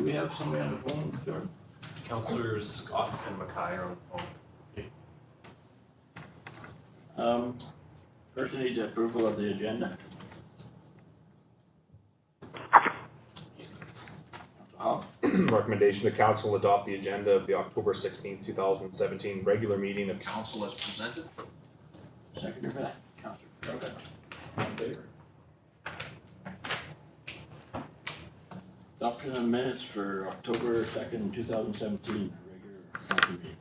Do we have somebody on the phone, Jordan? Councillors Scott and Mackay are on the phone. First, I need the approval of the agenda. Recommendation to council adopt the agenda of the October 16th, 2017 regular meeting of Council as presented. Seconder for that, Councillor Crowder. All in favor? Adoption of minutes for October 2nd, 2017, regular council meeting.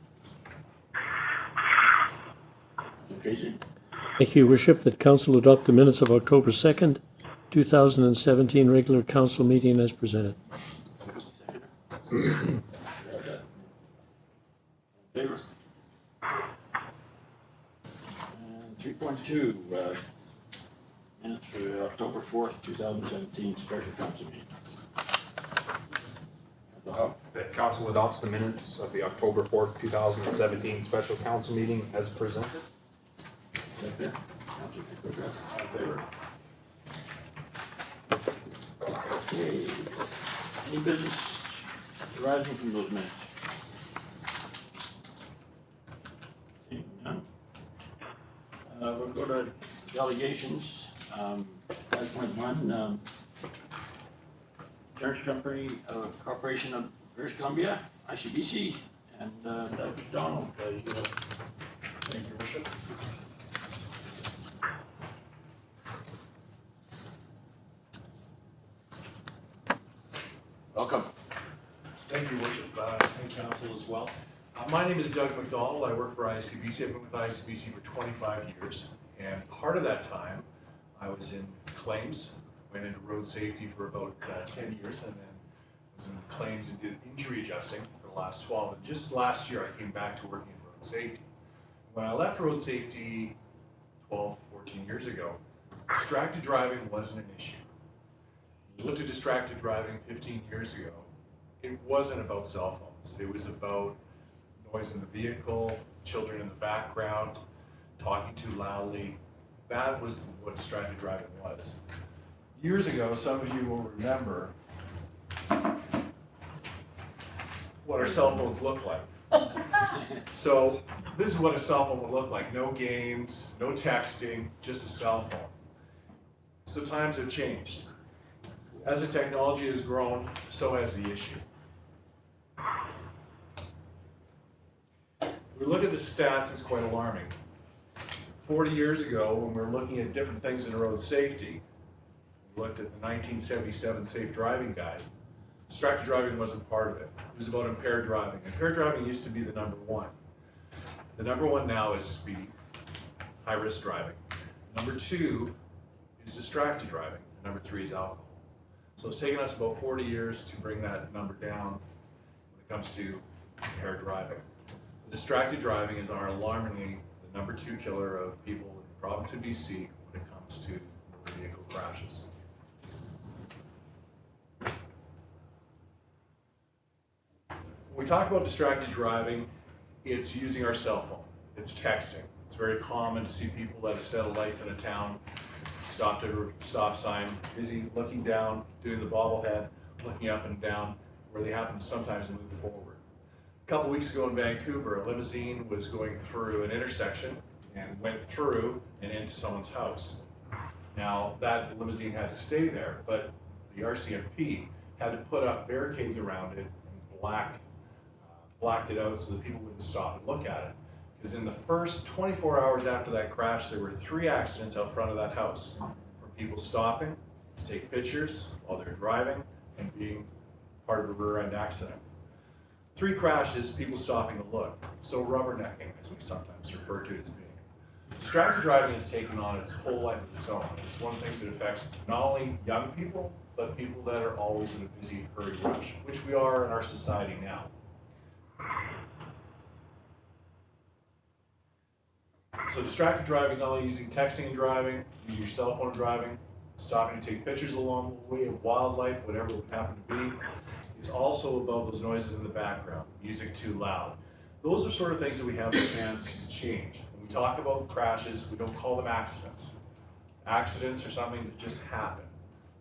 Tracy? Thank you, Your Worship, that council adopt the minutes of October 2nd, 2017 regular council meeting as presented. Favor? And 3.2, minutes for October 4th, 2017, special council meeting. that council adopts the minutes of the October 4th, 2017 special council meeting as presented. Second, Councillor Pickard, all in favor? Okay. Any business arising from those minutes? Seeing none. We'll go to delegations. 5.1, Insurance Company Corporation of British Columbia, ICBC, and Doug McDonald. Thank you, Your Worship. Welcome. Thank you, Your Worship, and Council as well. My name is Doug McDonald. I work for ICBC. I've been with ICBC for 25 years, and part of that time I was in claims, went into road safety for about 10 years, and then was in claims and did injury adjusting for the last 12. And just last year I came back to working in road safety. When I left road safety 12, 14 years ago, distracted driving wasn't an issue. You looked at distracted driving 15 years ago, it wasn't about cell phones. It was about noise in the vehicle, children in the background, talking too loudly. That was what distracted driving was. Years ago, some of you will remember what our cell phones looked like. So this is what a cell phone would look like. No games, no texting, just a cell phone. So times have changed. As the technology has grown, so has the issue. We look at the stats, it's quite alarming. 40 years ago, when we were looking at different things in road safety, we looked at the 1977 Safe Driving Guide. Distracted driving wasn't part of it. It was about impaired driving. Impaired driving used to be the number one. The number one now is speed, high-risk driving. Number two is distracted driving. Number three is alcohol. So it's taken us about 40 years to bring that number down when it comes to impaired driving. Distracted driving is alarmingly the number two killer of people in the province of BC when it comes to motor vehicle crashes. When we talk about distracted driving, it's using our cell phone, it's texting. It's very common to see people at a set of lights in a town, stopped at a stop sign, busy looking down, doing the bobblehead, looking up and down, where they happen to sometimes move forward. A couple weeks ago in Vancouver, a limousine was going through an intersection and went through and into someone's house. Now, that limousine had to stay there, but the RCMP had to put up barricades around it and blacked it out so that people wouldn't stop and look at it. Because in the first 24 hours after that crash, there were 3 accidents out front of that house from people stopping to take pictures while they're driving and being part of a rear end accident. 3 crashes, people stopping to look. So rubbernecking, as we sometimes refer to it as being. Distracted driving has taken on its whole life of its own. It's one of the things that affects not only young people, but people that are always in a busy, hurried rush, which we are in our society now. So distracted driving, not only using texting and driving, using your cell phone driving, stopping to take pictures along the way of wildlife, whatever it would happen to be. It's also about those noises in the background, music too loud. Those are sort of things that we have a chance to change. When we talk about crashes, we don't call them accidents. Accidents are something that just happen.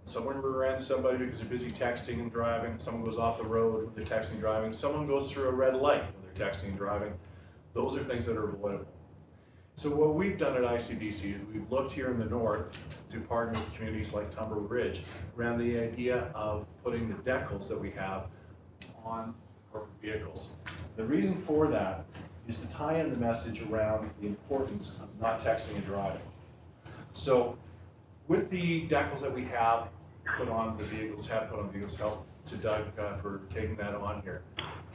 When Someone rear-ends somebody because they're busy texting and driving. Someone goes off the road when they're texting and driving. Someone goes through a red light when they're texting and driving. Those are things that are avoidable. So what we've done at ICBC is we've looked here in the north to partner with communities like Tumber Ridge around the idea of putting the decals that we have on corporate vehicles. The reason for that is to tie in the message around the importance of not texting and driving. So with the decals that we have put on the vehicles, help to Doug for taking that on here,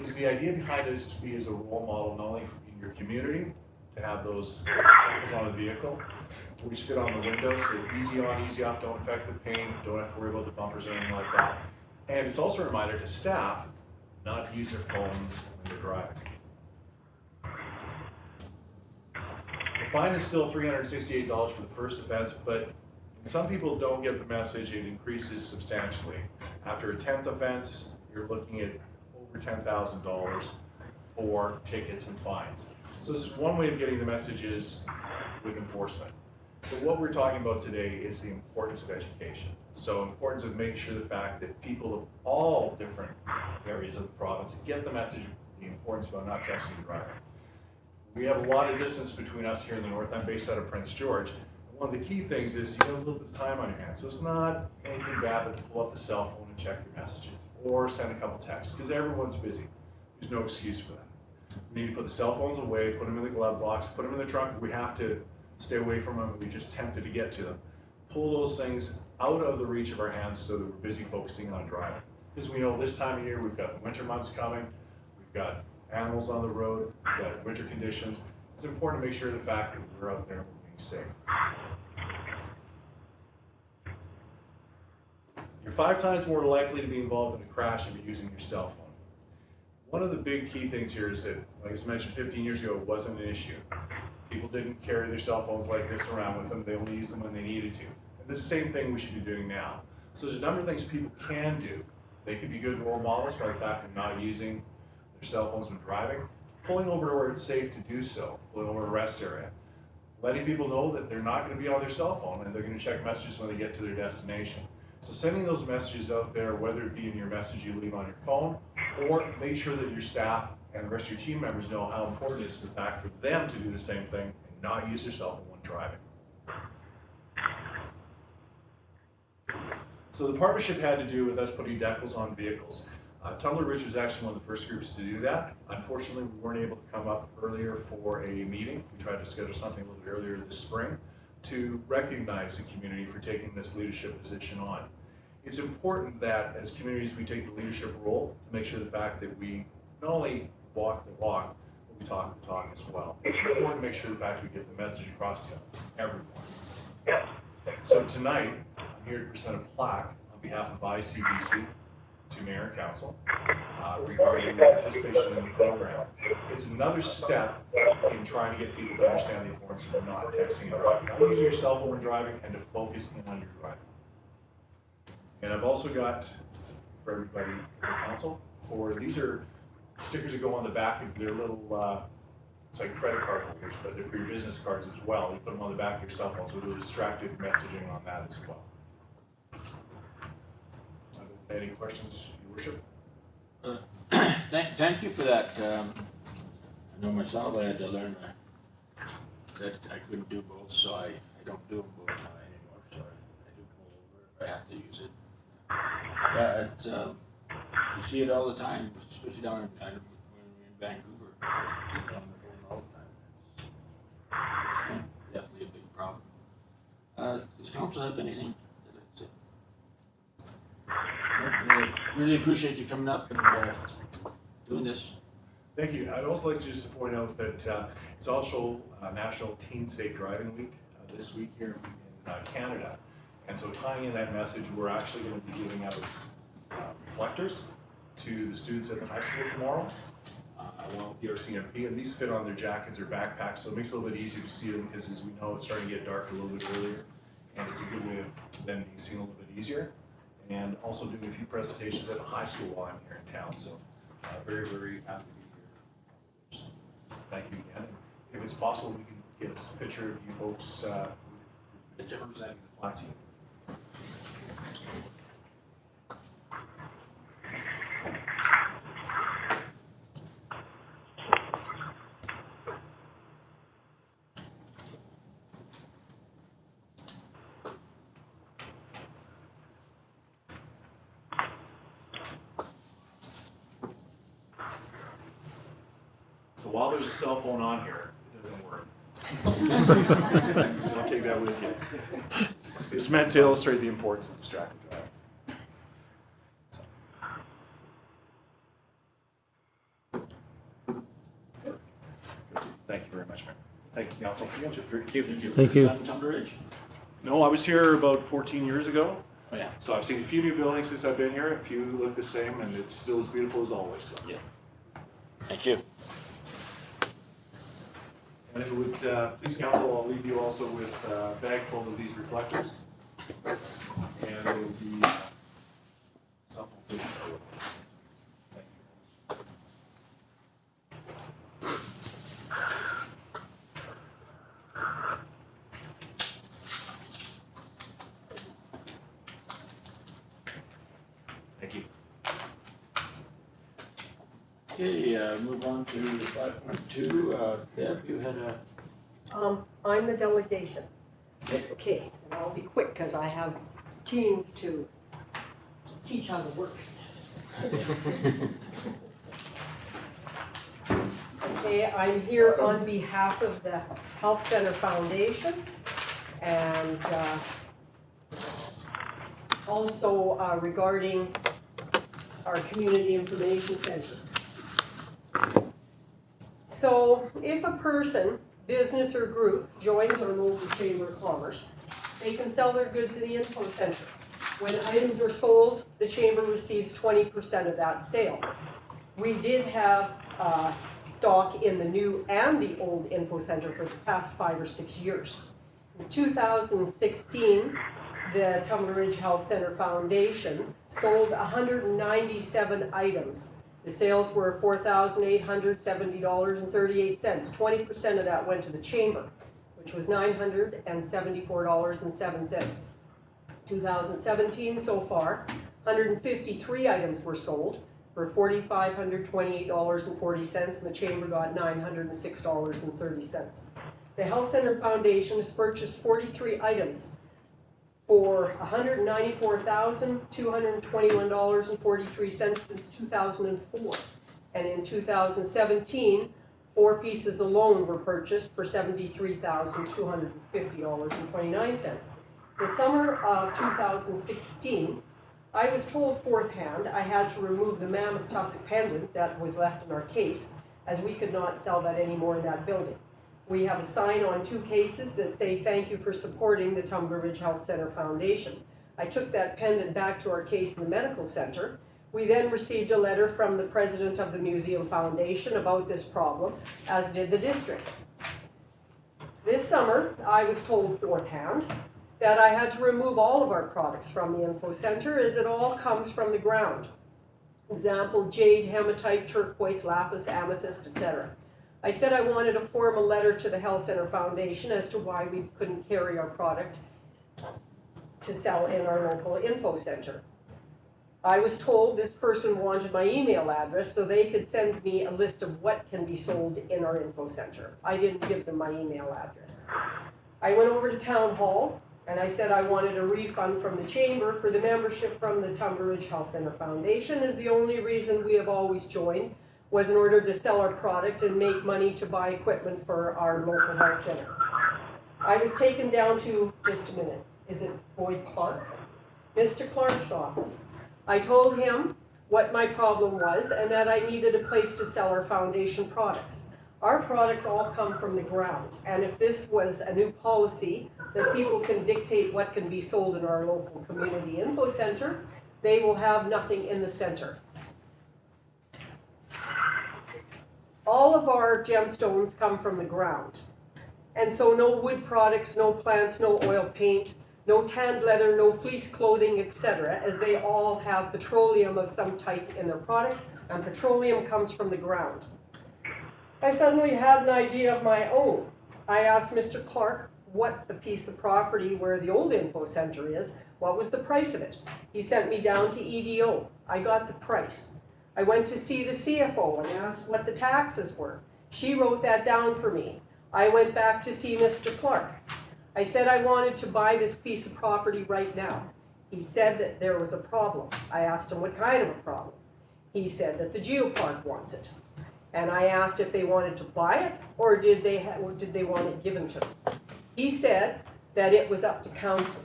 is the idea behind it is to be as a role model, not only in your community, to have those decals on the vehicle, which fit on the windows, so easy on, easy off, don't affect the paint, don't have to worry about the bumpers or anything like that. And it's also a reminder to staff not to use their phones when they're driving. The fine is still $368 for the first offense, but some people don't get the message. It increases substantially. After a 10th offense, you're looking at over $10,000 for tickets and fines. So this is one way of getting the messages with enforcement. But what we're talking about today is the importance of education. So importance of making sure the fact that people of all different areas of the province get the message, the importance about not texting and driving. We have a lot of distance between us here in the north. I'm based out of Prince George. One of the key things is you have a little bit of time on your hands. So it's not anything bad but to pull up the cell phone and check your messages or send a couple texts because everyone's busy. There's no excuse for that. We need to put the cell phones away, put them in the glove box, put them in the trunk. We have to stay away from them. We're just tempted to get to them. Pull those things out of the reach of our hands so that we're busy focusing on driving. Because we know this time of year, we've got the winter months coming, we've got animals on the road, we've got winter conditions. It's important to make sure the fact that we're out there and we're being safe. You're 5 times more likely to be involved in a crash if you're using your cell phone. One of the big key things here is that, like I mentioned 15 years ago, it wasn't an issue. People didn't carry their cell phones like this around with them. They only used them when they needed to. And the same thing we should be doing now. So there's a number of things people can do. They could be good role models by the fact of not using their cell phones when driving, pulling over to where it's safe to do so, pulling over to a rest area, letting people know that they're not going to be on their cell phone and they're going to check messages when they get to their destination. So sending those messages out there, whether it be in your message you leave on your phone, or make sure that your staff and the rest of your team members know how important it is for the fact for them to do the same thing and not use their cell phone when driving. So the partnership had to do with us putting decals on vehicles. Tumber Ridge was actually one of the first groups to do that. Unfortunately, we weren't able to come up earlier for a meeting. We tried to schedule something a little bit earlier this spring to recognize the community for taking this leadership position on. It's important that as communities we take the leadership role to make sure the fact that we not only walk the walk, but we talk the talk as well. It's important to make sure the fact we get the message across to everyone. So tonight, I'm here to present a plaque on behalf of ICBC to Mayor and Council regarding participation in the program. It's another step in trying to get people to understand the importance of not texting and driving, not using your cell phone when driving, and to focus in on your driving. And I've also got, for everybody in the council, these are stickers that go on the back of their little, it's like credit card holders, but they're for your business cards as well. You put them on the back of your cell phone, so there's distracted messaging on that as well. Any questions, Your Worship? Thank you for that. I know myself, I had to learn that I couldn't do both, so I don't do them both now anymore. So I do pull over if I have to use it. Yeah, it's, you see it all the time, especially down in Vancouver. You're on the phone all the time. It's definitely a big problem. Does council have anything that I'd say? Really appreciate you coming up and doing this. Thank you. I'd also like to just point out that it's also National Teen Safe Driving Week this week here in Canada. And so tying in that message, we're actually going to be giving out reflectors to the students at the high school tomorrow, along with the RCMP, and these fit on their jackets or backpacks, so it makes it a little bit easier to see them because as we know, it's starting to get dark a little bit earlier, and it's a good way of them being seen a little bit easier. And also doing a few presentations at the high school while I'm here in town, so very, very happy to be here. Thank you again. If it's possible, we can get a picture of you folks representing the plaque team. So while there's a cell phone on here, it doesn't work. Don't take that with you. It's meant to illustrate the importance of distracted driving. Thank you very much, Mayor. Thank you, Council. Thank you. Tumbler Ridge? No, I was here about 14 years ago, Oh, yeah. so I've seen a few new buildings since I've been here. A few look the same, and it's still as beautiful as always. So. Yeah. Thank you. And if it would please, Council, I'll leave you also with a bag full of these reflectors, and it will be something to start with. Thank you. Thank you. Okay, move on to 5.2. Deb, you had a, I'm the delegation. Okay. Okay, and I'll be quick because I have teams to teach how to work. Okay, I'm here on behalf of the Health Center Foundation and also regarding our Community Information Center. So if a person, business or group joins our local Chamber of Commerce, they can sell their goods in the info center. When items are sold, the Chamber receives 20% of that sale. We did have stock in the new and the old info center for the past 5 or 6 years. In 2016, the Tumbler Ridge Health Center Foundation sold 197 items. The sales were $4,870.38. 20% of that went to the Chamber, which was $974.07. 2017 so far, 153 items were sold for $4,528.40, and the Chamber got $906.30. The Health Center Foundation has purchased 43 items for $194,221.43 since 2004. And in 2017, 4 pieces alone were purchased for $73,250.29. The summer of 2016, I was told fourth-hand I had to remove the mammoth tussock pendant that was left in our case, as we could not sell that anymore in that building. We have a sign on 2 cases that say, "Thank you for supporting the Tumbler Ridge Health Center Foundation." I took that pendant back to our case in the medical center. We then received a letter from the president of the Museum Foundation about this problem, as did the district. This summer, I was told fourth-hand that I had to remove all of our products from the info center as it all comes from the ground. Example, jade, hematite, turquoise, lapis, amethyst, etc. I said I wanted to form a letter to the Health Center Foundation as to why we couldn't carry our product to sell in our local info center. I was told this person wanted my email address so they could send me a list of what can be sold in our info center. I didn't give them my email address. I went over to Town Hall and I said I wanted a refund from the Chamber for the membership from the Tumbler Ridge Health Center Foundation, as the only reason we have always joined was in order to sell our product and make money to buy equipment for our local health center. I was taken down to, just a minute, is it Boyd Clark? Mr. Clark's office. I told him what my problem was and that I needed a place to sell our foundation products. Our products all come from the ground, and if this was a new policy that people can dictate what can be sold in our local community info center, they will have nothing in the center. All of our gemstones come from the ground. And so no wood products, no plants, no oil paint, no tanned leather, no fleece clothing, etc., as they all have petroleum of some type in their products, and petroleum comes from the ground. I suddenly had an idea of my own. I asked Mr. Clark what the piece of property where the old info center is, what was the price of it. He sent me down to EDO. I got the price. I went to see the CFO and asked what the taxes were. She wrote that down for me. I went back to see Mr. Clark. I said I wanted to buy this piece of property right now. He said that there was a problem. I asked him what kind of a problem. He said that the Geopark wants it. And I asked if they wanted to buy it, or did they want it given to them? He said that it was up to council.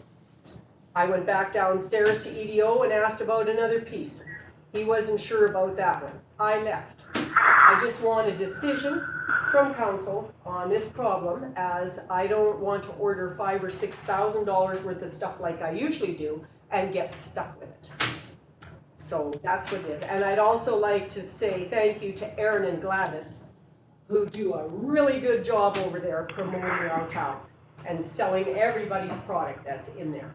I went back downstairs to EDO and asked about another piece. He wasn't sure about that one. I left. I just want a decision from council on this problem, as I don't want to order $5,000 or $6,000 worth of stuff like I usually do and get stuck with it. So that's what it is. And I'd also like to say thank you to Aaron and Gladys, who do a really good job over there promoting our town and selling everybody's product that's in there.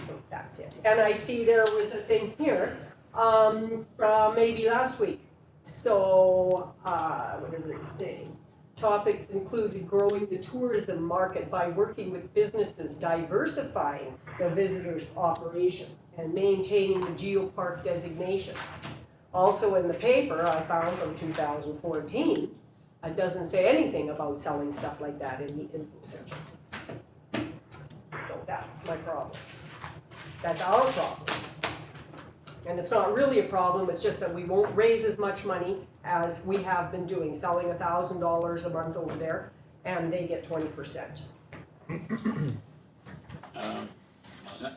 So that's it. And I see there was a thing here from maybe last week. So, what does it say? Topics included growing the tourism market by working with businesses, diversifying the visitors' operation, and maintaining the geopark designation. Also in the paper, I found from 2014, it doesn't say anything about selling stuff like that in the info section. So that's my problem. That's our problem. And it's not really a problem, it's just that we won't raise as much money as we have been doing, selling $1,000 a month over there, and they get 20%.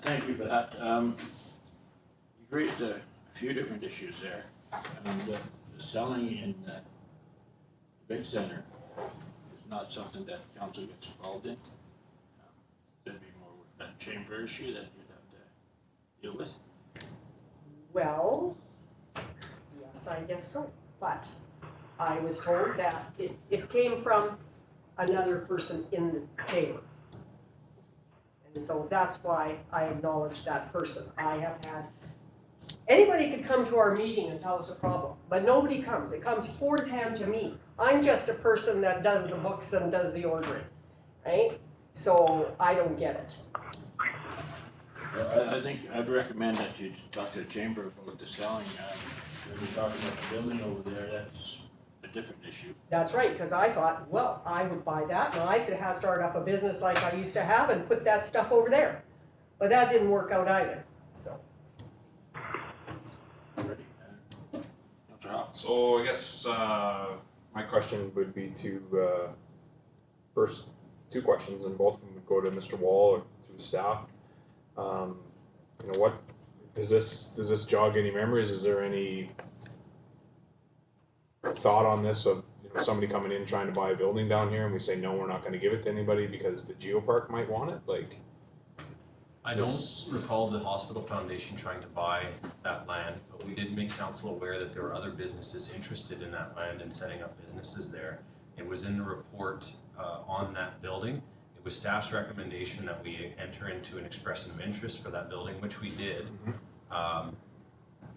Thank you for that. You've raised a few different issues there. And the selling in the big center is not something that council gets involved in. It'd be more with that chamber issue that you'd have to deal with. Well, yes, I guess so, but I was told that it came from another person in the chamber. And so that's why I acknowledge that person. I have had, anybody could come to our meeting and tell us a problem, but nobody comes. It comes fourth hand to me. I'm just a person that does the books and does the ordering, right? So I don't get it. Well, I think I'd recommend that you talk to the chamber about the selling. When you're talking about the building over there, that's a different issue. That's right, because I thought, well, I would buy that and I could have started up a business like I used to have and put that stuff over there. But that didn't work out either, so. Ready? Councilor Howe? So I guess my question would be to, first, two questions, and both of them would go to Mr. Wall or to his staff. You know, what does this jog any memories? Is there any thought on this of, you know, somebody coming in trying to buy a building down here and we say no, we're not going to give it to anybody because the geopark might want it? Like, I don't recall the hospital foundation trying to buy that land, but we did make council aware that there were other businesses interested in that land and setting up businesses there. It was in the report on that building. It was staff's recommendation that we enter into an expression of interest for that building, which we did.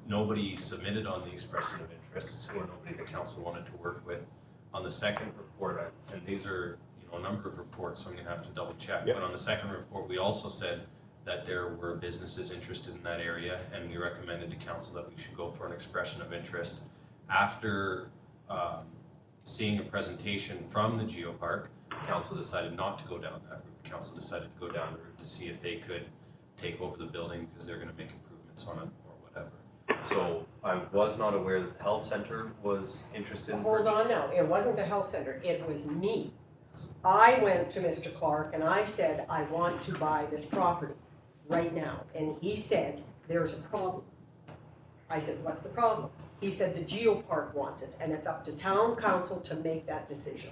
Nobody submitted on the expression of interests, or nobody the council wanted to work with. On the second report, and these are, you know, a number of reports, so I'm gonna have to double check. Yep. But on the second report, we also said that there were businesses interested in that area, and we recommended to council that we should go for an expression of interest. After seeing a presentation from the geopark, council decided not to go down that route. Council decided to go down the route to see if they could take over the building because they're gonna make improvements on it or whatever. So I was not aware that the health center was interested in Hold on now, it wasn't the health center, it was me. I went to Mr. Clark and I said, I want to buy this property right now. And he said, there's a problem. I said, what's the problem? He said, the geopark wants it and it's up to town council to make that decision.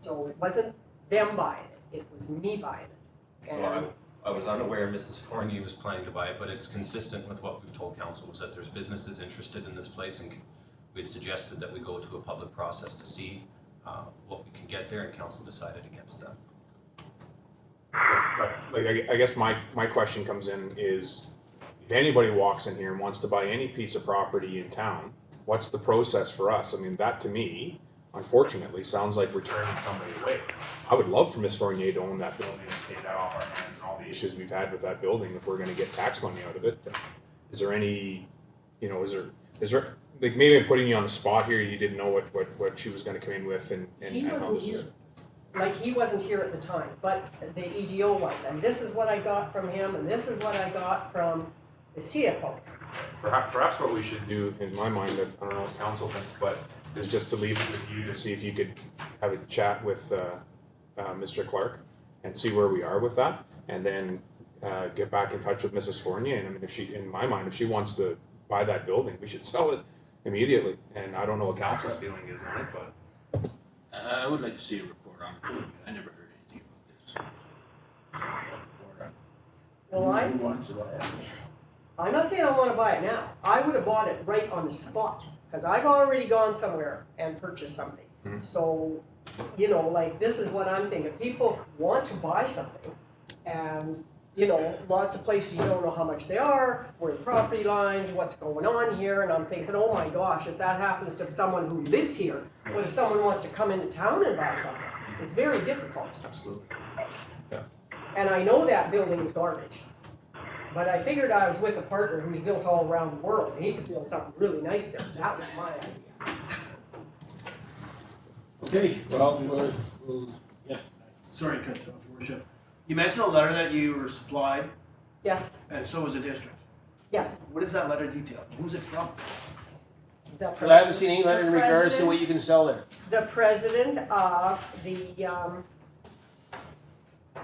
So it wasn't them buying it, it was me buying it. So I was unaware Mrs. Forney Forney was planning to buy it, but it's consistent with what we've told council, was that there's businesses interested in this place, and we'd suggested that we go to a public process to see what we can get there, and council decided against that. like I guess my question comes in is, if anybody walks in here and wants to buy any piece of property in town, what's the process for us? I mean, that to me, unfortunately, sounds like we're turning somebody away. I would love for Ms. Fournier to own that building and take that off our hands and all the issues we've had with that building if we're gonna get tax money out of it. Is there any, you know, is there, like, maybe I'm putting you on the spot here, you didn't know what she was gonna come in with and He how wasn't this here. was. Like, he wasn't here at the time, but the EDO was, and this is what I got from him, and this is what I got from the CFO. Perhaps what we should do, in my mind, I don't know what council thinks, but is just to leave it with you to see if you could have a chat with Mr. Clark and see where we are with that, and then get back in touch with Mrs. Fournier. And I mean, if she, in my mind, if she wants to buy that building, we should sell it immediately. And I don't know what council's feeling is on it, but I would like to see a report on it too. I never heard anything about this. Well, Who wants to buy it? I'm not saying I wanna buy it now. I would have bought it right on the spot, cause I've already gone somewhere and purchased something. Mhm. So, you know, like, this is what I'm thinking. People want to buy something, and, you know, lots of places you don't know how much they are, where the property lines, what's going on here, and I'm thinking, oh my gosh, if that happens to someone who lives here, what if someone wants to come into town and buy something? It's very difficult. absolutely. And I know that building is garbage. But I figured I was with a partner who's built all around the world, and he could build something really nice there. That was my idea. Okay, well, we'll, yeah. Sorry to cut you off, Your Worship. You mentioned a letter that you were supplied, Yes, and so was the district. yes. What does that letter detail? Who's it from? The But I haven't seen any letter in the regards to president- what you can sell there. The president of the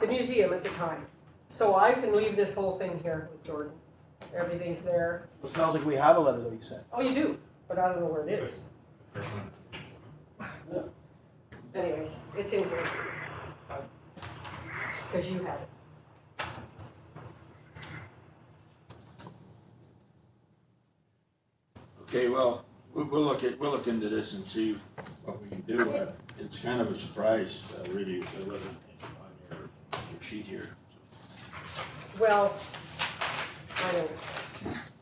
museum at the time. So I can leave this whole thing here with Jordan. Everything's there. It sounds like we have a letter that you sent. Oh, you do, but I don't know where it is. Anyways, it's in here. Because you have it. Okay, well, we'll look into this and see what we can do. It's kind of a surprise, really, it wasn't on your sheet here. Well, I don't,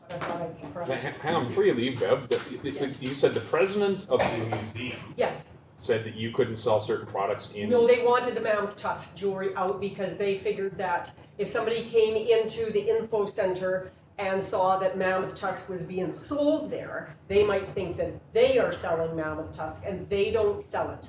I thought I'd surprise you. Hang on, before you leave, Bev, Yes. you said the president of the museum Yes, said that you couldn't sell certain products in. no, they wanted the mammoth tusk jewelry out because they figured that if somebody came into the info center and saw that mammoth tusk was being sold there, they might think that they are selling mammoth tusk and they don't sell it.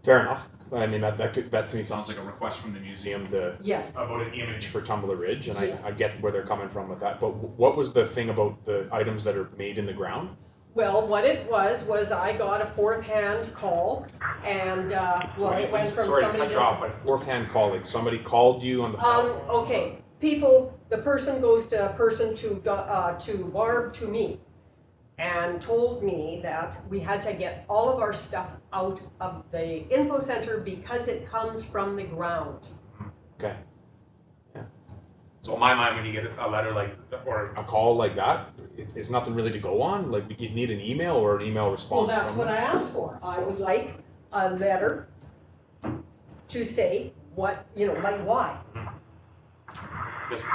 Fair enough. I mean, that to me sounds like a request from the museum to, Yes, about an image for Tumbler Ridge, and I Yes. get where they're coming from with that. But what was the thing about the items that are made in the ground? well, what it was I got a fourth-hand call and, well, it went from Sorry to somebody cut you to. off, but fourth-hand call, like somebody called you on the phone? Okay, the person goes to Barb, to me, and told me that we had to get all of our stuff out of the info center because it comes from the ground. Okay. Yeah. So in my mind, when you get a letter like, or a call like that, it's nothing really to go on? Like, you'd need an email or an email response Well, that's from what I them? asked for. I would like a letter to say what, like why.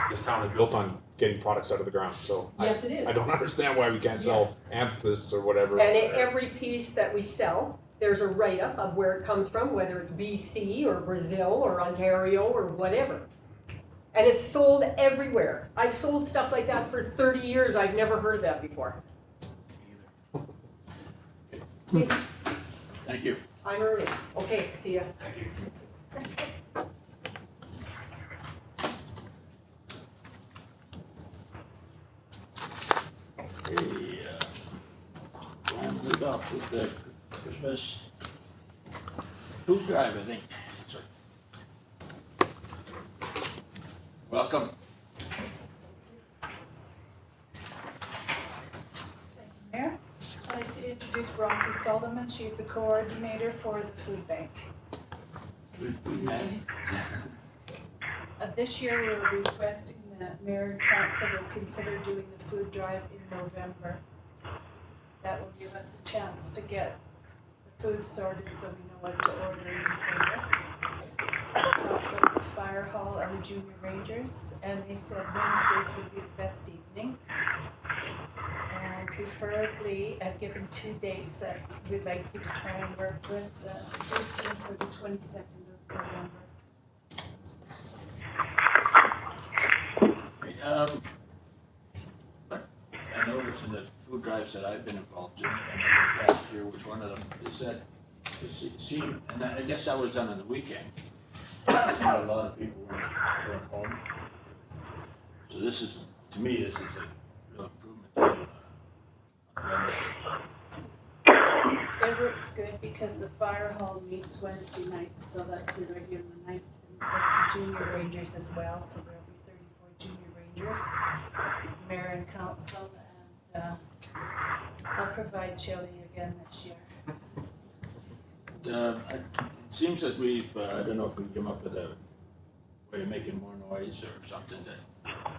This town is built on getting products out of the ground, so. Yes, it is. I don't understand why we can't sell Yes. amethysts or whatever. And every piece that we sell, there's a write-up of where it comes from, whether it's BC or Brazil or Ontario or whatever. And it's sold everywhere. I've sold stuff like that for 30 years. I've never heard that before. Okay, Thank you. I'm early. Okay, see ya. Thank you. Okay, I'm moved off with the Christmas food drive, I think. Welcome. Mayor, I'd like to introduce Rocky Solomon. She's the coordinator for the food bank. Food man. This year, we're requesting that Mayor and Council will consider doing the food drive in November. That will give us a chance to get the food sorted so we know what to order in December. We talked about the fire hall and the junior rangers, and they said Wednesdays would be the best evening. And preferably, I've given 2 dates that we'd like you to try and work with, the 15th or the 22nd of November. I noticed in the food drives that I've been involved in, and last year was one of them, is that it seemed, and I guess that was done on the weekend. It seemed a lot of people weren't home. So this is to me, this is a real improvement on membership. It works good because the fire hall meets Wednesday nights, so that's the regular night. And it's the junior rangers as well, so there'll be 34 junior rangers, mayor and council, and I'll provide chili again this year. It seems that we've, I don't know if we can come up with a way of making more noise or something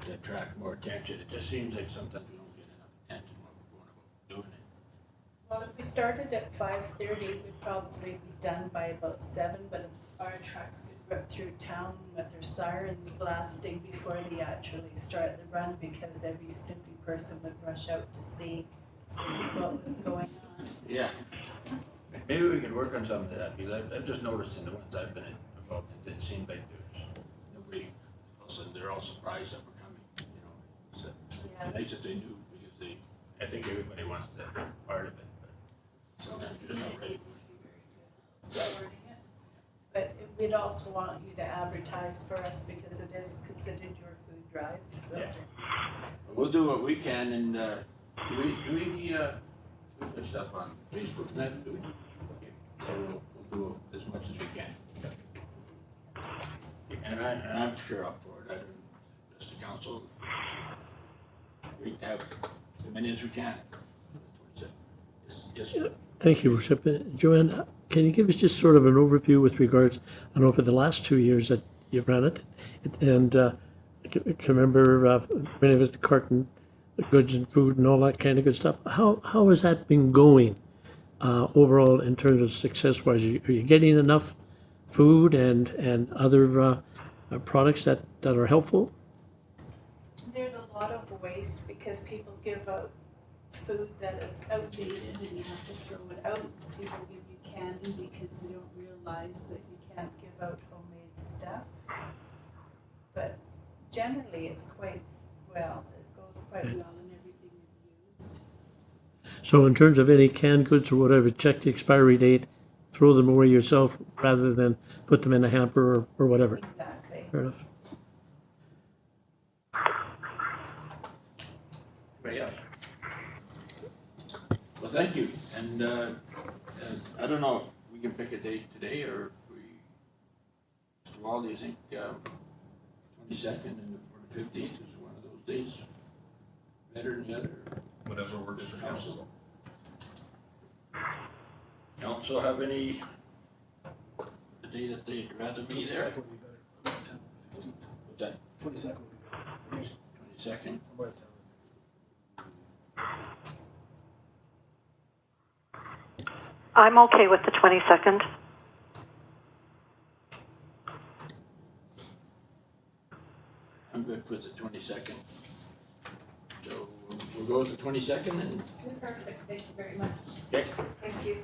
to attract more attention. It just seems like sometimes we don't get enough attention when we're going about doing it. Well, if we started at 5:30, we'd probably be done by about 7, but if the fire trucks could rip through town with their sirens blasting before they actually start the run, because every snoopy person would rush out to see what was going on. Yeah. Maybe we can work on some of that, because I've just noticed in the ones I've been involved in, it seemed like there's nobody, all of a sudden they're all surprised that we're coming, you know. So, Yeah. it's nice that they knew, because I think everybody wants to be part of it, but sometimes you're just not ready for Supporting it. But we'd also want you to advertise for us because it is considered your food drive, so. Yeah. We'll do what we can, and do we put stuff on Facebook and that, do we? Okay. So we'll do as much as we can. And I'm sure up for it, just the council, we have as many as we can. Yes, sir. Thank you, Worship. Joanne, can you give us just sort of an overview with regards, I know for the last 2 years that you've run it, and I can remember many of us, the carton, the goods and food and all that kind of good stuff. How has that been going overall in terms of success-wise? Are you getting enough food and other products that are helpful? There's a lot of waste because people give out food that is outdated and you have to throw it out. People give you candy because they don't realize that you can't give out homemade stuff. But generally, it's quite well. It goes quite well and everything is used. So in terms of any canned goods or whatever, check the expiry date, throw them away yourself rather than put them in a hamper or whatever. Exactly. Fair enough. Anybody else? Well, thank you, and I don't know if we can pick a date today, or if we, Mr. Wall, do you think 22nd and the 15th is one of those days better than the other? Whatever works for council. Council have any, the day that they'd rather be there? 22nd would be better. What's that, 22nd would be better. 22nd? I'm out of town. I'm okay with the 22nd. I'm good with the 22nd. So we'll go with the 22nd and, Perfect. Thank you very much. okay. Thank you.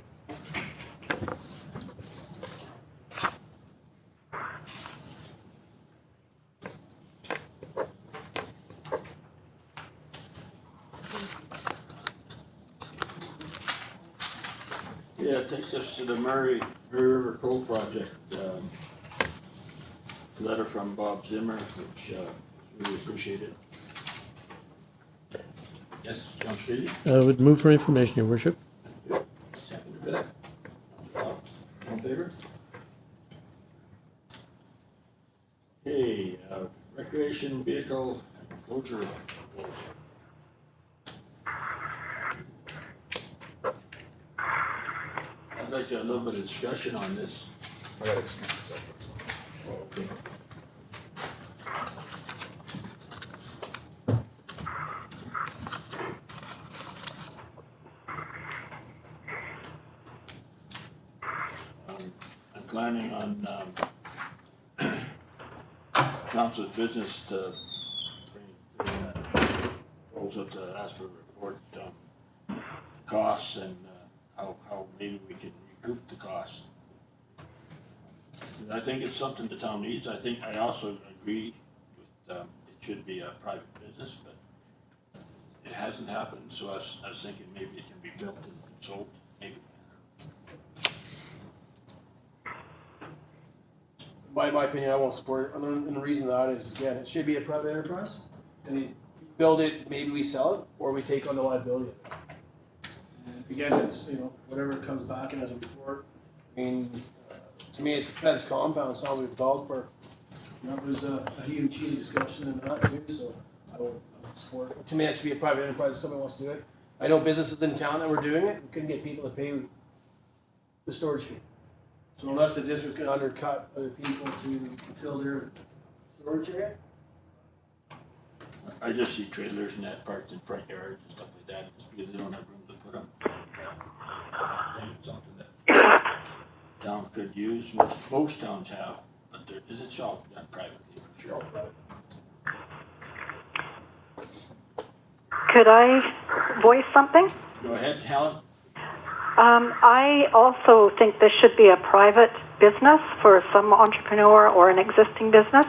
Yeah, it takes us to the Murray River Cove project. Letter from Bob Zimmer, which really appreciated. Yes, John Streety? I would move for information, Your Worship. Second for that. All in favor? Okay, recreation vehicle closure. I'd like a little bit of discussion on this. I got it scanned, so. Okay. I'm planning on council's business to bring proposal to ask for a report on costs and how maybe we can recoup the costs. I think it's something the town needs. I also agree with, it should be a private business, but it hasn't happened, so I was thinking maybe it can be built and sold, maybe. My opinion, I won't support it, and the reason that is, again, it should be a private enterprise. And build it, maybe we sell it, or we take on the liability of it. And again, it's, whatever comes back in as a report, I mean, to me, it's a fenced compound, it sounds like a dog park. that was a huge discussion in that too, so I will support it. To me, that should be a private enterprise if somebody wants to do it. I know businesses in town that were doing it, and couldn't get people to pay the storage fee. So unless the district's gonna undercut other people to fill their storage area, I just see trailers and that parked in front yards and stuff like that, just because they don't have room to put them. I think it's something that town could use, most towns have, but there is a shop done privately, for sure. Could I voice something? Go ahead, Helen. I also think this should be a private business for some entrepreneur or an existing business.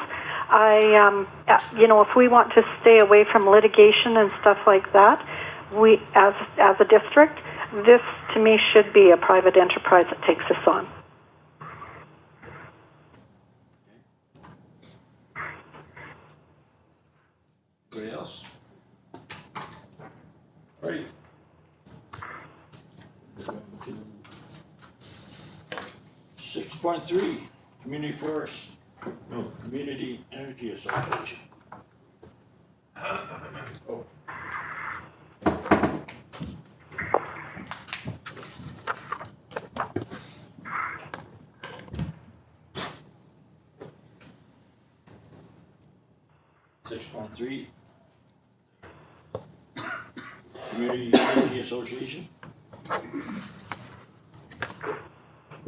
If we want to stay away from litigation and stuff like that, we, as a district, this to me should be a private enterprise that takes this on. Anybody else? Alright. 6.3, Community Energy Association. Oh. Community Energy Association.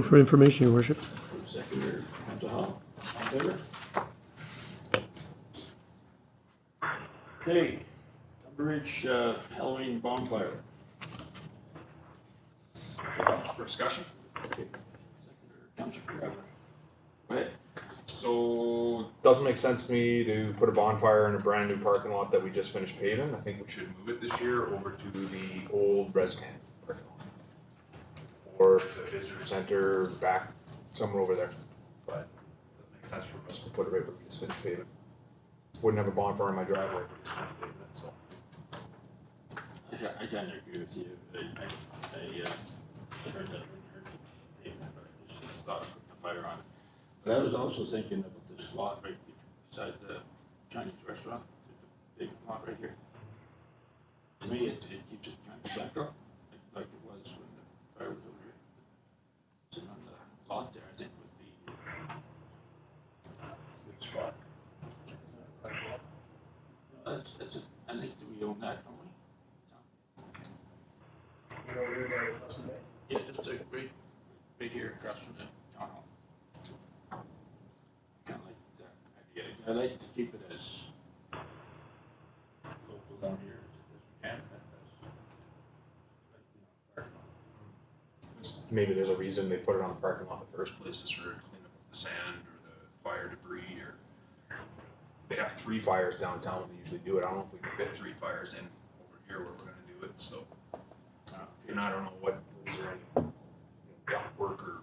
For information, Your Worship. Seconder, Councillor Hall, all in favor? Okay, Ridge Halloween bonfire. For discussion. Seconder, Councillor Gravel. Go ahead. So, doesn't make sense to me to put a bonfire in a brand new parking lot that we just finished paving. I think we should move it this year over to the old resident parking lot. Or the visitor center back somewhere over there. But it doesn't make sense for us to put it right where we just finished paving. Wouldn't have a bonfire in my driveway if we just finished paving it, so. I kind of agree with you. I heard that when you heard the statement, but I just thought of putting a fire on it. But I was also thinking about this lot right beside the Chinese restaurant. There's a big lot right here. To me, it keeps it kind of central, like it was when the fire was over here. Sitting on the lot there, I think would be a good spot. I think that we own that, don't we? Yeah, just right here across from the town hall. Kind of like that idea. I like to keep it as local down here as we can. Maybe there's a reason they put it on the parking lot in the first place, is for cleaning up the sand or the fire debris, or they have 3 fires downtown when they usually do it. I don't know if we can fit 3 fires in over here where we're gonna do it, so. And I don't know what, is there any duct work or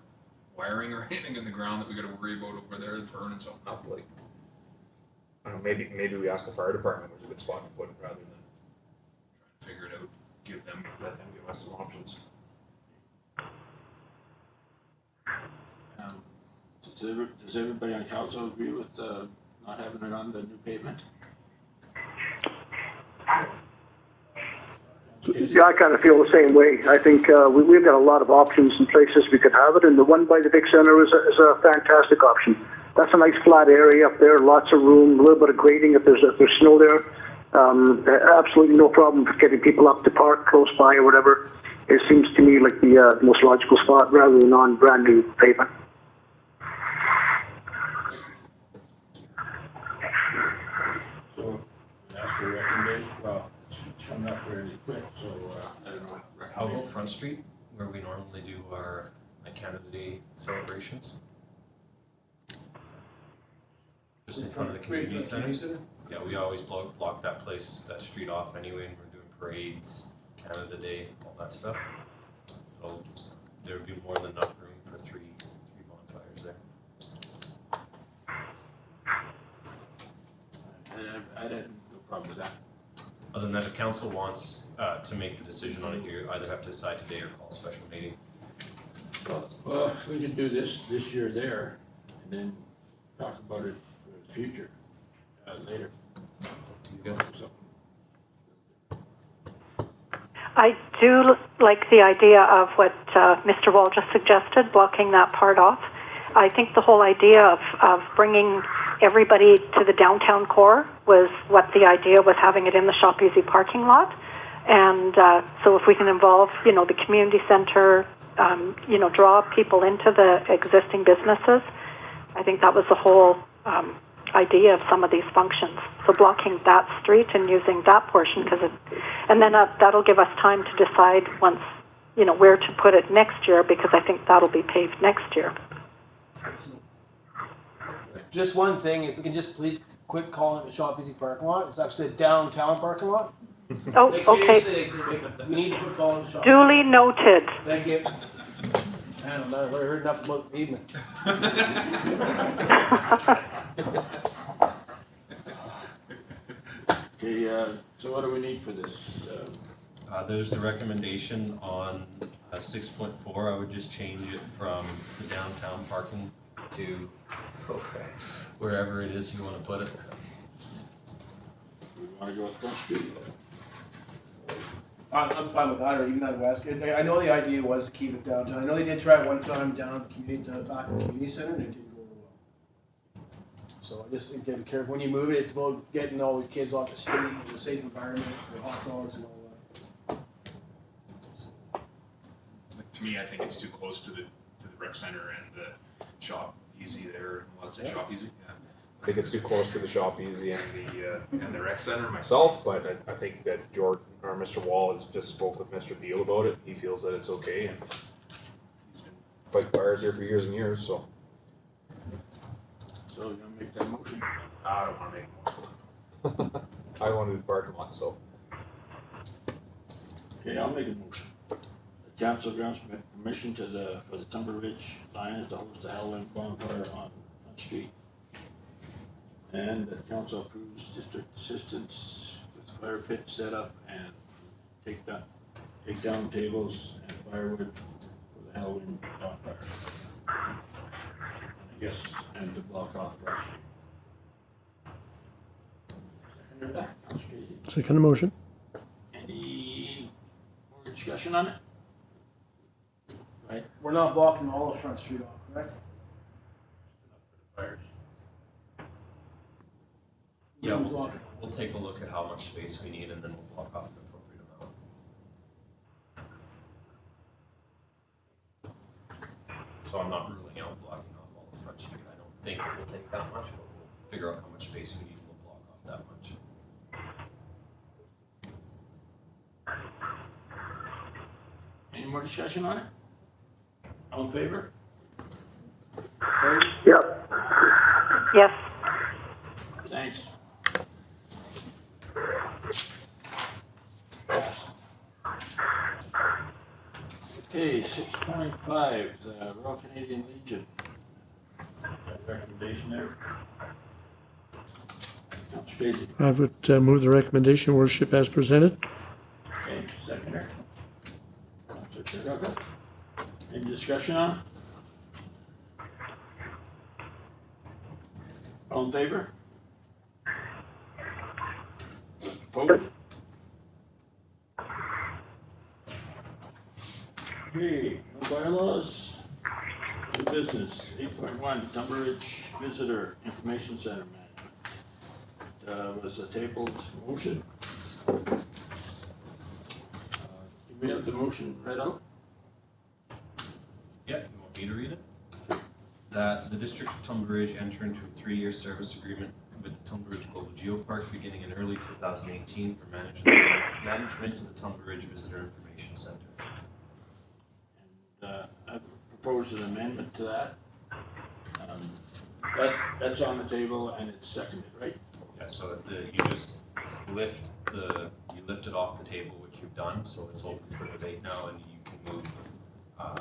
wiring or anything in the ground that we gotta worry about over there, burning something up, like. I don't know, maybe we ask the fire department, which is a good spot to put it, rather than trying to figure it out, let them give us some options. Does everybody on council agree with not having it on the new pavement? Yeah, I kind of feel the same way. I think we've got a lot of options and places we could have it, and the one by the Vic Center is a fantastic option. That's a nice flat area up there, lots of room, a little bit of grading if there's snow there. Absolutely no problem getting people up to park close by or whatever. It seems to me like the most logical spot rather than on brand new pavement. So, ask for a recommendation. Well, it's coming up fairly quick, so I don't know. I'll go Front Street, where we normally do our Canada Day celebrations. Just in front of the community center. Yeah, we always block that street off anyway, and we're doing parades, Canada Day, all that stuff. So there would be more than enough room for three bonfires there. I'd have no problem with that. Other than that, the council wants to make the decision on it, you either have to decide today or call a special meeting. Well, we can do this year there, and then talk about it for the future, later. You guys? So, I do like the idea of what Mr. Wall just suggested, blocking that part off. I think the whole idea of bringing everybody to the downtown core was what the idea was, having it in the Shop Easy parking lot. And so if we can involve, the community center, draw people into the existing businesses, I think that was the whole idea of some of these functions. So blocking that street and using that portion, and then that'll give us time to decide once, where to put it next year, because I think that'll be paved next year. Just one thing, if we can just please quit calling it the Shop Easy parking lot. It's actually a downtown parking lot. Oh, Like, okay. seriously, we need to quit calling it the Shop. Duly noted. Thank you. Man, I've never heard enough about pavement. Okay, so what do we need for this? There's a recommendation on 6.4. I would just change it from the downtown parking to wherever it is you want to put it. We wanna go with Front Street? I'm fine with that, or even out west. I know the idea was to keep it downtown. I know they did try it one time down at the community, back in the community center, and it didn't go over well. So I just think you have to be careful when you move it. It's about getting all the kids off the street in a safe environment for hot dogs and all that. To me, I think it's too close to the rec center and the Shop Easy there. Let's say Shop Easy. Yeah. I think it's too close to the Shop Easy and the rec center myself, but I think that Jordan or Mr. Wall has just spoke with Mr. Deal about it. He feels that it's okay, and he's been fighting fires here for years and years. So So you're gonna make that motion? I don't want to make a motion. I want to do the parking lot, so. Okay, I'll make a motion. The council grants permission for the Tumber Ridge Lions to host a Halloween bonfire on Front Street. And the council approves district assistance with fire pit setup and take down tables and firewood for the Halloween bonfire. And I guess, and to block off Front Street. Second that, Councilor Casey. Second motion. Any more discussion on it? Right, We're not blocking all of Front Street off, correct? for the fires. Yeah, We'll block it. we'll take a look at how much space we need and then we'll block off an appropriate amount. So I'm not ruling out blocking off all of Front Street. I don't think it will take that much, but we'll figure out how much space we need and we'll block off that much. Any more discussion on it? All in favor? Yep. Yes. Thanks. Okay, 6.5, the Royal Canadian Legion. Recommendation there. Councilor Casey. I would move the recommendation, worship as presented. Okay, seconder. Councilor Cherukka. Any discussion on it? All in favor? Opposed? Okay, no bylaws, new business, 8.1, Tumber Ridge Visitor Information Center Management. Was a tabled motion. Do we have the motion read out? Yeah, you want me to read it? That the District of Tumber Ridge enter into a 3-year service agreement with the Tumber Ridge Global Geopark beginning in early 2018 for management of the Tumber Ridge Visitor Information Center. And I propose an amendment to that. That's on the table and it's seconded, right? Yeah, so you just lift it off the table, which you've done, so it's open for debate now, and you can move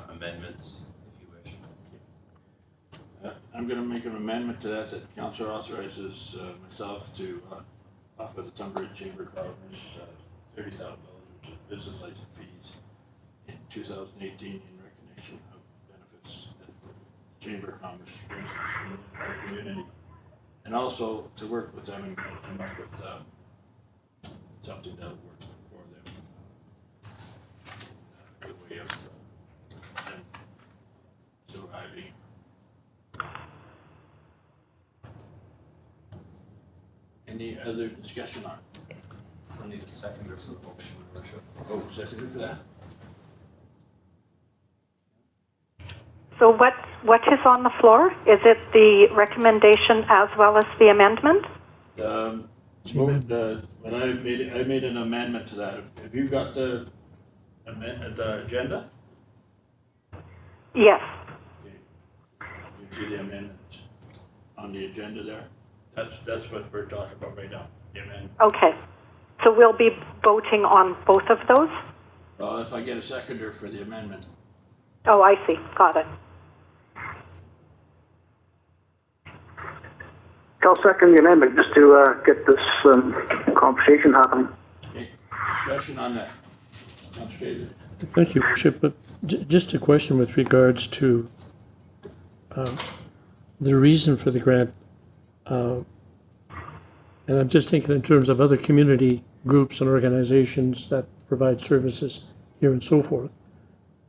amendments if you wish. I'm gonna make an amendment to that, that council authorizes myself to off of the Tunbridge Chamber of Commerce, $30,000, which is business license fees in 2018 in recognition of benefits that the Chamber of Commerce brings to our community. And also to work with them and come up with something that'll work for them. The way of them surviving. Any other discussion on it? I need a seconder for the motion, Your Worship. Oh, second for that? So what is on the floor? Is it the recommendation as well as the amendment? When I made an amendment to that. Have you got the agenda? Yes. Okay. You see the amendment on the agenda there? That's what we're talking about right now, the amendment. Okay. So we'll be voting on both of those? Well, if I get a seconder for the amendment. Oh, I see. Got it. I'll second the amendment just to get this conversation happening. Okay, discussion on that. Councillor Taylor. Thank you, Worship. But just a question with regards to the reason for the grant. And I'm just thinking in terms of other community groups and organizations that provide services here and so forth.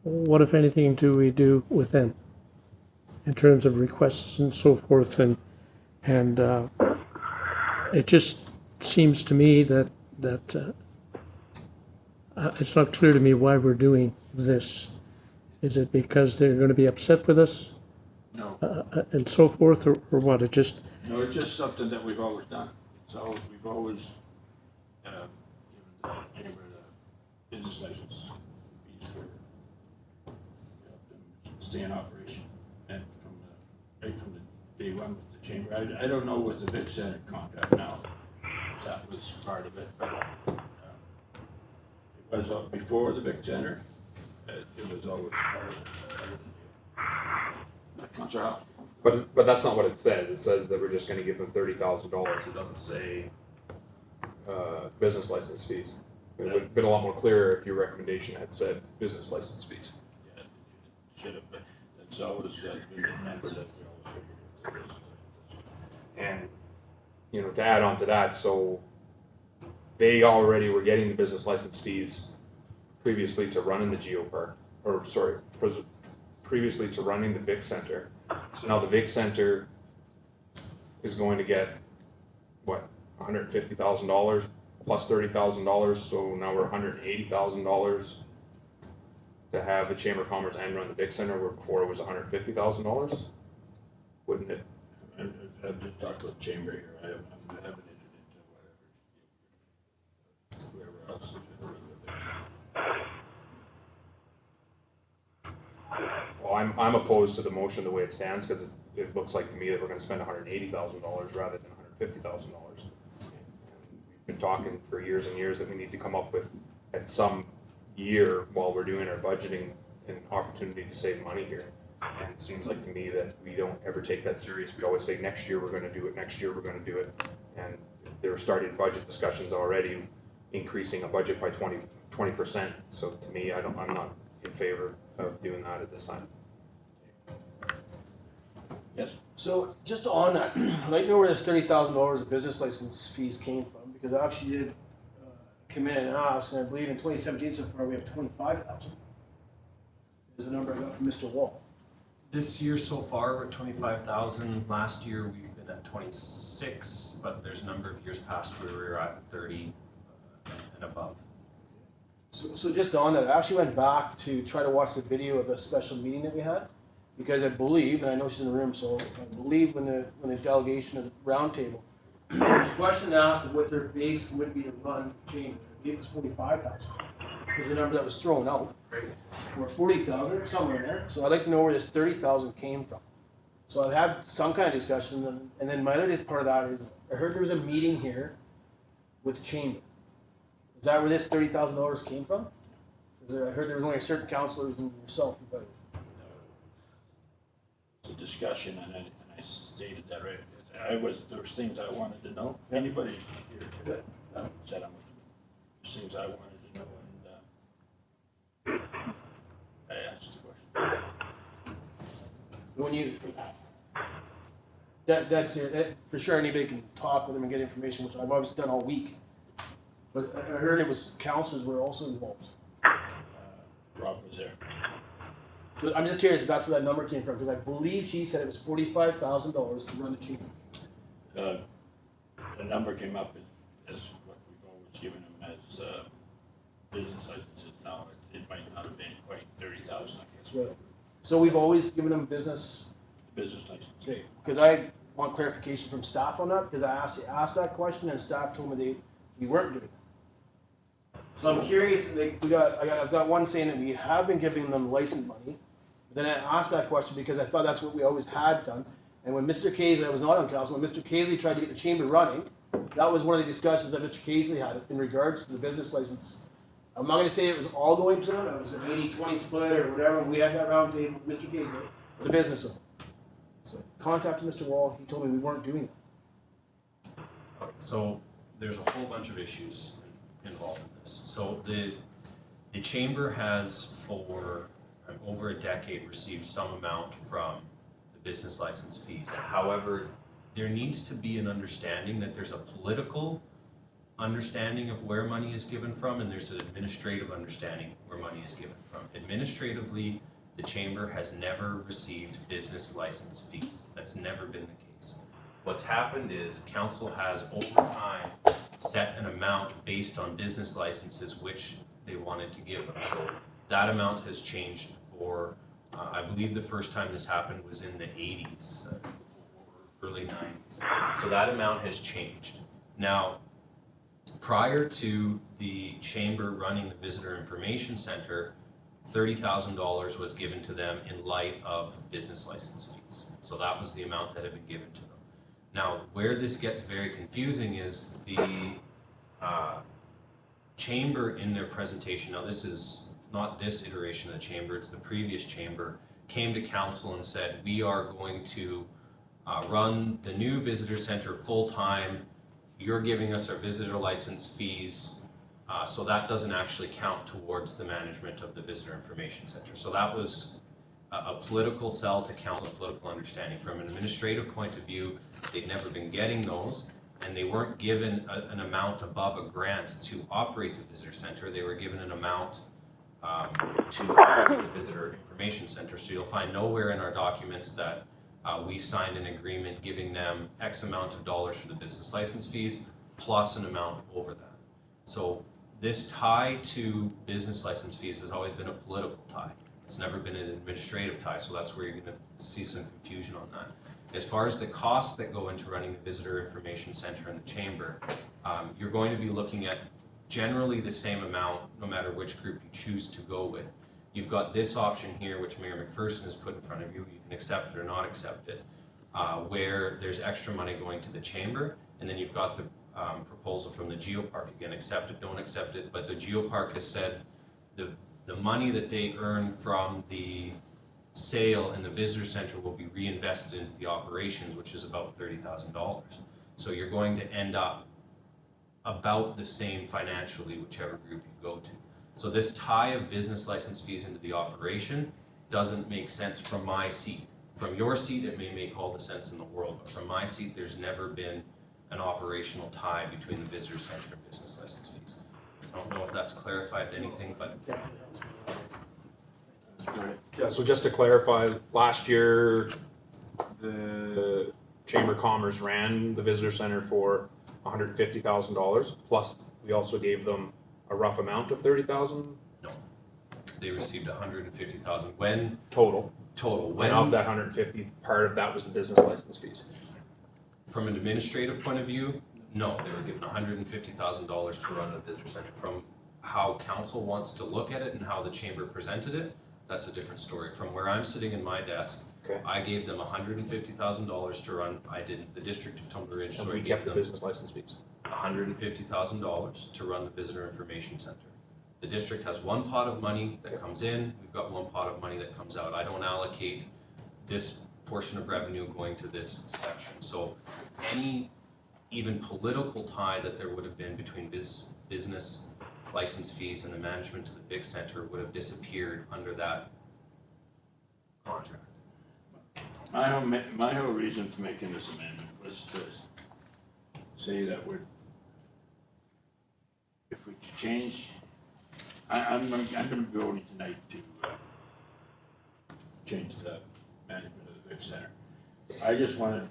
What, if anything, do we do with them in terms of requests and so forth? And it just seems to me that it's not clear to me why we're doing this. Is it because they're going to be upset with us? No. And so forth, or what? It just... No, it's just something that we've always done. So we've always given the chamber the business license fees for help them stay in operation. And right from the day one with the chamber. I don't know with the Vic Center contract now. That was part of it, but it was before the Vic Center. It was always part of it. Councillor Howe. But that's not what it says. It says that we're just gonna give them $30,000. It doesn't say, business license fees. It would have been a lot more clearer if your recommendation had said business license fees. Yeah, it should have been. That's always been the number that we always figured. And, to add on to that, so they already were getting the business license fees previously to running the geopark, previously to running the Vic Center. So now the Vic Center is going to get, what, $150,000 plus $30,000, so now we're $180,000 to have the Chamber of Commerce and run the Vic Center, where before it was $150,000? Wouldn't it? I've just talked with Chamber here. I haven't entered into whoever else is in the Well, I'm opposed to the motion the way it stands, because it looks like to me that we're gonna spend $180,000 rather than $150,000. We've been talking for years and years that we need to come up with, at some year while we're doing our budgeting, an opportunity to save money here. And it seems like to me that we don't ever take that serious. We always say next year we're gonna do it, next year we're gonna do it. And they're starting budget discussions already, increasing a budget by 20%. So to me, I'm not in favor of doing that at this time. Yes. So just on that, I'd like to know where this $30,000 of business license fees came from, because I actually did come in and ask, and I believe in 2017 so far we have 25,000. Is the number I got from Mr. Wall. This year so far, we're at 25,000. Last year, we've been at 26, but there's a number of years past where we were at 30 and above. So just on that, I actually went back to try to watch the video of the special meeting that we had, because I believe, and I know she's in the room, so I believe when the delegation of the roundtable, there was a question asked of what their base would be to run the chamber. I believe it was 45,000. Was the number that was thrown out. Or 40,000, somewhere in there. So I'd like to know where this 30,000 came from. So I've had some kind of discussion, and then my other part of that is, I heard there was a meeting here with Chamber. Is that where this $30,000 came from? Because I heard there was only certain councillors and yourself. But It's a discussion, and I stated that right. there's things I wanted to know. Anybody here could have said there's things I wanted to know, and I asked the question. When you, that's it, for sure, anybody can talk with them and get information, which I've obviously done all week. But I heard it was councilors were also involved. Rob was there. So I'm just curious if that's where that number came from, because I believe she said it was $45,000 to run the chamber. The number came up as what we've always given them as business licenses. Now it might not have been quite 30,000, I guess. Right. So we've always given them business. Business license. Okay, because I want clarification from staff on that, because I asked that question and staff told me we weren't doing it. So I'm curious, I've got one saying that we have been giving them license money, but then I asked that question because I thought that's what we always had done. And when Mr. Casey, I was not on council, when Mr. Casey tried to get the chamber running, that was one of the discussions that Mr. Casey had in regards to the business license. I'm not gonna say it was all going to them, it was an 80-20 split or whatever, we had that round table with Mr. Casey, as a business owner. So contacted Mr. Wall, he told me we weren't doing that. Okay, so there's a whole bunch of issues involved in this. So the chamber has for over a decade received some amount from the business license fees. However, there needs to be an understanding that there's a political understanding of where money is given from, and there's an administrative understanding where money is given from. Administratively, the chamber has never received business license fees. That's never been the case. What's happened is council has over time set an amount based on business licenses which they wanted to give them. So that amount has changed for, I believe the first time this happened was in the 80s, or early 90s. So that amount has changed. Now, prior to the chamber running the Visitor Information Center, $30,000 was given to them in light of business license fees. So that was the amount that had been given to them. Now, where this gets very confusing is the chamber in their presentation, now this is not this iteration of the chamber, it's the previous chamber, came to council and said, we are going to run the new visitor center full-time. You're giving us our visitor license fees, so that doesn't actually count towards the management of the Visitor Information Center. So that was a political sell to council, political understanding. From an administrative point of view, they'd never been getting those, and they weren't given an amount above a grant to operate the visitor center. They were given an amount to operate the Visitor Information Center. So you'll find nowhere in our documents that we signed an agreement giving them X amount of dollars for the business license fees plus an amount over that. So this tie to business license fees has always been a political tie. It's never been an administrative tie, so that's where you're going to see some confusion on that. As far as the costs that go into running the Visitor Information Center in the chamber, you're going to be looking at generally the same amount no matter which group you choose to go with. You've got this option here, which Mayor McPherson has put in front of you. You can accept it or not accept it, where there's extra money going to the chamber, and then you've got the proposal from the Geopark. Again, accept it, don't accept it, but the Geopark has said the money that they earn from the sale in the visitor center will be reinvested into the operations, which is about $30,000. So you're going to end up about the same financially, whichever group you go to. So this tie of business license fees into the operation doesn't make sense from my seat. From your seat, it may make all the sense in the world, but from my seat, there's never been an operational tie between the visitor center and business license fees. I don't know if that's clarified anything, but Yeah, so just to clarify, last year, the Chamber of Commerce ran the visitor center for $150,000, plus we also gave them a rough amount of $30,000 no. They received $150,000 when total. when And of that 150, part of that was the business license fees. from an administrative point of view, no, they were given $150,000 to run the visitor center. From how council wants to look at it and how the chamber presented it, that's a different story. From where I'm sitting in my desk, Okay. I gave them $150,000 to run. I didn't. The district of Tumbler Ridge, And so I we gave kept the them business license fees. $150,000 to run the Visitor Information Center. The district has one pot of money that comes in, we've got one pot of money that comes out. I don't allocate this portion of revenue going to this section. So any even political tie that there would have been between business license fees and the management of the Vic Center would have disappeared under that contract. My whole reason for making this amendment was to say that if we change, I'm gonna be voting tonight to change the management of the Vic Center. I just wanted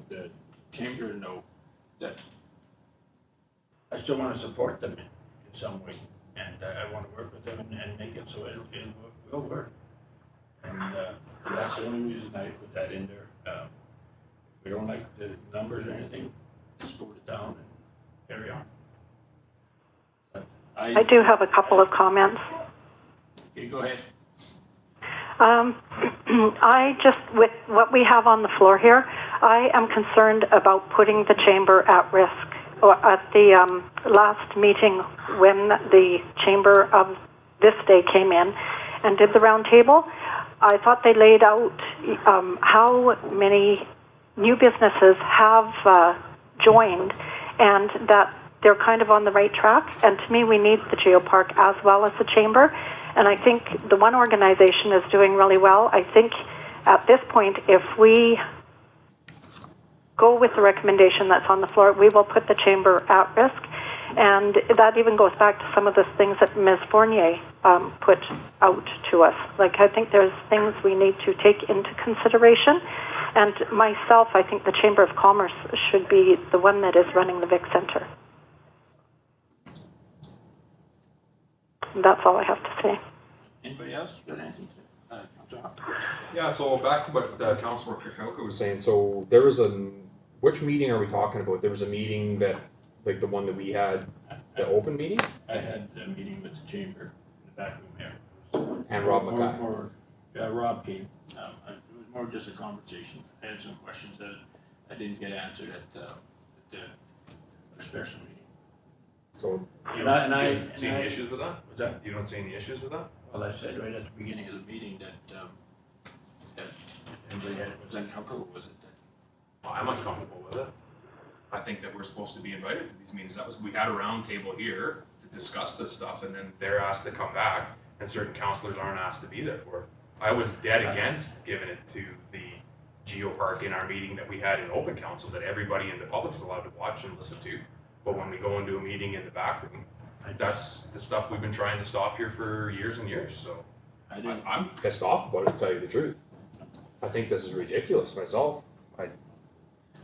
the chamber to know that I still wanna support them in some way, and I wanna work with them and make it so it will work. And that's the only reason I put that in there. If we don't like the numbers or anything, just vote it down and carry on. But I do have a couple of comments. Okay, go ahead. I just, with what we have on the floor here, I am concerned about putting the chamber at risk. At the last meeting, when the chamber of this day came in and did the round table, I thought they laid out how many new businesses have joined, and that they're kind of on the right track. And to me, we need the Geopark as well as the chamber. And I think the one organization is doing really well. I think at this point, if we go with the recommendation that's on the floor, we will put the chamber at risk. And that even goes back to some of the things that Ms. Fournier put out to us. Like, I think there's things we need to take into consideration. And myself, I think the Chamber of Commerce should be the one that is running the Vic Center. And that's all I have to say. Anybody else got anything to say? Yeah, so back to what Councilor Kirkowka was saying, so there was which meeting are we talking about? There was a meeting that, like the one that we had, the open meeting? I had a meeting with the chamber in the back room there. And Rob Mackay. Rob came. It was more just a conversation. I had some questions that I didn't get answered at the special meeting. So You don't see any issues with that? What's that? You don't see any issues with that? Well, I said right at the beginning of the meeting that if anybody was uncomfortable with it, Well, I'm uncomfortable with it. I think that we're supposed to be invited to these meetings. We had a round table here to discuss this stuff, and then they're asked to come back, and certain councillors aren't asked to be there for it. I was dead against giving it to the Geopark in our meeting that we had in open council that everybody in the public is allowed to watch and listen to. But when we go into a meeting in the back room, that's the stuff we've been trying to stop here for years and years. So I'm pissed off about it, to tell you the truth. I think this is ridiculous myself.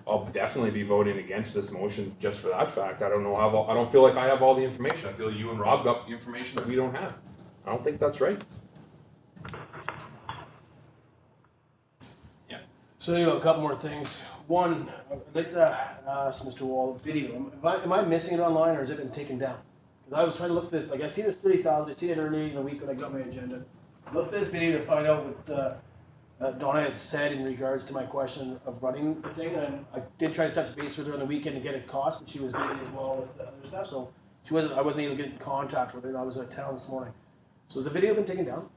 I'll definitely be voting against this motion just for that fact. I don't feel like I have all the information. I feel you and Rob got the information that we don't have. I don't think that's right. yeah. So anyway, a couple more things. One, I'd like to ask Mr. Wall, video, am I missing it online or has it been taken down? Because I was trying to look for this, like I see this 30,000, I seen it earlier in the week when I got my agenda. Look for this video to find out what Donna had said in regards to my question of running the thing, and I did try to touch base with her on the weekend to get it cost, but she was busy as well with the other stuff, so I wasn't able to get in contact with her, and I was at town this morning. So has the video been taken down?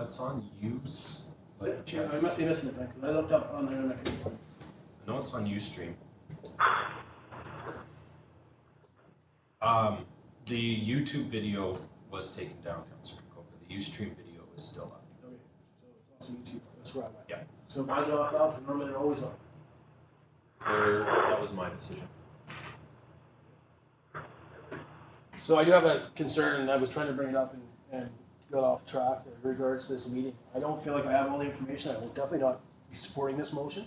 It's on use. I must be missing it then, because I looked up on there and I couldn't find it. I know it's on Ustream. The YouTube video was taken down, Councilor Kirkowka. The Ustream video is still up. Okay, so it's on YouTube, that's where I'm at. Yeah. So why is it off out? Normally they're always on. That was my decision. So I do have a concern, and I was trying to bring it up and got off track in regards to this meeting. I don't feel like I have all the information. I will definitely not be supporting this motion.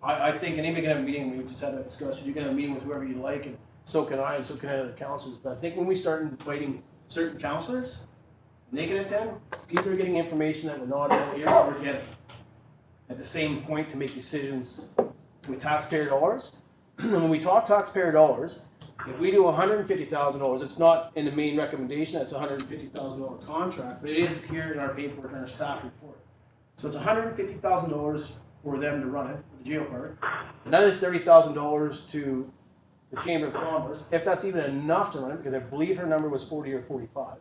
I think anybody can have a meeting. We just had a discussion. You can have a meeting with whoever you like, and so can I, and so can other councillors. But I think when we start inviting certain councillors, and they can attend, people are getting information that we're not all here or getting at the same point to make decisions with taxpayer dollars. When we talk taxpayer dollars, if we do $150,000, it's not in the main recommendation, it's a $150,000 contract, but it is here in our paperwork and our staff report. So it's $150,000 for them to run it, for the Geopark. Another $30,000 to the Chamber of Commerce, if that's even enough to run it, because I believe her number was 40 or 45.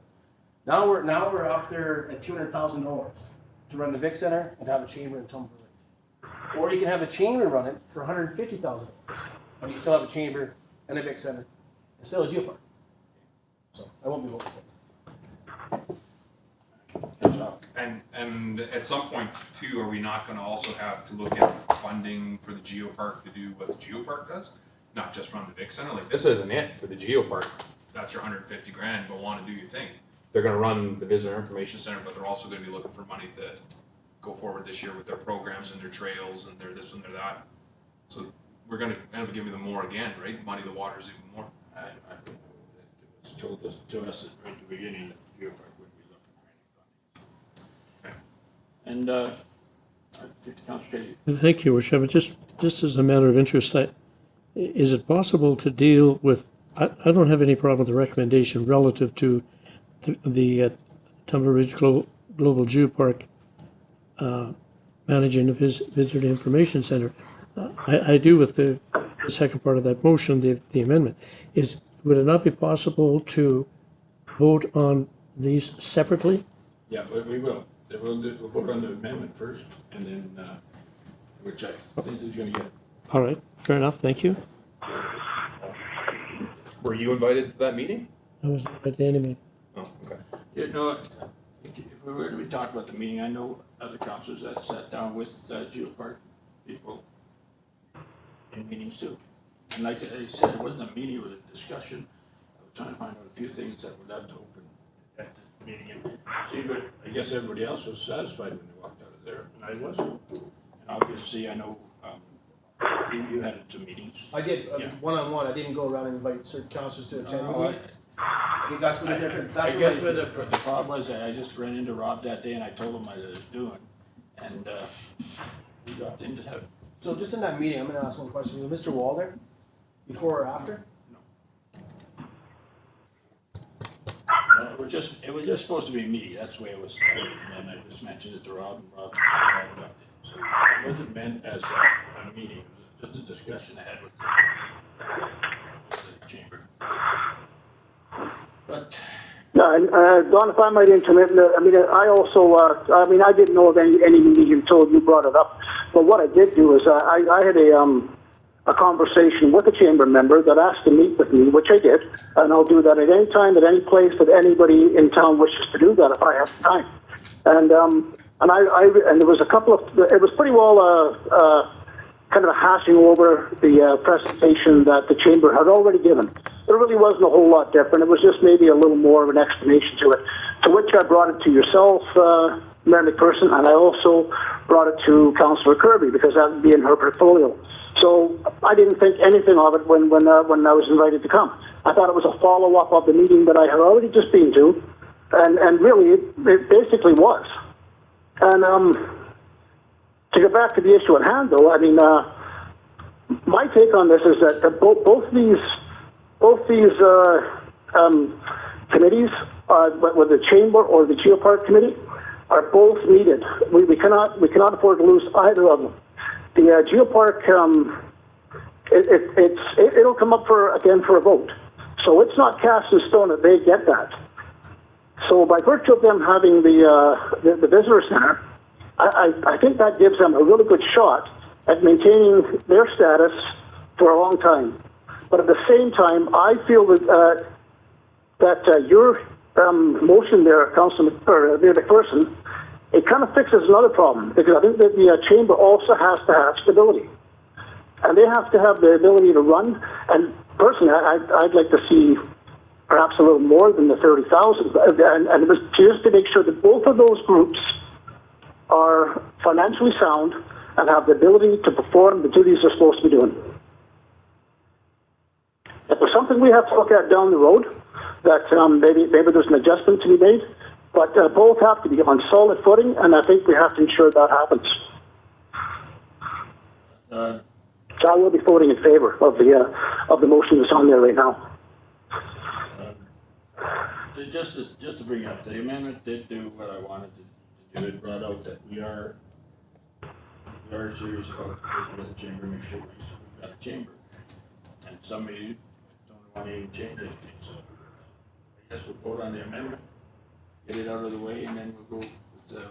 Now we're up there at $200,000 to run the Vic Center and have a chamber in Tumber Lake. Or you can have a chamber run it for $150,000, but you still have a chamber and a Vic Center, and still a geopark. So I won't be voting for it. And at some point too, are we not gonna also have to look at funding for the geopark to do what the geopark does? Not just run the Vic Center, like this isn't it for the geopark, that's your 150 grand, but wanna do your thing. They're gonna run the visitor information center, but they're also gonna be looking for money to go forward this year with their programs and their trails and their this and their that. So we're gonna end up giving them more again, right? Muddy the waters even more. I think it was told us, to us right at the beginning that the geopark wouldn't be looking for any funding. And, I think Councilor Casey. Thank you, Chairman. Just as a matter of interest, is it possible to deal with, I don't have any problem with the recommendation relative to the Tumbler Ridge Global Geopark managing the Visitor Information Center. I do with the second part of that motion, the amendment. Would it not be possible to vote on these separately? Yeah, we will. We'll vote on the amendment first, and then, which I think is gonna get. All right, fair enough, thank you. Were you invited to that meeting? I was at the enemy. Oh, okay. You know, if we were to be talking about the meeting, I know other councils that sat down with geopark people in meetings too. And like I said, it wasn't a meeting, it was a discussion. I was trying to find out a few things that were left open at the meeting. And see, but I guess everybody else was satisfied when they walked out of there, and I wasn't. And obviously, I know you had it to meetings. I did, Yeah. one-on-one, I didn't go around and invite certain councilors to attend the No, meeting. I think that's what the difference, that's I what guess my what issue is. the problem was, I just ran into Rob that day and I told him what I was doing, and, he dropped in to have. So just in that meeting, I'm gonna ask one question, was Mr. Wall there, before or after? It was just supposed to be me, that's the way it was started, and then I just mentioned it to Rob, and Rob dropped in. So it wasn't meant as a meeting, it was just a discussion I had with the chamber. But. Yeah, and Don, if I might interrupt, I mean, I also, I didn't know of any meeting until you brought it up. But what I did do is I had a conversation with a chamber member that asked to meet with me, which I did, and I'll do that at any time, at any place that anybody in town wishes to do that if I have time. And there was a couple of, it was pretty well kind of a hashing over the presentation that the chamber had already given. There really wasn't a whole lot different. It was just maybe a little more of an explanation to it, to which I brought it to yourself, Mayor McPherson, and I also brought it to Councillor Kirby, because that would be in her portfolio. So I didn't think anything of it when I was invited to come. I thought it was a follow-up of the meeting that I had already just been to, and really, it basically was. And to get back to the issue at hand, though, I mean, my take on this is that both these committees, whether the chamber or the geopark committee, are both needed. We cannot afford to lose either of them. The geopark, it'll come up again for a vote, so it's not cast in stone that they get that. So by virtue of them having the visitor center, I think that gives them a really good shot at maintaining their status for a long time. But at the same time, I feel that your motion there, Councilman McPherson, it kind of fixes another problem, because I think that the chamber also has to have stability, and they have to have the ability to run. And personally, I'd like to see perhaps a little more than the 30,000, and it was just to make sure that both of those groups are financially sound and have the ability to perform the duties they're supposed to be doing. If there's something we have to look at down the road, that maybe there's an adjustment to be made, but both have to be on solid footing, and I think we have to ensure that happens. So I will be voting in favor of the motion that's on there right now. Just to bring up, the amendment did do what I wanted to do. It brought out that we are serious about working with the chamber, make sure we've got a chamber. And somebody don't want to even change anything, so I guess we'll vote on the amendment, get it out of the way, and then we'll go with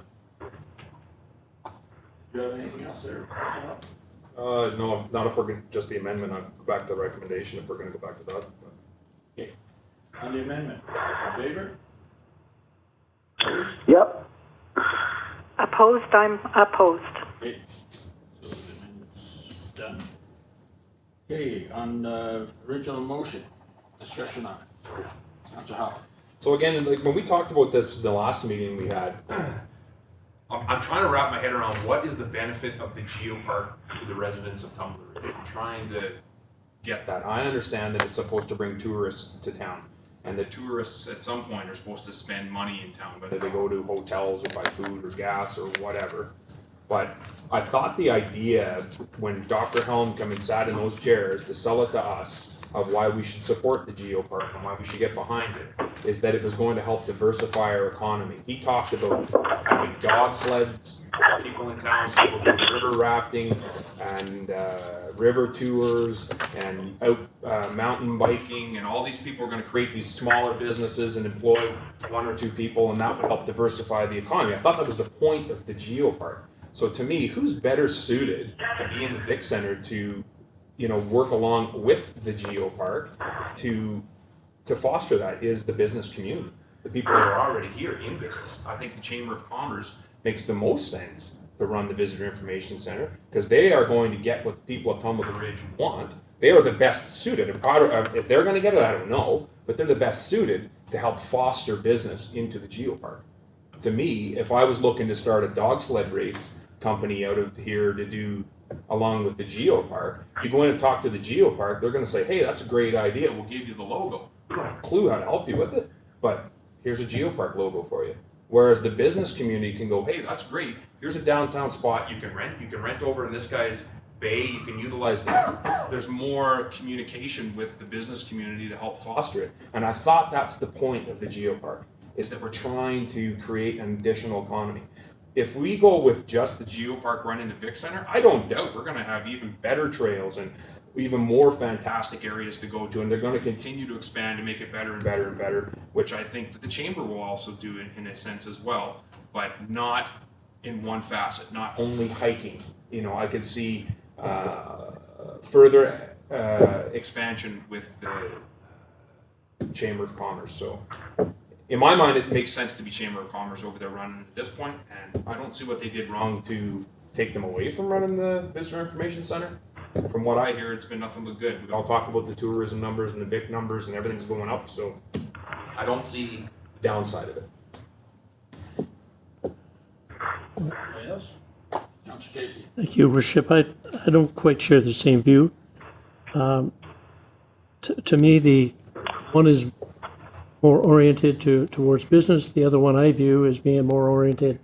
the Do you have anything else there? No, not if we're gonna, just the amendment, I'll go back to the recommendation if we're gonna go back to that. On the amendment, in favor? Opposed? Yep. Opposed, I'm opposed. Okay, so the amendment's done. Okay, on the original motion, discussion on it. Councilor Howard. So again, like when we talked about this the last meeting we had, I'm trying to wrap my head around what is the benefit of the geopark to the residents of Tumbler Ridge. I'm trying to get that. that I understand that it's supposed to bring tourists to town. And the tourists at some point are supposed to spend money in town, whether they go to hotels or buy food or gas or whatever. But I thought the idea, when Dr. Helm came and sat in those chairs to sell it to us, of why we should support the geopark and why we should get behind it, is that it was going to help diversify our economy. He talked about having dog sleds, people in town, people doing river rafting and river tours and out mountain biking, and all these people are going to create these smaller businesses and employ one or two people, and that would help diversify the economy. I thought that was the point of the geopark. So to me, who's better suited to be in the Vic Center to, you know, work along with the geopark to foster that is the business community, the people that are already here in business. I think the Chamber of Commerce makes the most sense to run the Visitor Information Center because they are going to get what the people of Tumbler Ridge want. They are the best suited. If they're going to get it, I don't know, but they're the best suited to help foster business into the geopark. To me, if I was looking to start a dog sled race company out of here to do along with the geopark, you go in and talk to the geopark, they're going to say, hey, that's a great idea, we'll give you the logo. We don't have a clue how to help you with it, but here's a geopark logo for you. Whereas the business community can go, hey, that's great, here's a downtown spot you can rent over in this guy's bay, you can utilize this. There's more communication with the business community to help foster it. And I thought that's the point of the geopark, is that we're trying to create an additional economy. If we go with just the geopark running the Vic Center, I don't doubt we're going to have even better trails and even more fantastic areas to go to, and they're going to continue to expand and make it better and better and better, which I think that the Chamber will also do in a sense as well, but not in one facet, not only hiking. You know, I could see further expansion with the Chamber of Commerce. So in my mind, it makes sense to be Chamber of Commerce over there running at this point, and I don't see what they did wrong to take them away from running the Visitor Information Center. From what I hear, it's been nothing but good. We all talk about the tourism numbers and the big numbers and everything's going up, so I don't see the downside of it. Anybody else? Councilor Casey. Thank you, Worship. I don't quite share the same view. To me, the one is more oriented towards business. The other one I view as being more oriented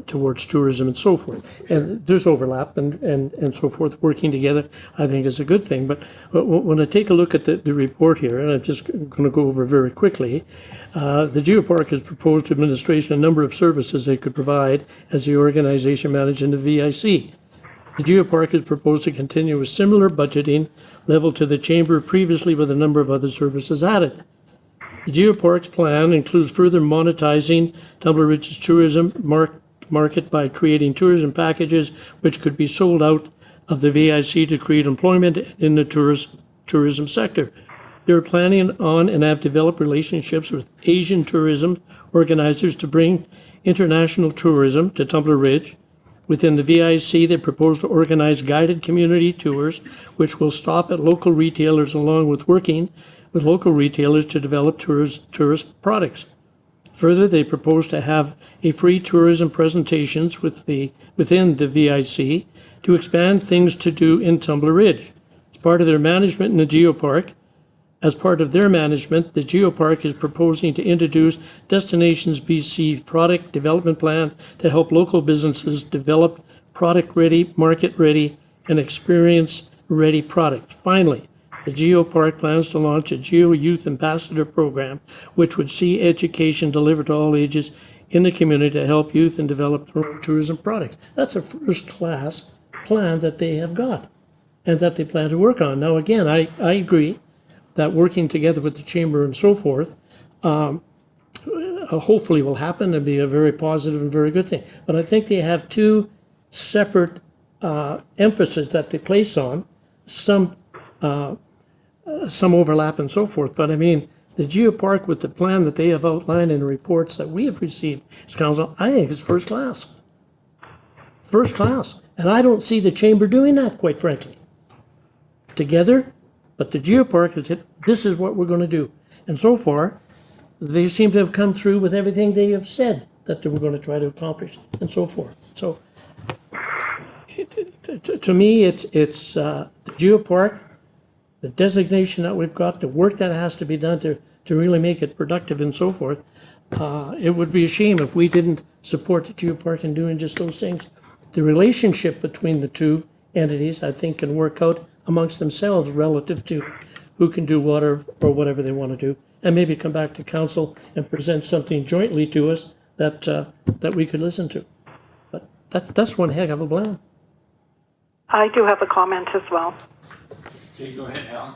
towards tourism and so forth. And there's overlap and so forth. Working together, I think, is a good thing. But when I take a look at the report here, and I'm just going to go over very quickly, the Geopark has proposed to administration a number of services they could provide as the organization managing the VIC. The Geopark has proposed to continue with similar budgeting level to the Chamber previously, with a number of other services added. The Geopark's plan includes further monetizing Tumbler Ridge's tourism market by creating tourism packages which could be sold out of the VIC to create employment in the tourism sector. They are planning on and have developed relationships with Asian tourism organizers to bring international tourism to Tumbler Ridge. Within the VIC, they propose to organize guided community tours which will stop at local retailers, along with working with local retailers to develop tourist products. Further, they propose to have a free tourism presentations within the VIC to expand things to do in Tumbler Ridge. As part of their management in the Geopark, the Geopark is proposing to introduce Destinations BC product development plan to help local businesses develop product-ready, market-ready, and experience-ready products. Finally, the Geopark plans to launch a Geo Youth Ambassador program, which would see education delivered to all ages in the community to help youth and develop their own tourism products. That's a first-class plan that they have got and that they plan to work on. Now, again, I agree that working together with the Chamber and so forth hopefully will happen and be a very positive and very good thing. But I think they have two separate emphasis that they place on, some overlap and so forth. But I mean, the geopark with the plan that they have outlined in the reports that we have received as council, I think is first class. First class. And I don't see the chamber doing that, quite frankly. Together, but the geopark is it, this is what we're going to do. And so far, they seem to have come through with everything they have said that they were going to try to accomplish and so forth. So to me, it's the geopark, the designation that we've got, the work that has to be done to really make it productive and so forth. It would be a shame if we didn't support the geopark in doing just those things. The relationship between the two entities, I think, can work out amongst themselves relative to who can do what or whatever they want to do, and maybe come back to council and present something jointly to us that we could listen to. But that's one heck of a plan. I do have a comment as well. Okay, go ahead, Helen.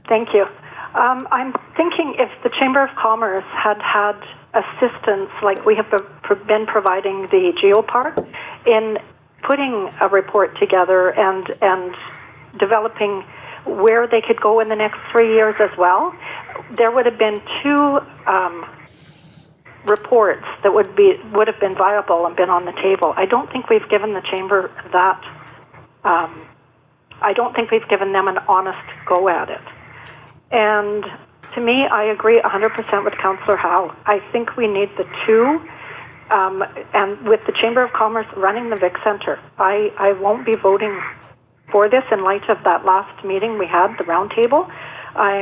Thank you. I'm thinking if the Chamber of Commerce had had assistance like we have been providing the Geopark in putting a report together and developing where they could go in the next 3 years as well, there would have been two reports that would have been viable and been on the table. I don't think we've given the Chamber that. I don't think we've given them an honest go at it. And to me, I agree 100% with Councillor Howe. I think we need the two, and with the Chamber of Commerce running the Vic Centre, I won't be voting for this in light of that last meeting we had, the roundtable. I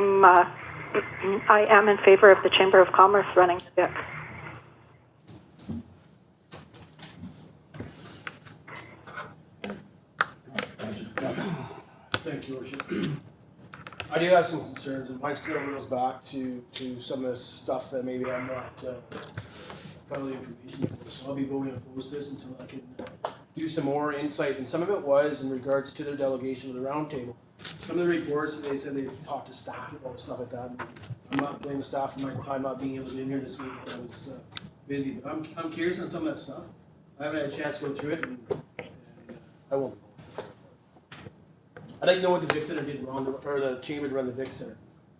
am in favor of the Chamber of Commerce running the Vic. Thank you, Worship. I do have some concerns, and mine still goes back to some of the stuff that maybe I'm not got all the information for. So I'll be voting opposed to this until I can do some more insight. And some of it was in regards to their delegation of the roundtable. Some of the reports that they said they've talked to staff about stuff like that. And I'm not blaming staff for my time not being able to be in here this week. I was busy, but I'm curious on some of that stuff. I haven't had a chance to go through it, and I won't. I'd like to know what the Vic Centre did wrong, or the Chamber to run the Vic Centre.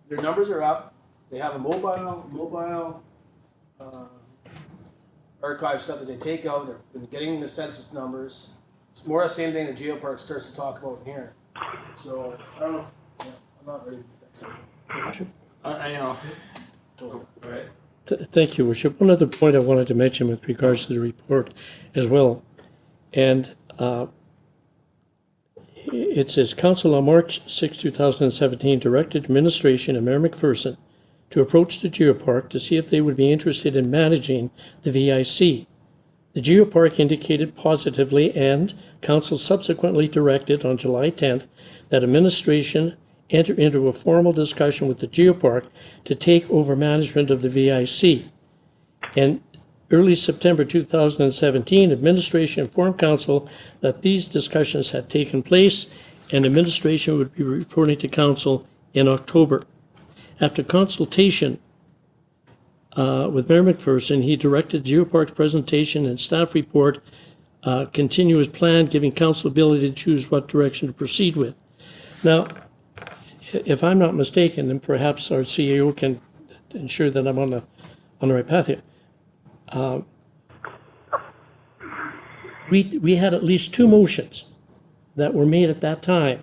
Their numbers are up. They have a mobile archive stuff that they take out. They've been getting the census numbers. It's more or less the same thing that Geopark starts to talk about in here. So I don't know. Yeah, I'm not ready for that section. Go ahead. Thank you, Worship. One other point I wanted to mention with regards to the report as well, and it says, Council on March 6, 2017 directed administration and Mayor McPherson to approach the Geopark to see if they would be interested in managing the VIC. The Geopark indicated positively, and Council subsequently directed on July 10th that administration enter into a formal discussion with the Geopark to take over management of the VIC. And early September 2017, administration informed council that these discussions had taken place and administration would be reporting to council in October. After consultation with Mayor McPherson, he directed Geopark's presentation and staff report continue as planned, giving council ability to choose what direction to proceed with. Now, if I'm not mistaken, and perhaps our CEO can ensure that I'm on the right path here, we had at least two motions that were made at that time,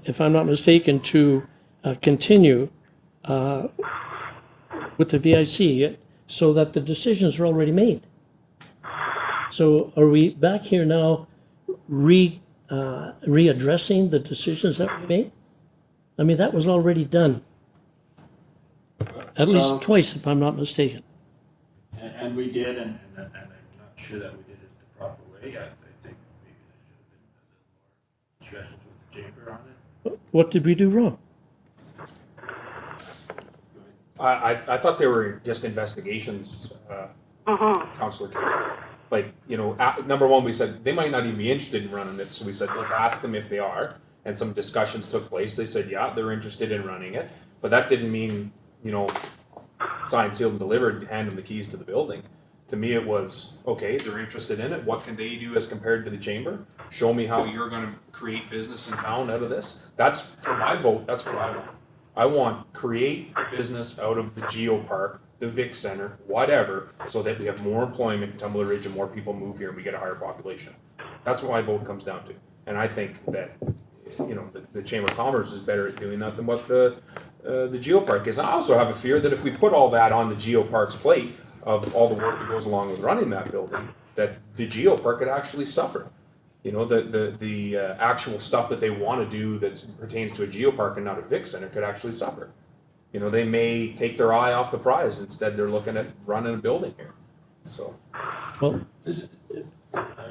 if I'm not mistaken, to continue with the VIC so that the decisions are already made. So are we back here now readdressing the decisions that we made? I mean, that was already done. At least twice, if I'm not mistaken. And we did, and I'm not sure that we did it the proper way. I think maybe there should have been a little more discussions with the chamber on it. What did we do wrong? I thought they were just investigations, Councillor Case. Like, you know, number one, we said they might not even be interested in running it, so we said, let's ask them if they are. And some discussions took place. They said, yeah, they're interested in running it. But that didn't mean, you know, signed, sealed, and delivered, hand them the keys to the building. To me, it was, okay, they're interested in it, what can they do as compared to the chamber? Show me how you're gonna create business in town out of this. That's, for my vote, that's what I want. I want create business out of the Geo Park, the Vic Center, whatever, so that we have more employment in Tumbler Ridge and more people move here and we get a higher population. That's what my vote comes down to. And I think that, you know, the Chamber of Commerce is better at doing that than what the Geo Park is. I also have a fear that if we put all that on the Geo Park's plate of all the work that goes along with running that building, that the Geo Park could actually suffer. You know, the actual stuff that they want to do that pertains to a Geo Park and not a Vic Center could actually suffer. You know, they may take their eye off the prize. Instead, they're looking at running a building here. So. Well,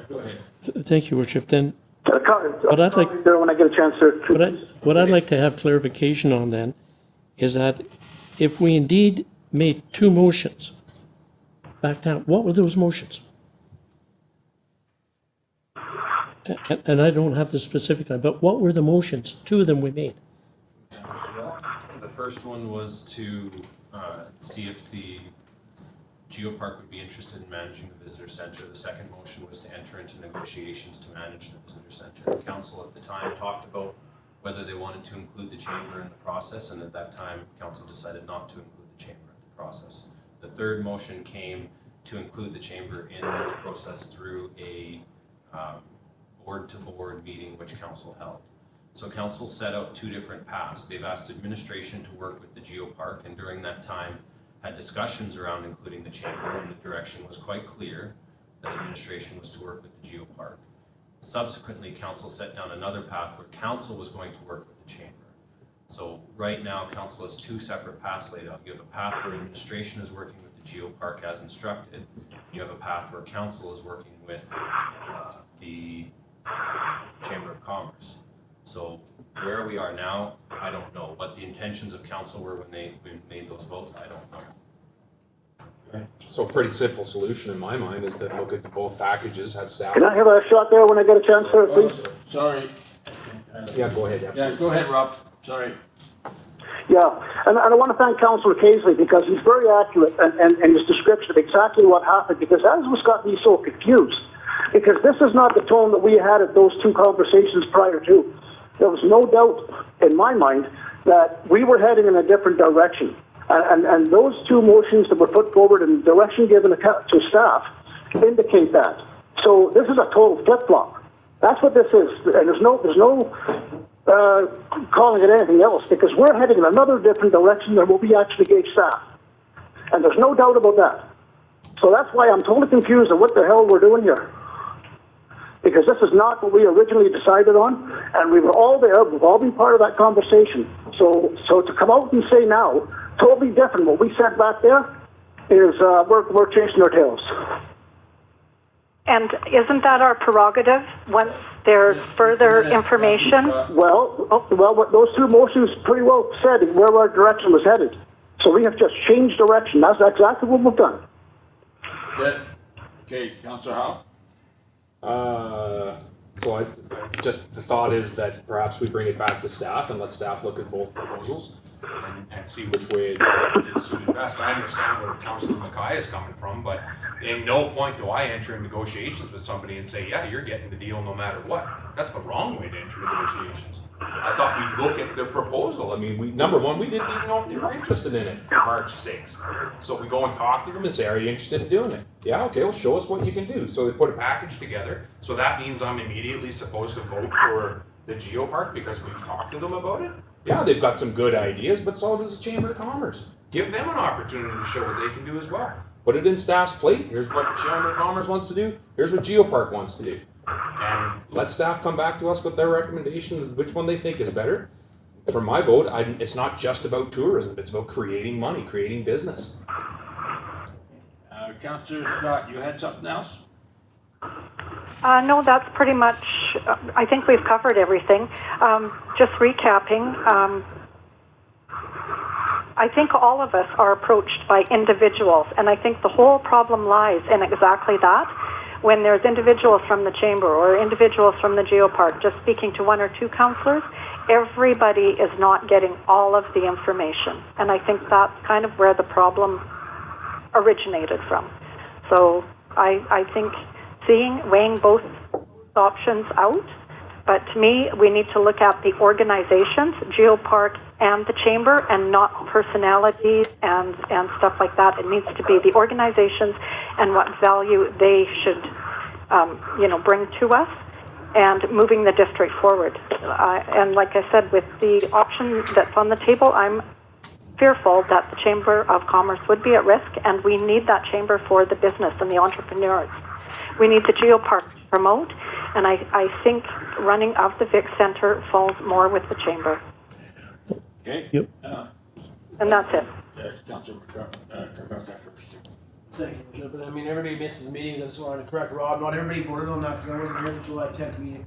Go ahead. thank you, Worship. Then What I'd like- there when I get a chance to. what I'd like to have clarification on then is that if we indeed made two motions back down, what were those motions? And I don't have the specific, but what were the motions? Two of them we made. The first one was to see if the Geopark would be interested in managing the visitor center. The second motion was to enter into negotiations to manage the visitor center. Council at the time talked about whether they wanted to include the chamber in the process, and at that time, council decided not to include the chamber in the process. The third motion came to include the chamber in this process through a board-to-board meeting which council held. So council set out two different paths. They've asked administration to work with the Geopark, and during that time had discussions around including the chamber, and the direction was quite clear that administration was to work with the Geopark. Subsequently, council set down another path where council was going to work with the chamber. So right now, council has two separate paths laid out. You have a path where administration is working with the Geopark as instructed. You have a path where council is working with the Chamber of Commerce. So where we are now, I don't know. What the intentions of council were when they made those votes, I don't know. So a pretty simple solution in my mind is that look at both packages, have staff. Can I have a shot there when I get a chance, sir, please? Sorry. Yeah, go ahead. Yeah, go ahead, Rob. Sorry. Yeah, and I want to thank Councillor Casely because he's very accurate in his description of exactly what happened, because that was got me so confused. Because this is not the tone that we had at those two conversations prior to. There was no doubt in my mind that we were heading in a different direction. And those two motions that were put forward and direction given to staff indicate that. So this is a total flip-flop. That's what this is. And there's no calling it anything else, because we're heading in another different direction than what we actually gave staff. And there's no doubt about that. So that's why I'm totally confused on what the hell we're doing here. Because this is not what we originally decided on, and we were all there, we've all been part of that conversation. So to come out and say now, totally different, what we said back there, is we're chasing our tails. And isn't that our prerogative once there's further information? Well, what those two motions pretty well said where our direction was headed. So we have just changed direction. That's exactly what we've done. Good. Okay, Councillor Howe? So just the thought is that perhaps we bring it back to staff and let staff look at both proposals and see which way it is suited best. I understand where Councillor Mackay is coming from, but in no point do I enter in negotiations with somebody and say, yeah, you're getting the deal no matter what. That's the wrong way to enter negotiations. I thought we'd look at their proposal. I mean, number one, we didn't even know if they were interested in it March 6th. So we go and talk to them and say, are you interested in doing it? Yeah, okay, well, show us what you can do. So they put a package together. So that means I'm immediately supposed to vote for the Geopark because we've talked to them about it? Yeah, they've got some good ideas, but so does the Chamber of Commerce. Give them an opportunity to show what they can do as well. Put it in staff's plate. Here's what Chamber of Commerce wants to do. Here's what Geopark wants to do. And let staff come back to us with their recommendation, which one they think is better. For my vote, it's not just about tourism. It's about creating money, creating business. Councillor Scott, you had something else? No, that's pretty much, I think we've covered everything. Just recapping, I think all of us are approached by individuals, and I think the whole problem lies in exactly that. When there's individuals from the chamber or individuals from the Geopark just speaking to one or two councillors, everybody is not getting all of the information. And I think that's kind of where the problem originated from. So I think weighing both options out. But to me, we need to look at the organizations, Geopark and the Chamber, and not personalities and stuff like that. It needs to be the organizations and what value they should, bring to us, and moving the district forward. And like I said, with the option that's on the table, I'm fearful that the Chamber of Commerce would be at risk, and we need that chamber for the business and the entrepreneurs. We need the Geopark to promote, and I think running of the Vic Centre falls more with the Chamber. Okay. Yep. And that's it. Councilor McCarthy first. Thank you, Bishop. But I mean, everybody misses meetings. I just wanted to correct Rob. Not everybody voted on that because I wasn't here at the July 10th meeting.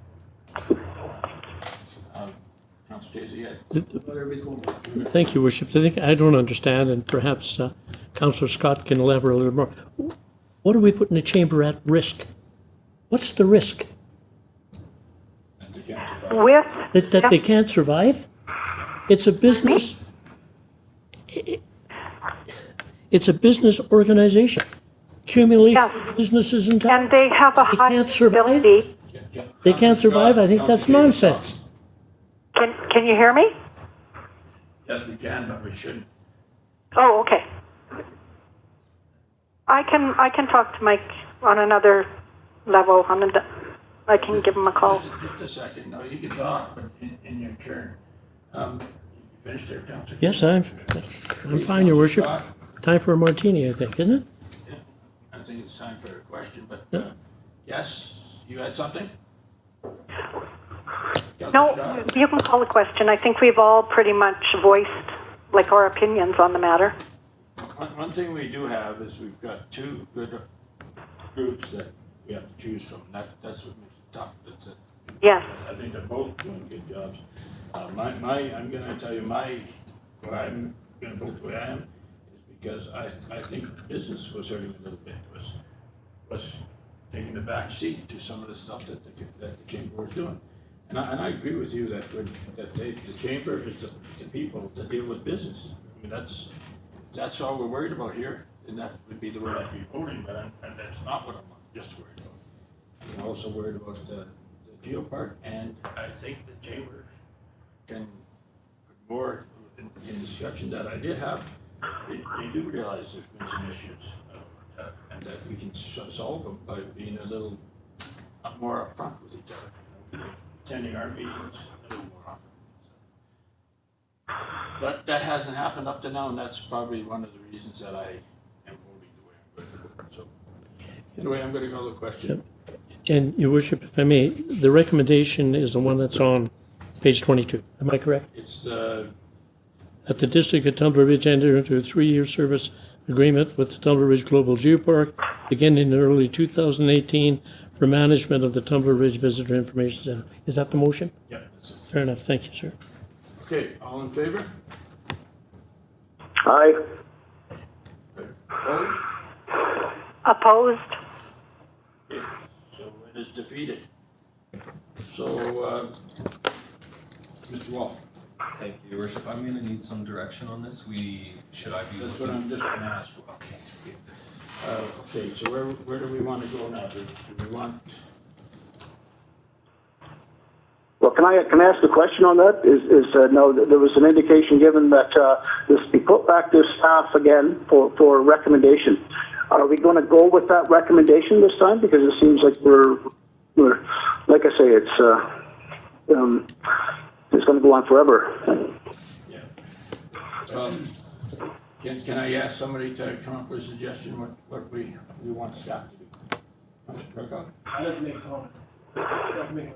Councilor Casey, yeah. Not everybody's going back. Thank you, Worship. I don't understand, and perhaps Councillor Scott can elaborate a little more. What are we putting the chamber at risk? What's the risk? With That they can't survive? It's a business. It's a business organization. Accumulate businesses in town. And they have a high can't survive. ability. They can't survive. I think that's nonsense. Can you hear me? Yes, we can, but we shouldn't. Oh, okay. I can talk to Mike on another level. I can give him a call. Just a second. No, you can talk, but in your turn. You finished there, Councilor? Yes, I'm fine, Your Worship. Time for a martini, I think, isn't it? Yeah. I think it's time for a question, but Yeah. yes, you had something? No, you can call a question. I think we've all pretty much voiced our opinions on the matter. One thing we do have is we've got two good groups that we have to choose from. That's what makes it tough. That's it. Yes. I think they're both doing good jobs. I'm gonna tell you why I'm gonna vote the way I am is because I think business was hurting a little bit, was taking the back seat to some of the stuff that the chamber was doing. And I agree with you that the chamber is the people that deal with business. I mean, that's all we're worried about here, and that would be the way I'd be voting, but that's not what I'm just worried about. I'm also worried about the Geopark, and I think the chamber can put more in discussion that I did have. They do realize there's been some issues, and that we can solve them by being a little more upfront with each other. Attending our meetings a little more often. But that hasn't happened up to now, and that's probably one of the reasons that I am voting the way I'm voting. So, anyway, I'm going to go to the question. And, Your Worship, if I may, the recommendation is the one that's on page 22. Am I correct? It's That the District of Tumbler Ridge enter into a 3-year service agreement with the Tumbler Ridge Global Geopark beginning in early 2018 for management of the Tumbler Ridge Visitor Information Center. Is that the motion? Yeah, that's it. Fair enough. Thank you, sir. Okay, all in favor? Aye. Opposed? Opposed? Okay, so it is defeated. So, Mr. Wall, Thank you, Your Worship. I'm gonna need some direction on this. Should I be that's what looking? I'm just going to ask for. Okay. Okay, so where do we want to go now? Do we want? Well, can I ask a question on that? No, there was an indication given that this be put back to staff again for recommendation. Are we going to go with that recommendation this time? Because it seems like we're like I say, it's going to go on forever. Yeah. Can I ask somebody to come up with a suggestion what we want staff to do? Mr. Turcotte? I'd like to make a comment. I'd like to make a recommendation.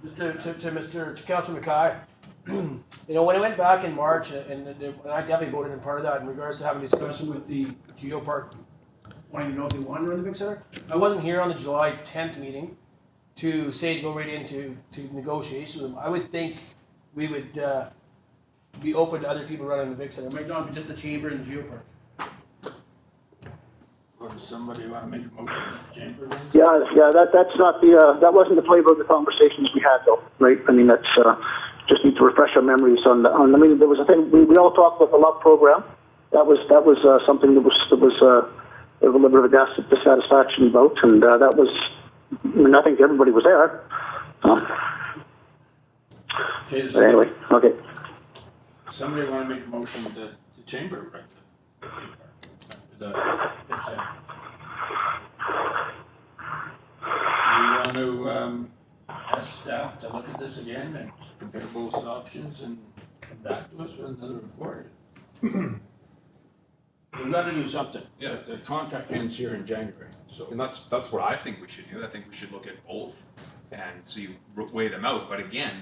Just to Councilor McKay. When I went back in March, and I definitely voted in part of that in regards to having a discussion with the Geopark, wanting to know if they wanted to run the Vic Centre. I wasn't here on the July 10th meeting to say go right into negotiations with them. I would think we would be open to other people running the Vic Centre. It might not be just the chamber and the Geopark. Or does somebody want to make a motion at the chamber? Yeah. That's not that wasn't the flavor of the conversations we had, though, right? I mean, that's just need to refresh our memories on. I mean, there was a thing we all talked about the Love program. That was something that was a little bit of a dissatisfaction vote, and that was, I think everybody was there. Okay, But anyway, okay. somebody want to make a motion that the chamber rent the big center. We want to ask staff to look at this again and compare both options and come back to us with another report. We've got to do something. Yeah. The contract ends here in January, so. And that's what I think we should do. I think we should look at both and see, weigh them out. But again,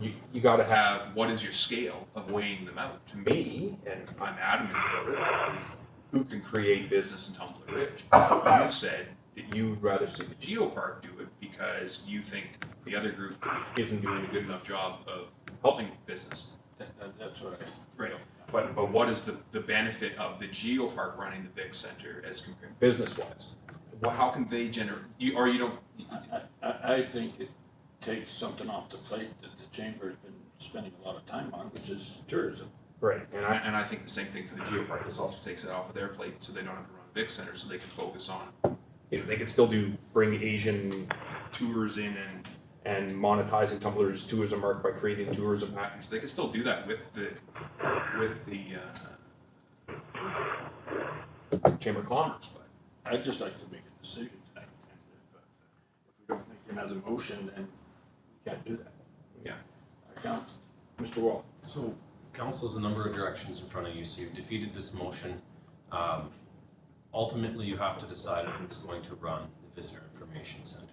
you got to have, what is your scale of weighing them out? To me, and I'm adamant about it, is who can create business in Tumbler Ridge. You said that you would rather see the Geopark do it because you think the other group isn't doing a good enough job of helping business. That's what I. Right. But what is the benefit of the Geopark running the big center as compared business-wise? Well, how can they generate, you don't? I think it takes something off the plate that the chamber has been spending a lot of time on, which is tourism. Right, and I think the same thing for the Geopark. This also takes it off of their plate, so they don't have to run a big center, so they can focus on, they can still bring Asian tours in and monetizing Tumblr's tourism mark by creating a tourism package. They can still do that with the Chamber of Commerce, but. I'd just like to make a decision tonight, and if we don't make another motion, then we can't do that. Yeah. I can't. Mr. Wall. So council has a number of directions in front of you, so you've defeated this motion. Ultimately, you have to decide who's going to run the Visitor Information Center.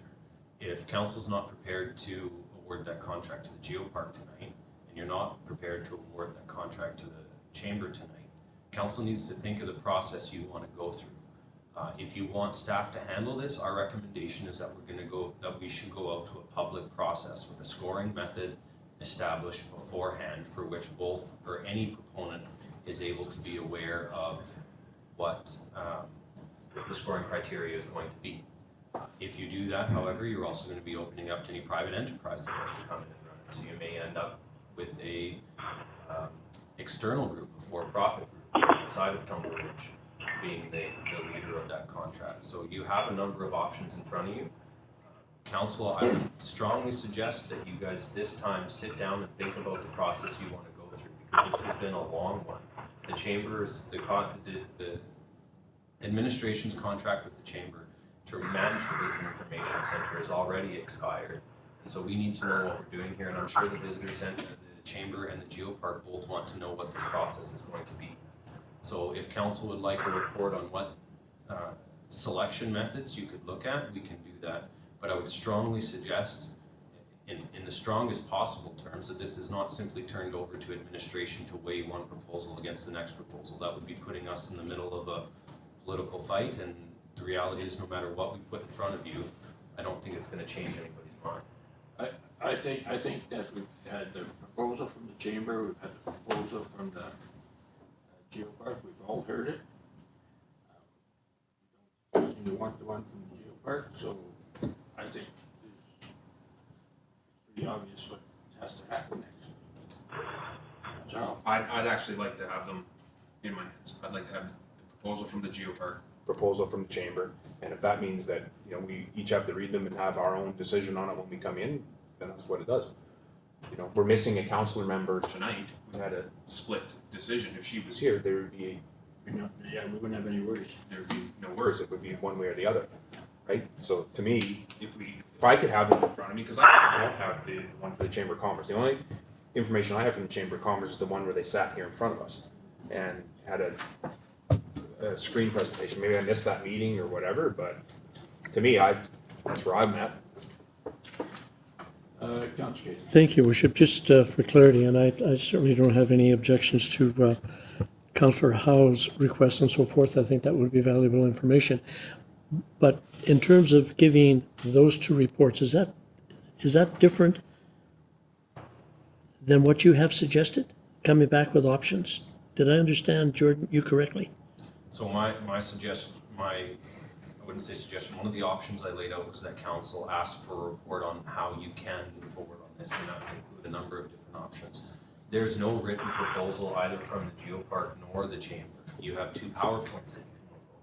If council's not prepared to award that contract to the Geopark tonight, and you're not prepared to award that contract to the chamber tonight, council needs to think of the process you want to go through. If you want staff to handle this, our recommendation is that we should go out to a public process with a scoring method established beforehand, for which both or any proponent is able to be aware of what the scoring criteria is going to be. If you do that, however, you're also going to be opening up to any private enterprise that wants to come in and run it. So you may end up with a external group, a for-profit group outside of Tumbler Ridge, being the leader of that contract. So you have a number of options in front of you. Council, I would strongly suggest that you guys this time sit down and think about the process you want to go through, because this has been a long one. The chambers, the administration's contract with the chamber to manage the Visitor Information Center is already expired. And so we need to know what we're doing here, and I'm sure the Visitor Center, the chamber and the Geopark both want to know what this process is going to be. So if council would like a report on what selection methods you could look at, we can do that. But I would strongly suggest, in the strongest possible terms, that this is not simply turned over to administration to weigh one proposal against the next proposal. That would be putting us in the middle of a political fight, and the reality is no matter what we put in front of you, I don't think it's going to change anybody's mind. I think that we've had the proposal from the chamber, we've had the proposal from the Geopark, we've all heard it. We don't seem to want the one from the Geopark, so I think it's pretty obvious what has to happen next. That's all. I'd actually like to have them in my hands. I'd like to have the proposal from the Geopark, proposal from the chamber, and if that means that, we each have to read them and have our own decision on it when we come in, then that's what it does. We're missing a councillor member tonight. We had a split decision. If she was here, there would be We wouldn't have any worries. there would be no words. It would be one way or the other, right? So to me, if I could have them in front of me, because I don't have the one for the Chamber of Commerce. The only information I have from the Chamber of Commerce is the one where they sat here in front of us and had a screen presentation. Maybe I missed that meeting or whatever, but to me, that's where I'm at. Councillor Casey. Thank you, Worship. Just for clarity, and I certainly don't have any objections to Councillor Howe's request and so forth. I think that would be valuable information. But in terms of giving those two reports, is that different than what you have suggested? Coming back with options? Did I understand, Jordan, you correctly? So my suggestion, I wouldn't say suggestion, one of the options I laid out was that council asked for a report on how you can move forward on this, and that would include a number of different options. There's no written proposal either from the Geopark nor the chamber. You have two PowerPoints that you can look over.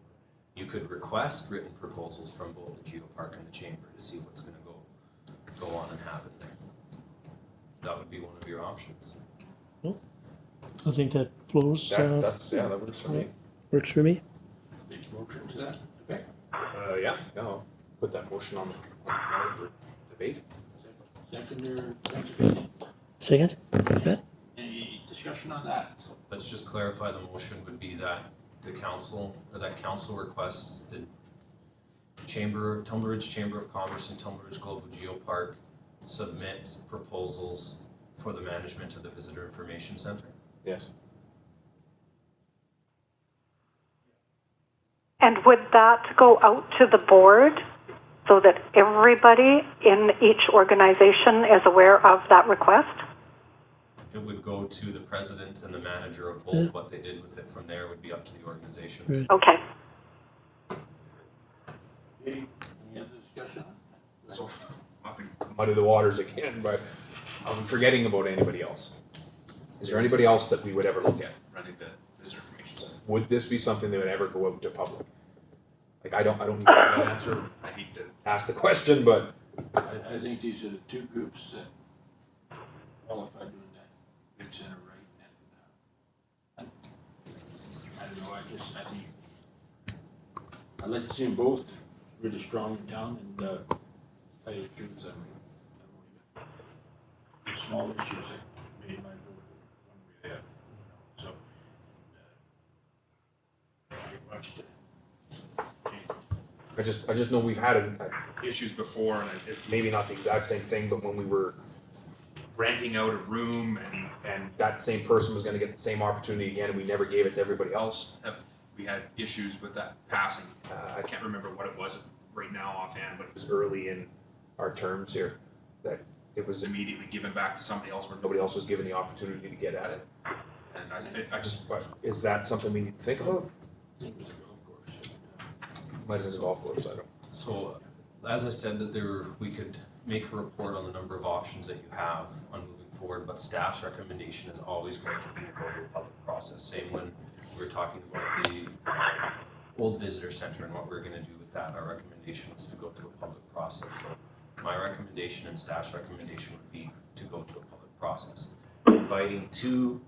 You could request written proposals from both the Geopark and the Chamber to see what's gonna go on and happen there. That would be one of your options. I think that flows, That works for me. works for me. Big motion to that, okay? Yeah, I'll put that motion on the floor for debate. Second, Bet? Any discussion on that? So, Let's just clarify, the motion would be that the council, or that council requests the Tumble Ridge Chamber of Commerce and Tumble Ridge Global Geopark submit proposals for the management of the Visitor Information Center. Yes. And would that go out to the board so that everybody in each organization is aware of that request? It would go to the president and the manager of both. What they did with it from there would be up to the organizations. Right. Okay. any other discussion on it? So, not to muddy the waters again, but I'm forgetting about anybody else. Is there anybody else that we would ever look at running the visitor information center? Would this be something that would ever go out to public? Like, I don't know the answer. I hate to ask the question, but I think these are the two groups that qualify doing that big center right. And I don't know, I think I'd like to see them both really strong in town and tell you the truth, I've only got small issues that made my vote one way or the other. So, not much to change. I just know we've had issues before, and it's maybe not the exact same thing, but when we were renting out a room and that same person was gonna get the same opportunity again, and we never gave it to everybody else. We had issues with that passing. I can't remember what it was right now offhand, but it was early in our terms here, that it was immediately given back to somebody else where nobody else was given the opportunity to get at it. And I just, is that something we need to think about? Might have been the golf course, I don't. So, as I said, that we could make a report on the number of options that you have on moving forward, but staff's recommendation is always going to be to go to a public process. Same when we were talking about the old visitor center and what we're gonna do with that. Our recommendation was to go to a public process. So my recommendation and staff's recommendation would be to go to a public process. Inviting two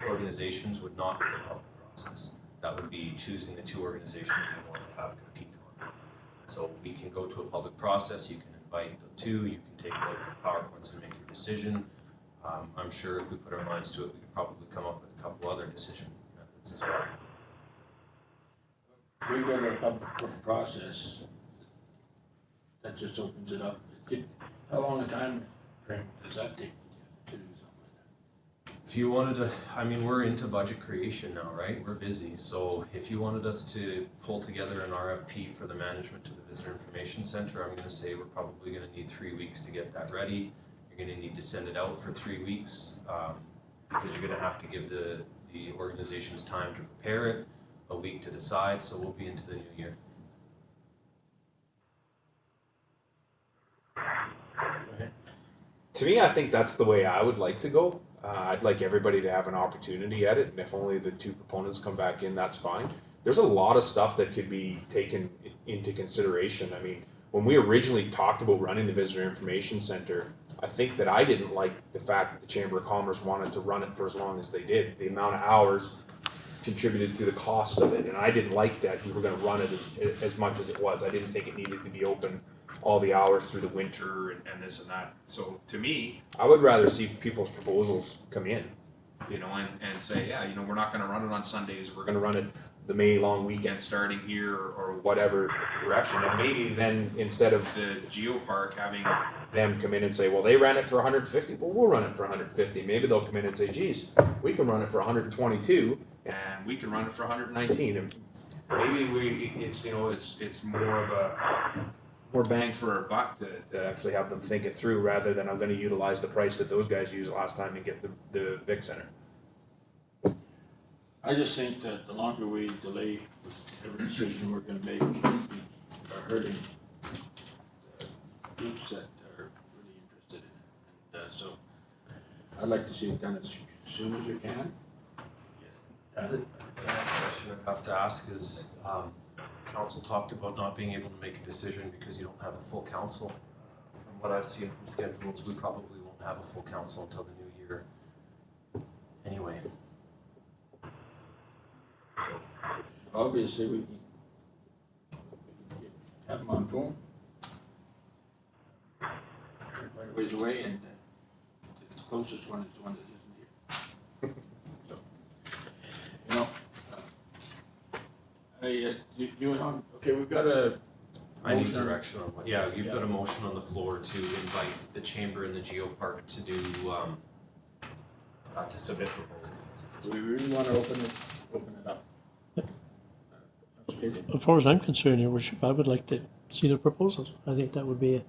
organizations would not be a public process. That would be choosing the two organizations you want to have compete on. So we can go to a public process, you can invite the two, you can take a look at the PowerPoints and make your decision. I'm sure if we put our minds to it, we could probably come up with a couple other decision methods as well. If we go to a public process, that just opens it up. How long a time frame does that take to do something like that? If you wanted to, I mean, we're into budget creation now, right? We're busy. So if you wanted us to pull together an RFP for the management of the Visitor Information Center, I'm gonna say we're probably gonna need 3 weeks to get that ready. You're gonna need to send it out for 3 weeks, because you're gonna have to give the organizations time to prepare it, a week to decide, so we'll be into the new year. To me, I think that's the way I would like to go. I'd like everybody to have an opportunity at it, and if only the two proponents come back in, that's fine. There's a lot of stuff that could be taken into consideration. I mean, when we originally talked about running the Visitor Information Center, I think that I didn't like the fact that the Chamber of Commerce wanted to run it for as long as they did. The amount of hours contributed to the cost of it, and I didn't like that we were gonna run it as much as it was. I didn't think it needed to be open all the hours through the winter and this and that. So to me, I would rather see people's proposals come in, you know, and say, yeah, you know, we're not gonna run it on Sundays, we're gonna run it the May long weekend starting here or whatever direction. And maybe then instead of the Geopark having them come in and say, well, they ran it for 150, well, we'll run it for 150. Maybe they'll come in and say, geez, we can run it for 122 and we can run it for 119. And maybe it's, you know, it's more of more bang for our buck to actually have them think it through rather than I'm going to utilize the price that those guys used last time to get the Vic Center. I just think that the longer we delay every decision we're gonna make, we are hurting the groups that are really interested in it. And so I'd like to see it done as soon as we can. The last question I have to ask is, council talked about not being able to make a decision because you don't have a full council. From what I've seen from schedules, we probably won't have a full council until the new year. Anyway. Obviously, we can have them on phone. Quite a ways away, and the closest one is the one that isn't here. So, you know, you and on, okay, we've got a. I need motion. direction on what, yeah, you've got a motion on the floor to invite the chamber and the Geopark to do, To submit proposals. Do we really want to open it up? As far as I'm concerned, Your Worship, I would like to see the proposals. I think that would be a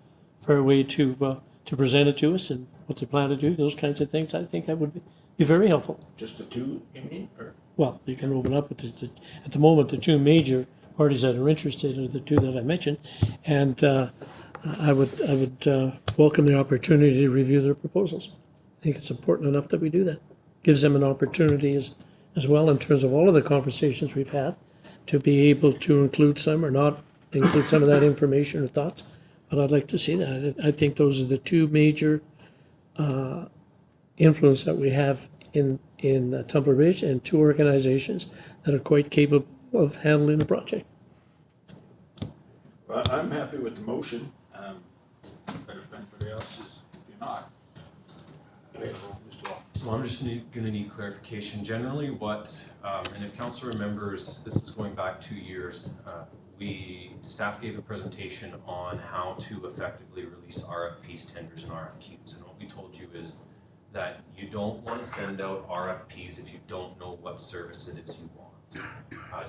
fair way to present it to us and what they plan to do, those kinds of things. I think that would be very helpful. Just the two, you mean, or? Well, you can open up at the moment, the two major parties that are interested are the two that I mentioned. And I would welcome the opportunity to review their proposals. I think it's important enough that we do that. Gives them an opportunity as well in terms of all of the conversations we've had to be able to include some or not include some of that information or thoughts. But I'd like to see that. I think those are the two major influence that we have in Tumbler Ridge, and two organizations that are quite capable of handling the project. Well, I'm happy with the motion, but if anybody else is, if you're not. Okay, Mr. Wall. so I'm just gonna need clarification. Generally what, and if council remembers, this is going back 2 years, staff gave a presentation on how to effectively release RFPs, tenders, and RFQs. And what we told you is that you don't want to send out RFPs if you don't know what service it is you want.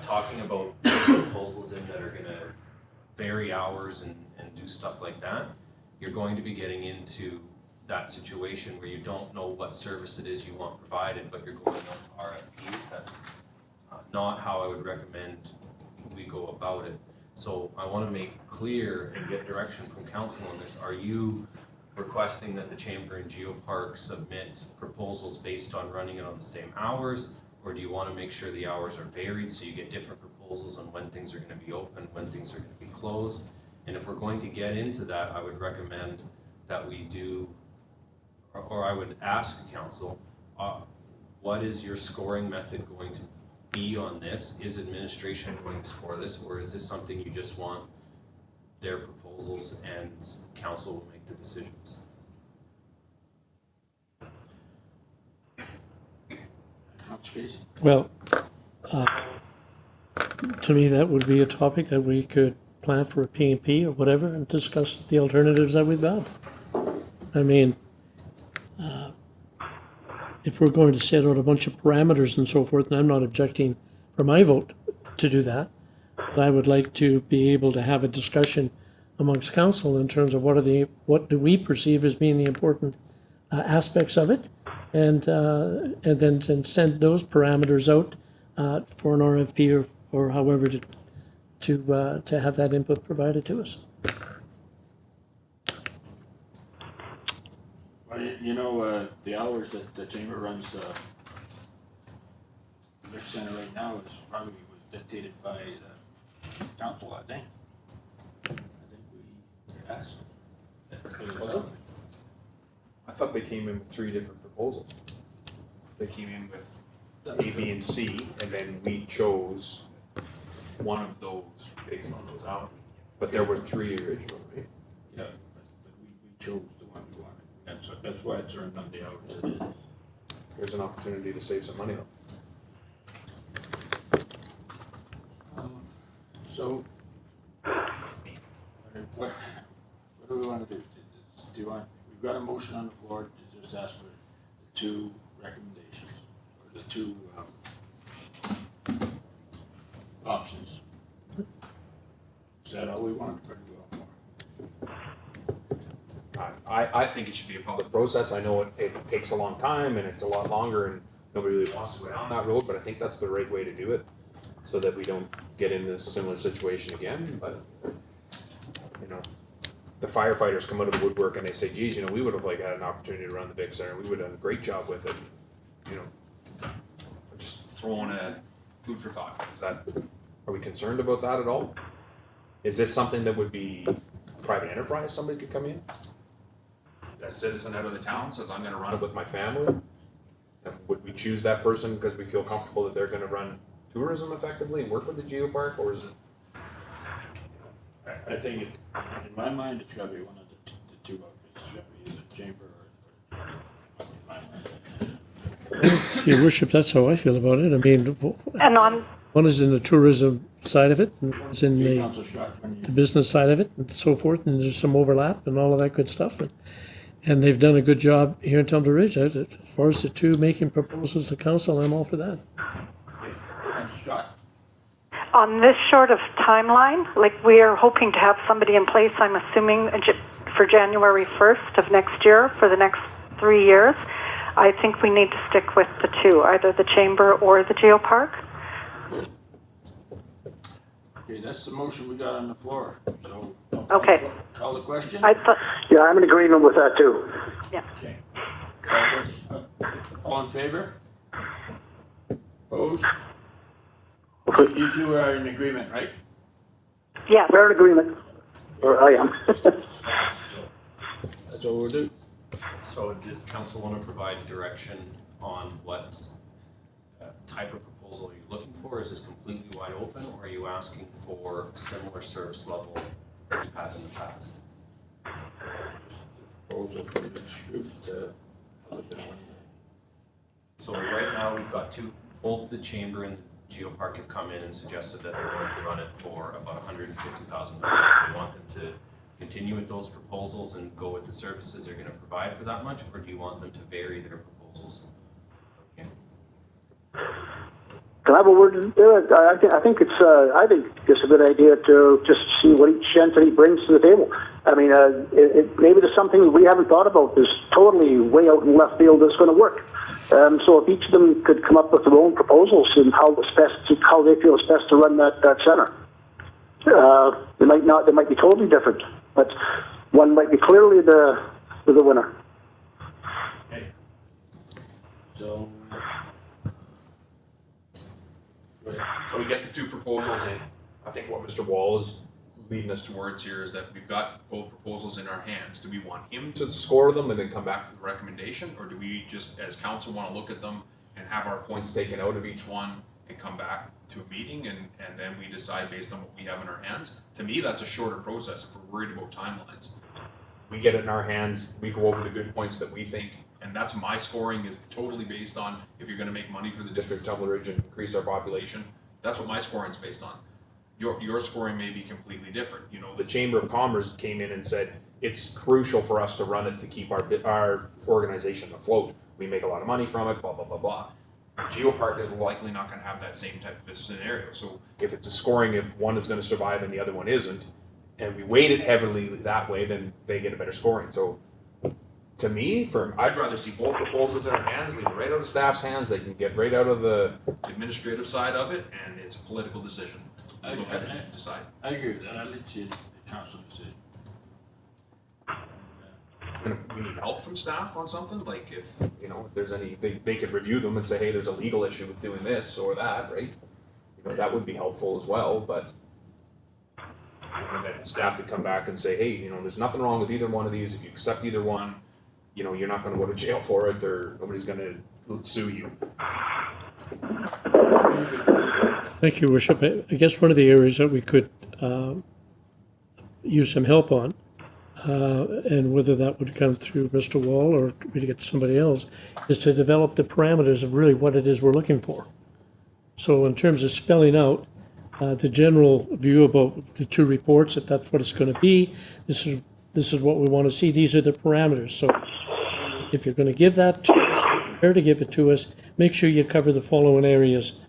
Talking about proposals in that are gonna vary hours and do stuff like that, you're going to be getting into that situation where you don't know what service it is you want provided, but you're going on RFPs. That's not how I would recommend we go about it. So I want to make clear and get direction from council on this. Are you requesting that the Chamber and Geopark submit proposals based on running it on the same hours? Or do you want to make sure the hours are varied so you get different proposals on when things are going to be open, when things are going to be closed? And if we're going to get into that, I would recommend that we do, or I would ask council, what is your scoring method going to be on this? Is administration going to score this, or is this something you just want their proposals and council will make the decisions? Well, to me, that would be a topic that we could plan for a P&P or whatever and discuss the alternatives that we've got. I mean, if we're going to set out a bunch of parameters and so forth, and I'm not objecting for my vote to do that, but I would like to be able to have a discussion amongst council in terms of what do we perceive as being the important aspects of it, and then send those parameters out for an RFP or however to have that input provided to us. Well, you know, the hours that the chamber runs the rec center right now is probably was dictated by the council, I think. I think we asked. Was it? I thought they came in with 3 different proposals. They came in with A, B, and C, and then we chose one of those based on those hours. But there were 3 originally, right? Yeah, but we chose the one we wanted. That's why it's earned on the hours it is. There's an opportunity to save some money though. So, what do we want to do? Do you want, we've got a motion on the floor to just ask for the 2 recommendations, or the 2 options. Is that all we want, or do we want more? I think it should be a public process. I know it takes a long time and it's a lot longer and nobody really wants to go down that road, but I think that's the right way to do it so that we don't get in this similar situation again. But, you know, the firefighters come out of the woodwork and they say, geez, you know, we would have had an opportunity to run the big center. We would have done a great job with it. You know, just throwing a food for thought. Is that Are we concerned about that at all? Is this something that would be private enterprise, somebody could come in? A citizen out of the town says, I'm gonna run it with my family? And would we choose that person because we feel comfortable that they're gonna run tourism effectively and work with the geopark, or is it? I think it, in my mind, it's gotta be one of the two outfits, it's gotta be either chamber or. Your worship, that's how I feel about it. I mean, And on one is in the tourism side of it, and one's in the Councillor Scott, when the you, business side of it, and so forth, and there's some overlap and all of that good stuff. And they've done a good job here in Tumbler Ridge. As far as the two making proposals to council, I'm all for that. Councillor Scott, on this sort of timeline, like we are hoping to have somebody in place, I'm assuming for January 1st of next year for the next 3 years. I think we need to stick with the two, either the chamber or the geopark. okay, that's the motion we got on the floor, so. Okay. Call the question? I thought, Yeah, I'm in agreement with that too. Okay. All in favor? Opposed? You two are in agreement, right? yes. We're in agreement, or I am. That's what we'll do. So does council want to provide direction on what type of proposal you're looking for? Is this completely wide open, or are you asking for similar service level that you've had in the past? Proposal for each group to look at one. So right now, we've got both the chamber and the geopark have come in and suggested that they're going to run it for about $150,000. So you want them to continue with those proposals and go with the services they're going to provide for that much, or do you want them to vary their proposals? Okay. Can I have a word? I think it's a good idea to just see what each entity brings to the table. I mean, maybe there's something we haven't thought about. There's totally way out in left field that's going to work. So if each of them could come up with their own proposals and how they feel it's best to run that center, they might be totally different, but one might be clearly the winner. Okay. So. So we get the two proposals in. I think what Mr. Wall is leading us towards here is that we've got both proposals in our hands. Do we want him to score them and then come back with a recommendation? Or do we just, as council, want to look at them and have our points taken out of each one and come back to a meeting and then we decide based on what we have in our hands? To me, that's a shorter process if we're worried about timelines. We get it in our hands, we go over the good points that we think, and that's my scoring is totally based on if you're going to make money for the district of Tumbler Ridge and increase our population. That's what my scoring is based on. Your scoring may be completely different. You know, the Chamber of Commerce came in and said it's crucial for us to run it to keep our organization afloat. We make a lot of money from it. Blah blah blah blah. Geopark is likely not going to have that same type of scenario. So if it's a scoring, if one is going to survive and the other one isn't, and we weight it heavily that way, then they get a better scoring. So to me, I'd rather see both proposals in our hands, leave it right out of staff's hands. They can get right out of the administrative side of it, and it's a political decision. Look at it and decide. I agree with that. I'll let you, the council decision. And if we need help from staff on something, like if there's any, they could review them and say, hey, there's a legal issue with doing this or that, right? That would be helpful as well, but and then staff could come back and say, hey, there's nothing wrong with either one of these. If you accept either one, you're not going to go to jail for it, or nobody's going to sue you. Thank you, Worship. I guess one of the areas that we could use some help on, and whether that would come through Mr. Wall or we get somebody else, is to develop the parameters of really what it is we're looking for. So in terms of spelling out the general view about the two reports, if that's what it's going to be, this is what we want to see. These are the parameters. So if you're going to give that to us, prepare to give it to us, make sure you cover the following areas.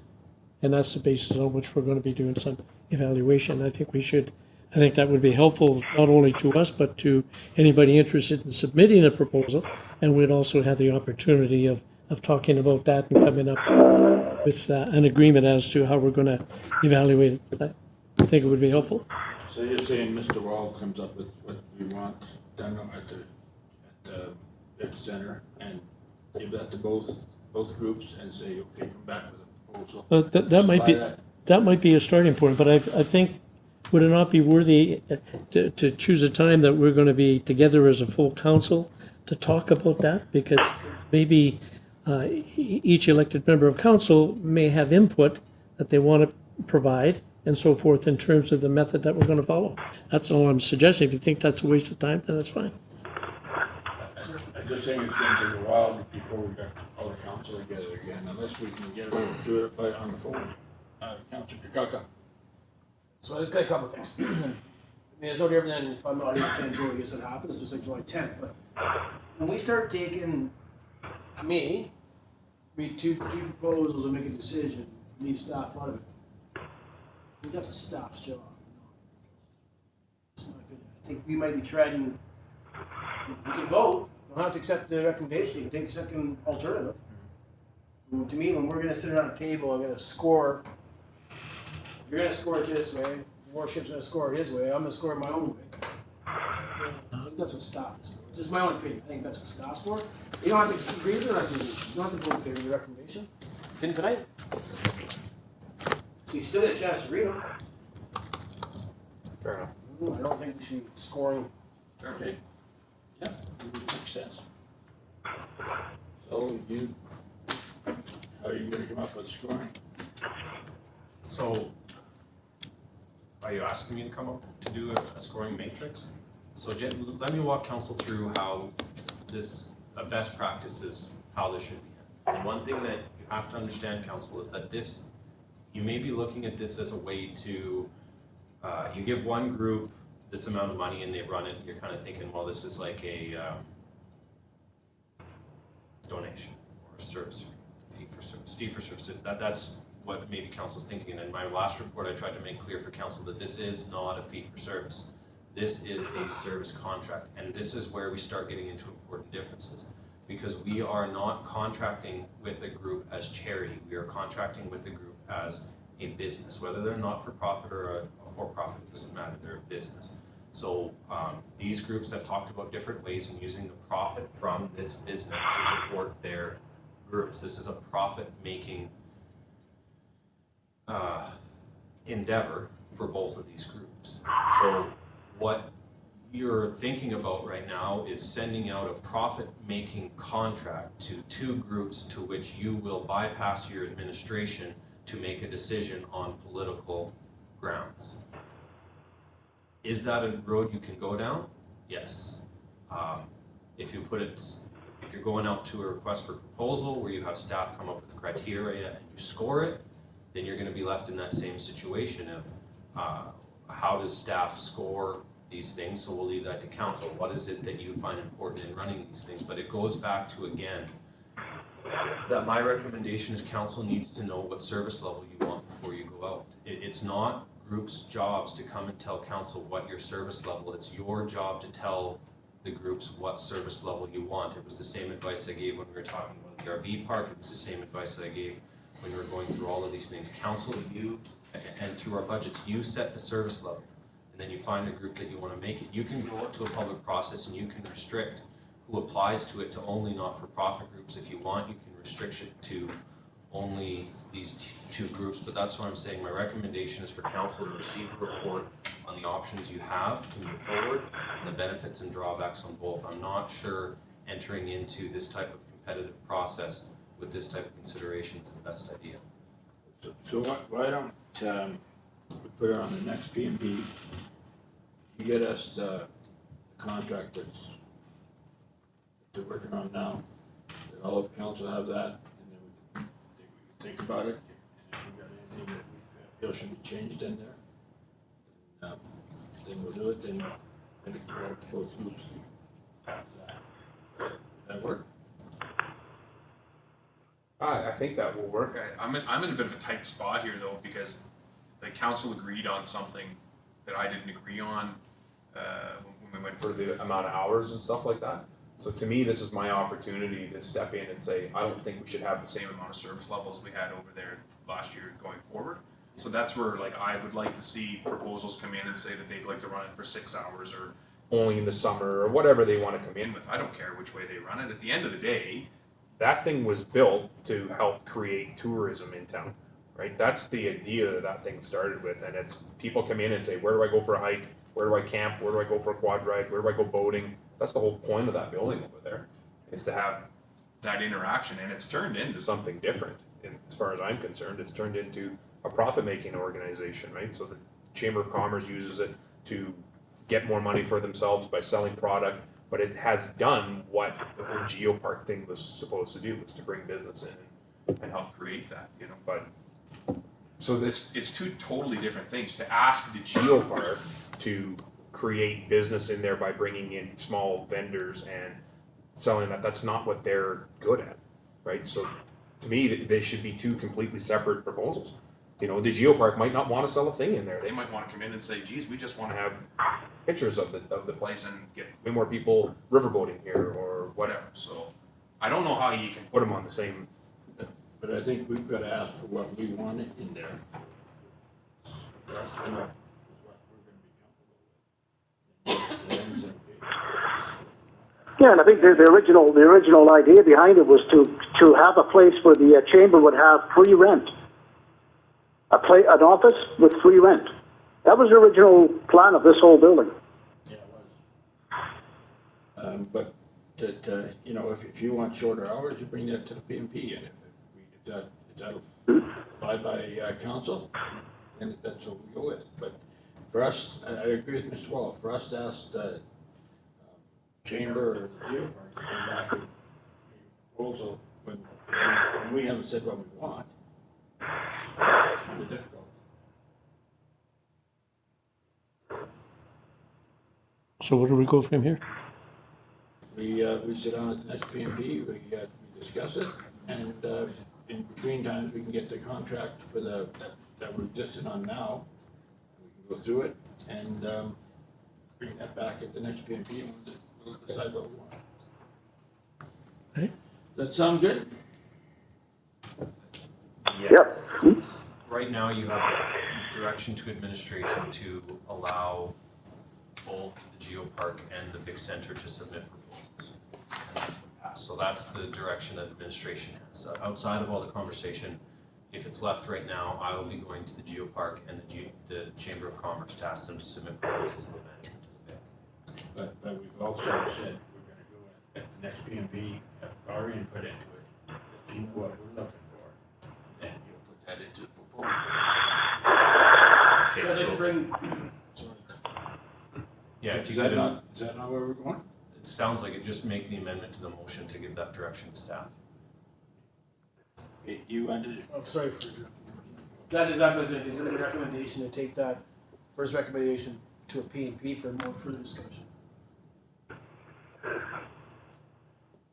And that's the basis on which we're going to be doing some evaluation. I think that would be helpful not only to us, but to anybody interested in submitting a proposal. And we'd also have the opportunity of talking about that and coming up with an agreement as to how we're going to evaluate it. I think it would be helpful. So you're saying Mr. Wall comes up with what we want done at the center and give that to both groups and say, okay, come back with a proposal. That might be that might be a starting point, but I think, would it not be worthy to choose a time that we're gonna be together as a full council to talk about that? Because maybe each elected member of council may have input that they want to provide and so forth in terms of the method that we're gonna follow. That's all I'm suggesting. If you think that's a waste of time, then that's fine. I just think it's gonna take a while before we got all the council together again, unless we can get it, do it on the phone. Councilor Kukaka. So I just got a couple of things. I mean, it's no different than if I'm not here, can't go, I guess it happens, just like July 10th, but when we start taking, to me, read two proposals and make a decision, leave staff out of it. I think that's a staff's job. That's my opinion. I think we might be treading, we can vote, you don't have to accept the recommendation, you can take the second alternative. To me, when we're gonna sit around a table, I'm gonna score, if you're gonna score it this way, your worship's gonna score it his way, I'm gonna score it my own way. I think that's what staff is for. This is my own opinion. I think that's what staff's for. You don't have to agree with the recommendation. You don't have to vote in favor of the recommendation. Didn't tonight. So you still get a chance to read them. Fair enough. I don't think we should be scoring. Okay. Yeah, makes sense. So how are you gonna come up with scoring? So, are you asking me to come up to do a scoring matrix? So let me walk council through how this, a best practice is, how this should be. And one thing that you have to understand, council, is that this, you may be looking at this as a way to, you give one group this amount of money and they run it, you're kind of thinking, well, this is like a donation or a service, fee for service. That's what maybe council's thinking. And in my last report, I tried to make clear for council that this is not a fee for service. This is a service contract, and this is where we start getting into important differences, because we are not contracting with a group as charity. We are contracting with a group as a business, whether they're not-for-profit or a for-profit, it doesn't matter, they're a business. So these groups have talked about different ways in using the profit from this business to support their groups. This is a profit-making endeavor for both of these groups. So what you're thinking about right now is sending out a profit-making contract to two groups to which you will bypass your administration to make a decision on political grounds. Is that a road you can go down? Yes. If you're going out to a request for proposal where you have staff come up with criteria and you score it, then you're going to be left in that same situation of how does staff score these things? So we'll leave that to council. What is it that you find important in running these things? But it goes back to, again, that my recommendation is council needs to know what service level you want before you go out. It's not groups' jobs to come and tell council what your service level. It's your job to tell the groups what service level you want. It was the same advice I gave when we were talking about the RV park. It was the same advice that I gave when we were going through all of these things. Council, you, and through our budgets, you set the service level. And then you find a group that you want to make it. You can go out to a public process and you can restrict who applies to it to only not-for-profit groups. If you want, you can restrict it to only these two groups, but that's what I'm saying. My recommendation is for council to receive a report on the options you have to move forward and the benefits and drawbacks on both. I'm not sure entering into this type of competitive process with this type of consideration is the best idea. So why don't we put it on the next P&B? You get us the contract that they're working on now, that all of council have that, and then we can think about it, and if we got anything that we feel should be changed in there, then we'll do it, then we'll both groups after that. Does that work? I think that will work. I'm in a bit of a tight spot here though, because the council agreed on something that I didn't agree on when we went For the amount of hours and stuff like that. So to me, this is my opportunity to step in and say, I don't think we should have the same amount of service levels we had over there last year going forward. So that's where like I would like to see proposals come in and say that they'd like to run it for 6 hours or only in the summer or whatever they want to come in with. I don't care which way they run it. At the end of the day, that thing was built to help create tourism in town. right? That's the idea that that thing started with, and it's people come in and say, where do I go for a hike? Where do I camp? Where do I go for a quad ride? Where do I go boating? That's the whole point of that building over there, is to have that interaction, and it's turned into something different. And as far as I'm concerned, it's turned into a profit-making organization, right? So the Chamber of Commerce uses it to get more money for themselves by selling product, but it has done what the whole geopark thing was supposed to do, was to bring business in and help create that, you know. But so it's two totally different things. To ask the geopark to create business in there by bringing in small vendors and selling that's not what they're good at, right? So to me, they should be two completely separate proposals. You know, the geopark might not want to sell a thing in there. They might want to come in and say, geez, we just want to have pictures of the place and get way more people riverboating here or whatever. So I don't know how you can put them on the same. But I think we've got to ask for what we want in there. That's what we're going to be comfortable with. Yeah, and I think the original idea behind it was to have a place where the chamber would have free rent, an office with free rent. That was the original plan of this whole building. Yeah, it was. But you know, if you want shorter hours, you bring that to the PMP, and if that'll abide by council, and that's what we go with. But for us, I agree with Mr. Wall. For us to ask the chamber or the geopark to come back with a proposal when we haven't said what we want, it's kind of difficult. So where do we go from here? We sit down at the next PMP, we discuss it, and in between times, we can get the contract for that we're existing on now. We can go through it and bring that back at the next PMP, and we'll decide what we want. Okay. Does that sound good? Yes. Right now, you have direction to administration to allow both the geopark and the big center to submit proposals. And that's been passed. So that's the direction that administration has. Outside of all the conversation, if it's left right now, I will be going to the geopark and the Chamber of Commerce to ask them to submit proposals to the management of the bid. But we've also said we're going to go at the next PMP, have our input into it, see what we're looking for, and you'll put that into the proposal. So I'd like to bring, Yeah, if you Is could, that not where we're going? it sounds like it, just make the amendment to the motion to give that direction to staff. You ended it. oh, sorry for, that's exactly what it is. Is it a recommendation to take that first recommendation to a P&P for more further discussion?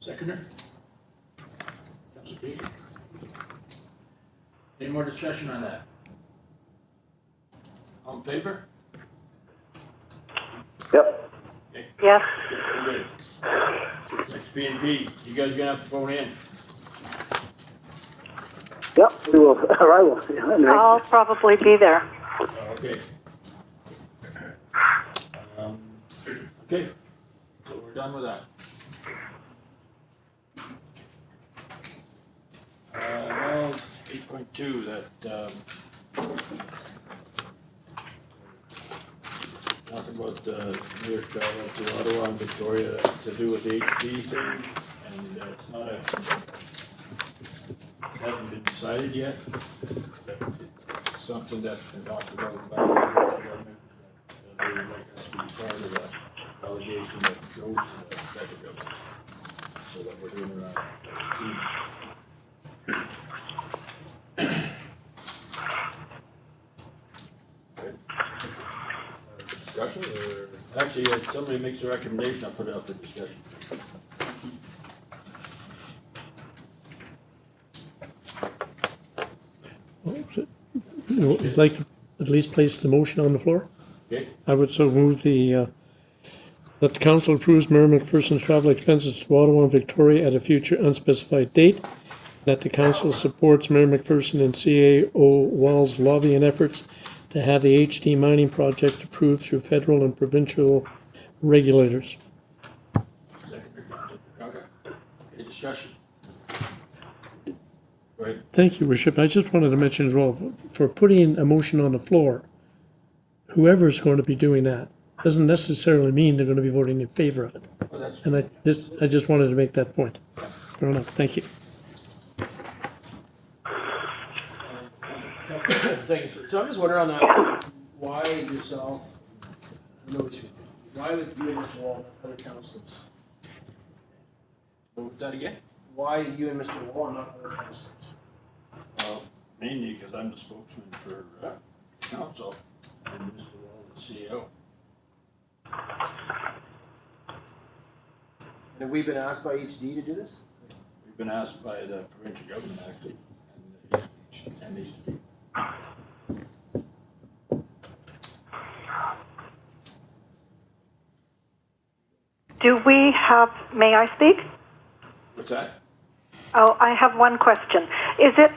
Seconder? Councilor Peter? Any more discussion on that? All in favor? Yep. Okay, Yes. good. Next PNP, you guys are gonna have to phone in. Yep, we will, or I will. Yeah, I'll probably be there. Okay. Okay, so we're done with that. Now, 8.2, that, talk about New York travel to Ottawa and Victoria to do with the HD thing, and it's not it hasn't been decided yet, but it's something that's been talked about by the government, that they would like us to be part of the delegation that goes to the federal government, so that we're doing our team. Discussion, or actually, if somebody makes a recommendation, I'll put it up for discussion. I'd like to at least place the motion on the floor. Okay, I would so move that the council approves Mayor McPherson's travel expenses to Ottawa and Victoria at a future unspecified date. That the council supports Mayor McPherson and CAO Wall's lobbying efforts to have the HD mining project approved through federal and provincial regulators. second, Councilor Kaka. Any discussion? Go ahead. Thank you, Worship. I just wanted to mention as well, for putting a motion on the floor, whoever's going to be doing that doesn't necessarily mean they're going to be voting in favor of it. Well, that's. And I just wanted to make that point. Fair enough. Thank you. Thank you, sir. So I'm just wondering on that, why yourself, why with you and Mr. Wall, not other councilors? What was that again? Why you and Mr. Wall, not other councilors? Well, mainly because I'm the spokesman for council and Mr. Wall, the CEO. And have we been asked by HD to do this? We've been asked by the provincial government actually, and HD. Do we have, may I speak? What's that? Oh, I have one question. Is it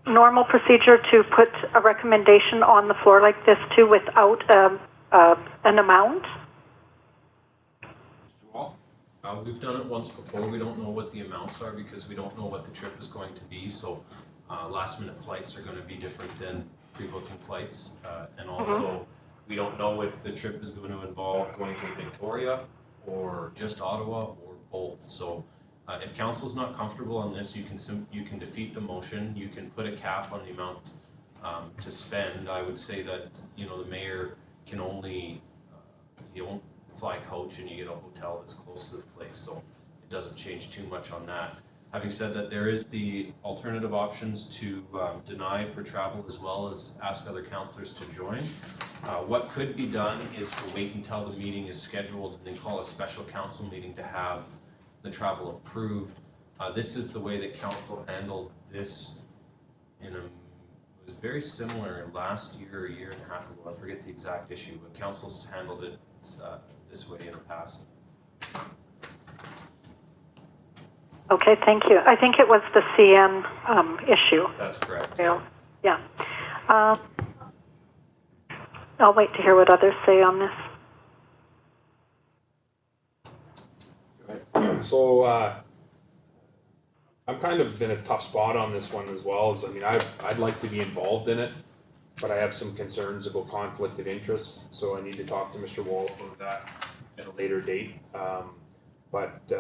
normal procedure to put a recommendation on the floor like this too without an amount? Mr. Wall? We've done it once before. We don't know what the amounts are because we don't know what the trip is going to be. So last minute flights are going to be different than pre-booking flights. And also we don't know if the trip is going to involve going to Victoria or just Ottawa or both. So if council's not comfortable on this, you can defeat the motion. You can put a cap on the amount to spend. I would say that, you know, the mayor can only, you won't fly coach and you get a hotel that's close to the place. So it doesn't change too much on that. Having said that, there is the alternative options to deny for travel as well as ask other councillors to join. What could be done is to wait until the meeting is scheduled and then call a special council meeting to have the travel approved. This is the way that council handled this it was very similar last year, a year and a half ago. I forget the exact issue, but council's handled it this way in the past. Okay, thank you. I think it was the CN issue. That's correct. Yeah. I'll wait to hear what others say on this. Go ahead. So I'm kind of in a tough spot on this one as well. As I mean, I'd like to be involved in it, but I have some concerns about conflict of interest. So I need to talk to Mr. Wall about that at a later date. But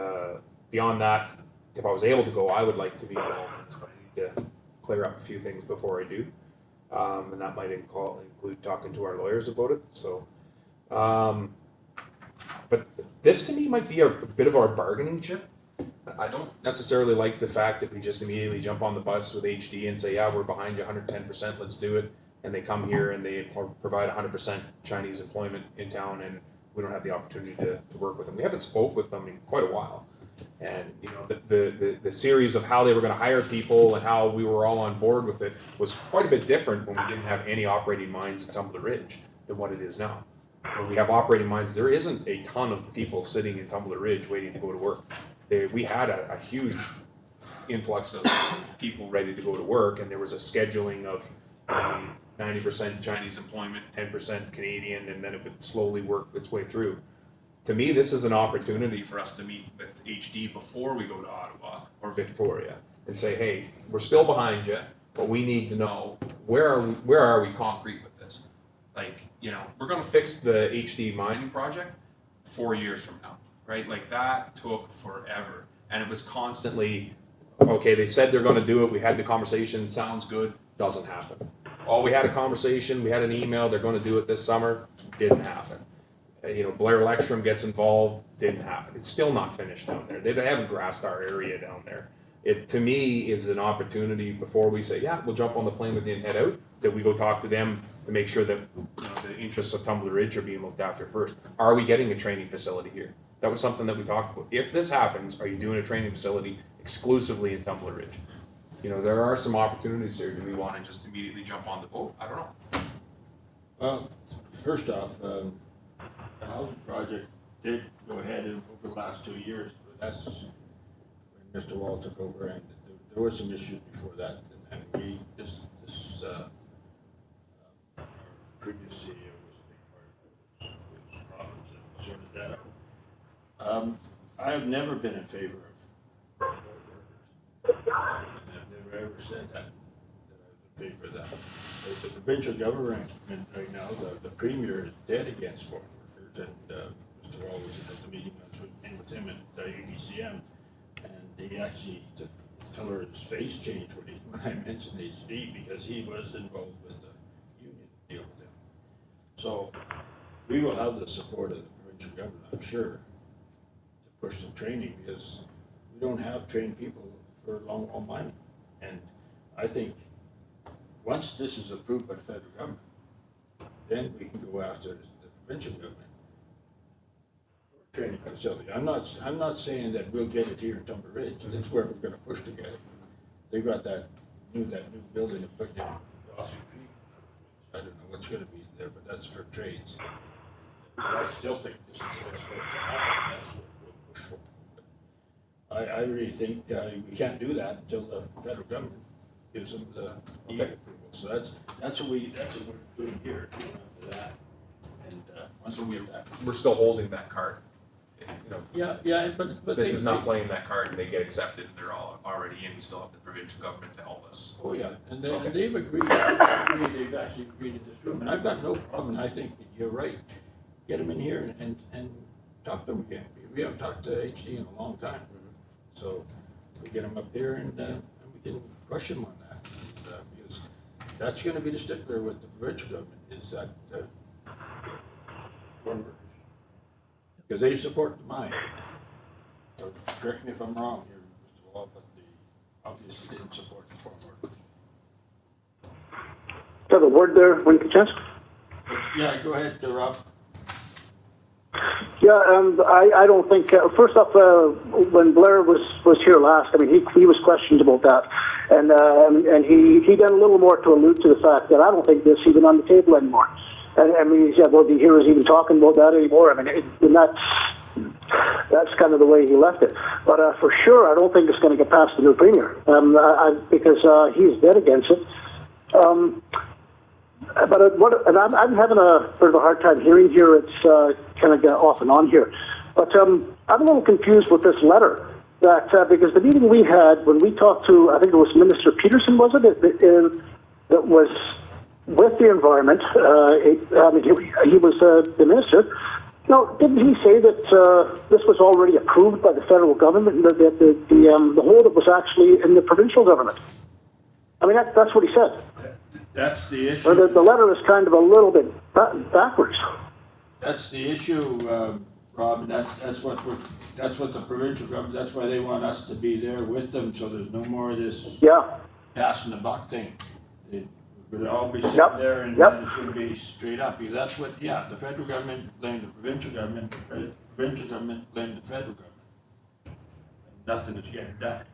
beyond that, if I was able to go, I would like to be involved in this, but I need to clear up a few things before I do. And that might include talking to our lawyers about it. So, but this to me might be a bit of our bargaining chip. I don't necessarily like the fact that we just immediately jump on the bus with HD and say, yeah, we're behind you 110%, let's do it. And they come here and they provide 100% Chinese employment in town, and we don't have the opportunity to work with them. We haven't spoke with them in quite a while. And you know, the series of how they were going to hire people and how we were all on board with it was quite a bit different when we didn't have any operating mines in Tumbler Ridge than what it is now. When we have operating mines, there isn't a ton of people sitting in Tumbler Ridge waiting to go to work. We had a huge influx of people ready to go to work, and there was a scheduling of 90% Chinese employment, 10% Canadian, and then it would slowly work its way through. To me, this is an opportunity for us to meet with HD before we go to Ottawa or Victoria and say, hey, we're still behind you, but we need to know where are we concrete with this? Like, you know, we're going to fix the HD mining project 4 years from now, right? Like that took forever, and it was constantly, okay, they said they're going to do it. We had the conversation, sounds good, doesn't happen. Oh, we had a conversation, we had an email, they're going to do it this summer, didn't happen. You know, Blair Electrum gets involved, didn't happen. It's still not finished down there. They haven't grassed our area down there. It, to me, is an opportunity before we say, yeah, we'll jump on the plane with you and head out, that we go talk to them to make sure that, you know, the interests of Tumbler Ridge are being looked after first. Are we getting a training facility here? That was something that we talked about. If this happens, are you doing a training facility exclusively in Tumbler Ridge? You know, there are some opportunities here. Do we want to just immediately jump on the boat? I don't know. Well, first off, the housing project did go ahead over the last 2 years, but that's when Mr. Wall took over, and there were some issues before that, and we, this previous CEO was a big part of those problems and sorted that out. I have never been in favor of workers. I've never I ever said that I was in favor of that. The provincial government right now, the premier is dead against foreign workers, and Mr. Wall was at the meeting I was with him at UBCM, and he actually, the color of his face changed when I mentioned HD, because he was involved with the union deal with them. So we will have the support of the provincial government, I'm sure, to push some training, because we don't have trained people for long haul mining. And I think once this is approved by the federal government, then we can go after the provincial government for training facility. I'm not saying that we'll get it here in Tumber Ridge. That's where we're gonna push to get it. They got that new building to put in Dawson Creek. I don't know what's gonna be there, but that's for trades. But I still think this is what's supposed to happen. That's what we'll push for. I really think we can't do that until the federal government gives them the approval. So that's what we're doing here, after that. And once we get that. We're still holding that card. You know, Yeah, but this is not playing that card, and they get accepted, and they're all already in. We still have the provincial government to help us. Oh, yeah, and Okay. they've agreed, they've actually agreed in this room, and I've got no problem, I think that you're right. Get them in here and talk to them again. We haven't talked to HD in a long time. So we get them up here and we can crush them on that. And, because that's gonna be the stickler with the provincial government, is that foreign workers. Because they support the mine. So correct me if I'm wrong here, Mr. Wall, but they obviously didn't support the foreign workers. Do you have a word there, Winston? Yeah, go ahead, Rob. Yeah, I don't think, first off, when Blair was here last, I mean, he was questioned about that. And he done a little more to allude to the fact that I don't think this is even on the table anymore. And I mean, he said, well, do you hear us even talking about that anymore? I mean, and that's kind of the way he left it. But for sure, I don't think it's going to get past the new premier, because he's dead against it. But I'm having a bit of a hard time hearing here. It's kind of off and on here. But I'm a little confused with this letter. That because the meeting we had when we talked to, I think it was Minister Peterson, was it? That was with the environment. I mean, he was the minister. No, didn't he say that this was already approved by the federal government, and that the hold-up was actually in the provincial government? I mean, that's what he said. That's the issue. Or the letter is kind of a little bit backwards. That's the issue, Rob, and that's what the provincial government, that's why they want us to be there with them, so there's no more of this passing the buck thing. We'll all be sitting there and it's gonna be straight up, because that's what, the federal government blamed the provincial government, the provincial government blamed the federal government. And nothing is getting done.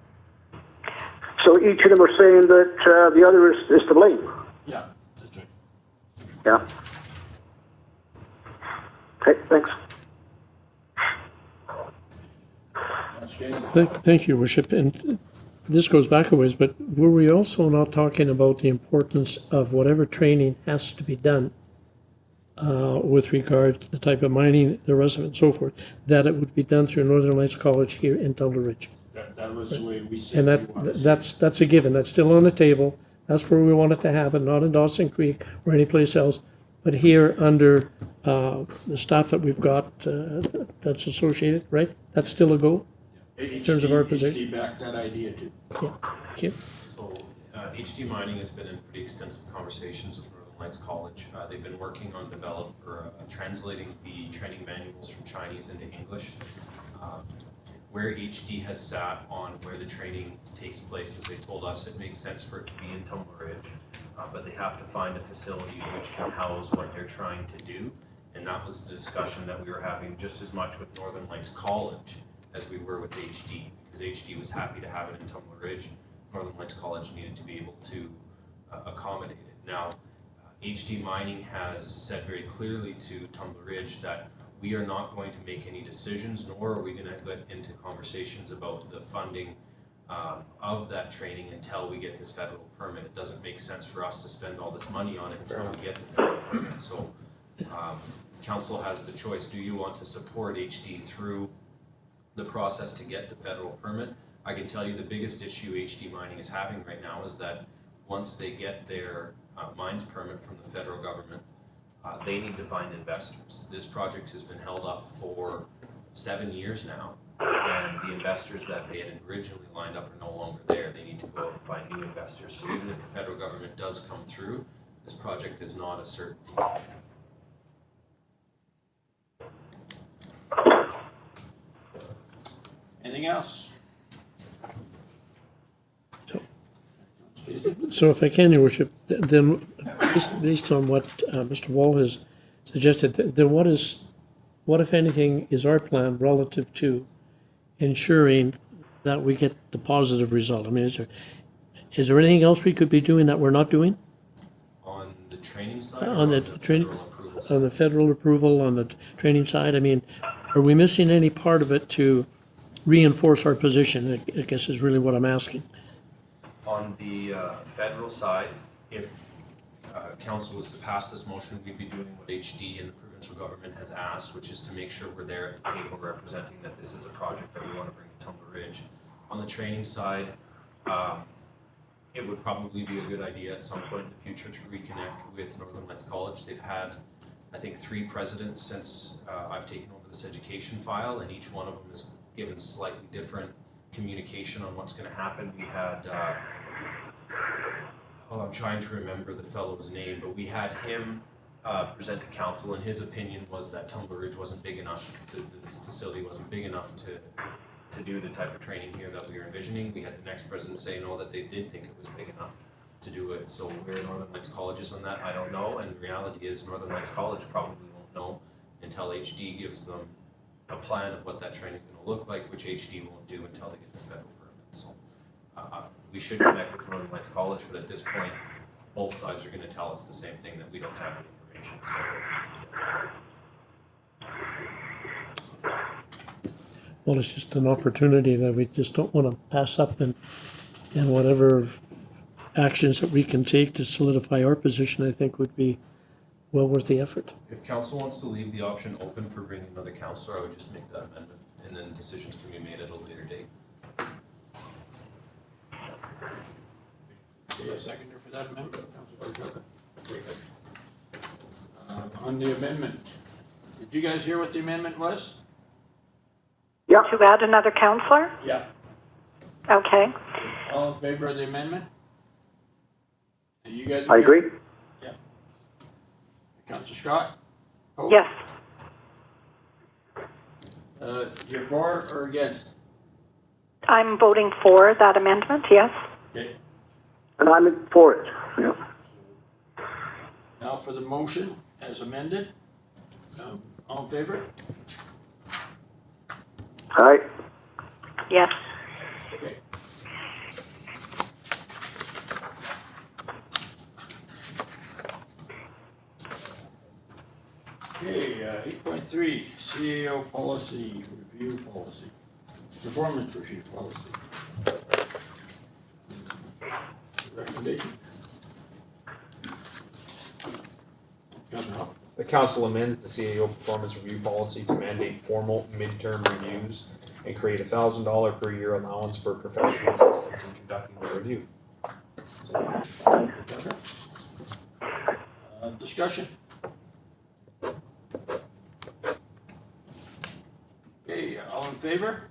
So each of them are saying that the other is to blame. Yeah, that's right. Yeah. Okay, thanks. Thank you, Worship. And this goes back a ways, but were we also not talking about the importance of whatever training has to be done with regard to the type of mining, the rest of it and so forth, that it would be done through Northern Lights College here in Tumber Ridge? That was the way we said. And that's a given. That's still on the table. That's where we wanted to have it, not in Dawson Creek or anyplace else, but here under the staff that we've got that's associated, right? That's still a go in terms of our position. HD backed that idea too. Yeah, thank you. So HD Mining has been in pretty extensive conversations with Northern Lights College. They've been working on translating the training manuals from Chinese into English. Where HD has sat on where the training takes place, as they told us, it makes sense for it to be in Tumber Ridge, but they have to find a facility which can house what they're trying to do. And that was the discussion that we were having just as much with Northern Lights College as we were with HD, because HD was happy to have it in Tumber Ridge. Northern Lights College needed to be able to accommodate it. Now, HD Mining has said very clearly to Tumber Ridge that we are not going to make any decisions, nor are we going to get into conversations about the funding of that training until we get this federal permit. It doesn't make sense for us to spend all this money on it until we get the federal permit. So council has the choice. Do you want to support HD through the process to get the federal permit, I can tell you the biggest issue HD Mining is having right now is that once they get their mines permit from the federal government, they need to find investors. This project has been held up for 7 years now, and the investors that they had originally lined up are no longer there. They need to go out and find new investors. So even if the federal government does come through, this project is not a certainty. Anything else? So if I can, Your Worship, then based on what Mr. Wall has suggested, then what if anything is our plan relative to ensuring that we get the positive result? I mean, is there anything else we could be doing that we're not doing? On the training side? On the training, federal approval side? on the federal approval, on the training side? I mean, are we missing any part of it to reinforce our position, I guess is really what I'm asking. On the federal side, if council was to pass this motion, we'd be doing what HD and the provincial government has asked, which is to make sure we're there at the table representing that this is a project that we want to bring to Tumbler Ridge. On the training side, it would probably be a good idea at some point in the future to reconnect with Northern Lights College. They've had, I think, 3 presidents since I've taken over this education file, and each one of them has given slightly different communication on what's going to happen. We had, I'm trying to remember the fellow's name, but we had him present to council, and his opinion was that Tumbler Ridge wasn't big enough, the facility wasn't big enough to do the type of training here that we were envisioning. We had the next president say no, that they did think it was big enough to do it. So where Northern Lights College is on that, I don't know, and the reality is Northern Lights College probably won't know until HD gives them a plan of what that training is going to look like, which HD won't do until they get the federal permit. So we should connect with Northern Lights College, but at this point, both sides are going to tell us the same thing, that we don't have the information. Well, it's just an opportunity that we just don't want to pass up, and whatever actions that we can take to solidify our position, I think would be well worth the effort. If council wants to leave the option open for bringing another councillor, I would just make that amendment, and then decisions can be made at a later date. Okay, a seconder for that amendment, Councilor Cook. Very good. On the amendment, did you guys hear what the amendment was? Yeah. To add another counselor? Yeah. Okay. All in favor of the amendment? You guys? I agree. Yeah. Councilor Scott? Oh. Yes. You're for or against? I'm voting for that amendment, yes. Okay. And I'm for it. Yeah. Now for the motion as amended. All in favor? Aye. Yes. Okay. Okay, 8.3, CAO policy, review policy, performance review policy. Recommendation? Councilor Hall. The council amends the CAO performance review policy to mandate formal midterm reviews and create $1,000 per year allowance for professional assistance in conducting the review. Discussion? Okay, all in favor?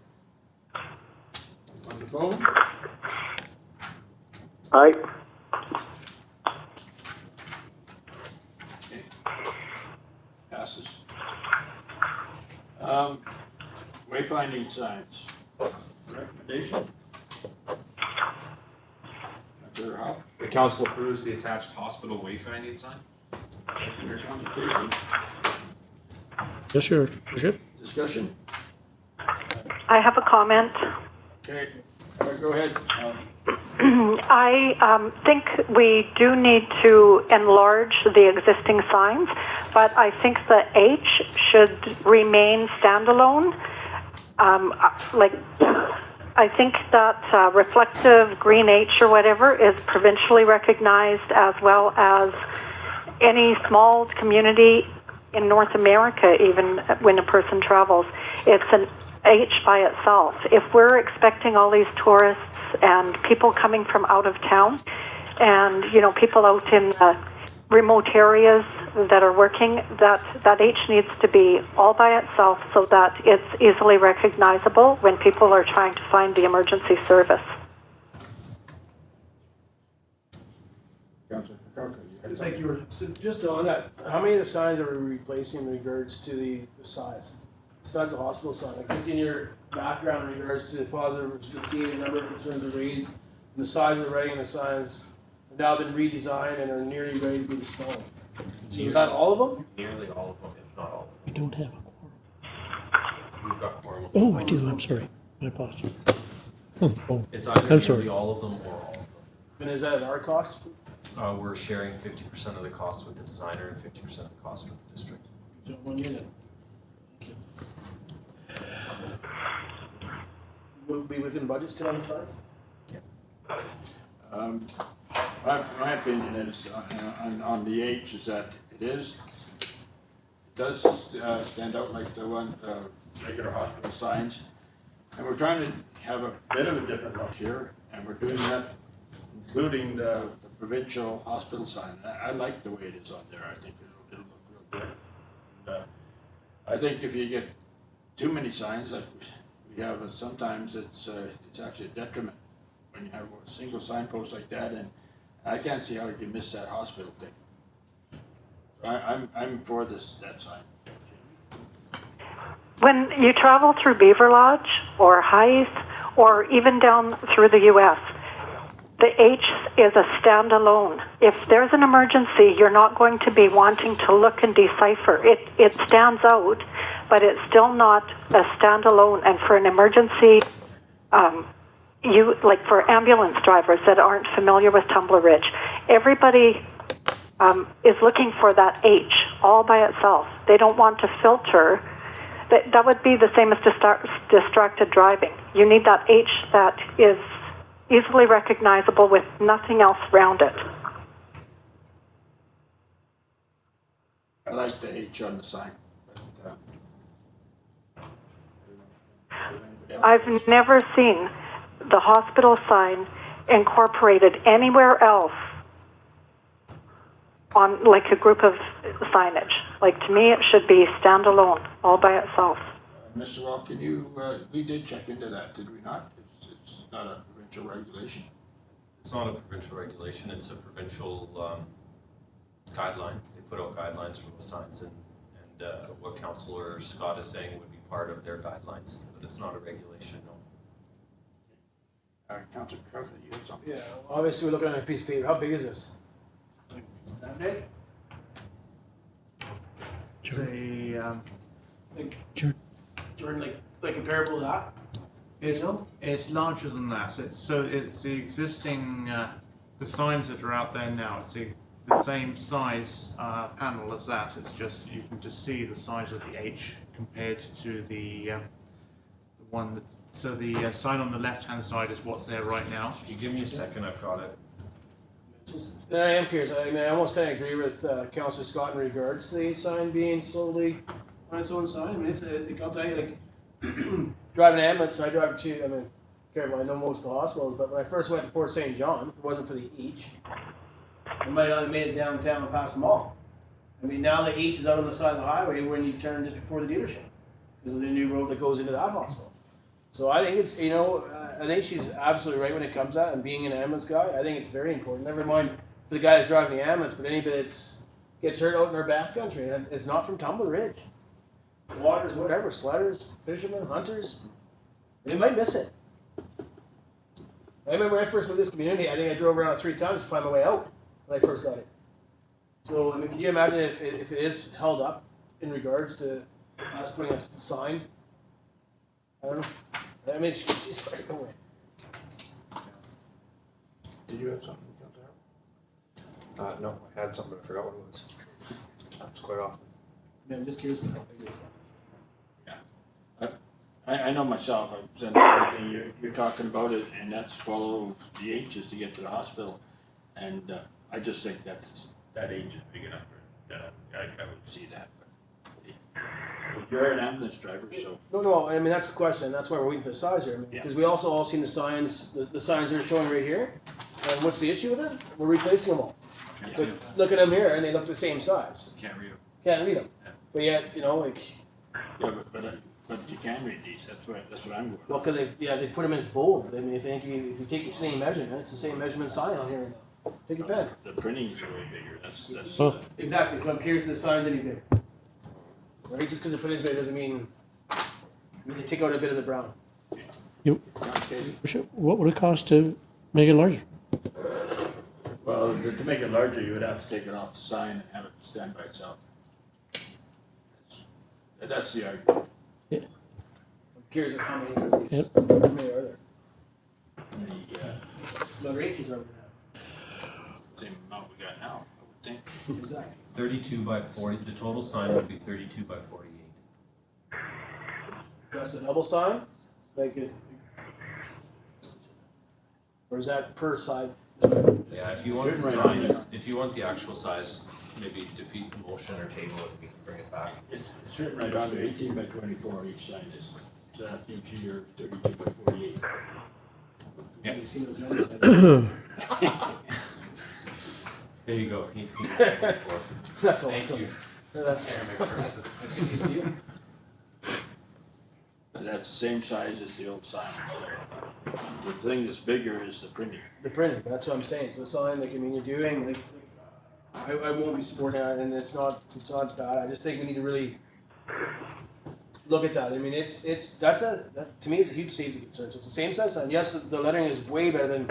On the phone? Aye. Okay. Passes. Wayfinding signs. Recommendation? Councilor Hall? The council approves the attached hospital wayfinding sign. Councilor Constantine? Yes, sure. Discussion? I have a comment. Okay, go ahead. I think we do need to enlarge the existing signs, but I think the H should remain standalone. I think that reflective green H or whatever is provincially recognized, as well as any small community in North America, even when a person travels. It's H by itself. If we're expecting all these tourists and people coming from out of town, and people out in remote areas that are working, that H needs to be all by itself so that it's easily recognizable when people are trying to find the emergency service. Councillor Kirk, you had Thank you. So just on that, how many of the signs are we replacing in regards to the size? Besides the hospital sign, like just in your background in regards to the positive, you can see a number of concerns are raised, and the size of the writing and the signs have now been redesigned and are nearly ready to be installed. So is that all of them? Nearly all of them, if not all We don't have a quorum. We've got quorum. Oh, I do, I'm sorry. My apologies. Oh, It's either I'm sorry. nearly all of them or all of them. And is that at our cost? We're sharing 50% of the cost with the designer and 50% of the cost with the district. So 1 year then. Will be within budget still on the signs? my opinion is on the H is that it does stand out like the one, regular hospital signs. And we're trying to have a bit of a different look here, and we're doing that, including the provincial hospital sign. I like the way it is on there. I think it'll look real good. And, I think if you get too many signs, like we have, sometimes it's actually a detriment when you have a single signpost like that, and I can't see how you can miss that hospital thing. I'm for that sign. When you travel through Beaver Lodge or Hythe or even down through the U.S., the H is a standalone. If there's an emergency, you're not going to be wanting to look and decipher. It stands out, but it's still not a standalone. And for an emergency, for ambulance drivers that aren't familiar with Tumbler Ridge, everybody is looking for that H all by itself. They don't want to filter. That would be the same as distracted driving. You need that H that is easily recognizable with nothing else around it. I like the H on the sign. But, I've never seen the hospital sign incorporated anywhere else on like a group of signage. Like to me, it should be standalone, all by itself. Mr. Wall, can you, we did check into that, did we not? It's not a provincial regulation. It's not a provincial regulation, it's a provincial guideline. They put out guidelines for the signs, and what Councillor Scott is saying would be part of their guidelines, but it's not a regulation, no. Councillor Kirk, you have something? Yeah, obviously we're looking at a piece of paper. How big is this? Like that big? Jordan, like comparable to that? It's larger than that. It's the existing the signs that are out there now. It's the same size panel as that. It's just you can just see the size of the H compared to the one that. So the sign on the left-hand side is what's there right now. If you give me a second, I've got it. I am curious. I mean, I almost kind of agree with Councillor Scott in regards to the sign being solely on its own sign. I mean, I'll tell you, like, driving an ambulance, I drive to, I mean, careful, I know most of the hospitals, but when I first went to Fort St. John, if it wasn't for the H, I might not have made it downtown and past them all. I mean, now the H is out on the side of the highway when you turn just before the dealership, because of the new road that goes into that hospital. So I think it's, I think she's absolutely right when it comes to that, and being an ambulance guy, I think it's very important. Never mind for the guy that's driving the ambulance, but anybody that gets hurt out in our backcountry, and it's not from Tumbler Ridge. Waters, whatever, sledders, fishermen, hunters, they might miss it. I remember when I first moved to this community, I think I drove around 3 times to find my way out when I first got it. So, I mean, can you imagine if it is held up in regards to us putting a sign? I don't know. I mean, she's right away. Did you have something, Councillor? No, I had something, but I forgot what it was. That's quite often. Yeah, I'm just curious how big it is. I know myself, I've said the same thing you're talking about it, and that's follow the H's to get to the hospital. And I just think that H is big enough for that. I would see that. But You're an ambulance driver, so. No, I mean, that's the question, that's why we're waiting for the size here, I mean, because we also all seen the signs, the signs they're showing right here. And what's the issue with it? We're replacing them all. But look at them here, and they look the same size. Can't read them. Can't read them. But yet, you know, like, Yeah, but you can read these, that's what I'm going. well, because they put them as bold. I mean, if you take your same measurement, it's the same measurement sign on here. Take your pen. The printing's way bigger, that's. Well, Exactly, so I'm curious if the sign's any bigger. Right, just because the print is big doesn't mean, they take out a bit of the brown. what would it cost to make it larger? Well, to make it larger, you would have to take it off the sign and have it stand by itself. That's the argument. I'm curious of how many of these, Yep. how many are there? The What ranges are we same amount we got now, I would think. at? Exactly. 32 by 40, the total sign would be 32 by 48. That's the double sign? Like, or is that per side? Yeah, if you want the Right. size, if you want the actual size, maybe defeat the motion or table it, we can bring it back. It's written right on there, 18 by 24 each sign is. So that gives you your 32 by 48. Have you seen those numbers? There you go, 18 by 24. That's Thank awesome. you. That's, So that's the same size as the old sign. So the thing that's bigger is the printing. the printing, that's what I'm saying. So the sign, like, I mean, you're doing, like, I won't be supporting that, and it's not bad. I just think we need to really look at that. I mean, that to me is a huge safety concern. So it's the same size sign. Yes, the lettering is way better than,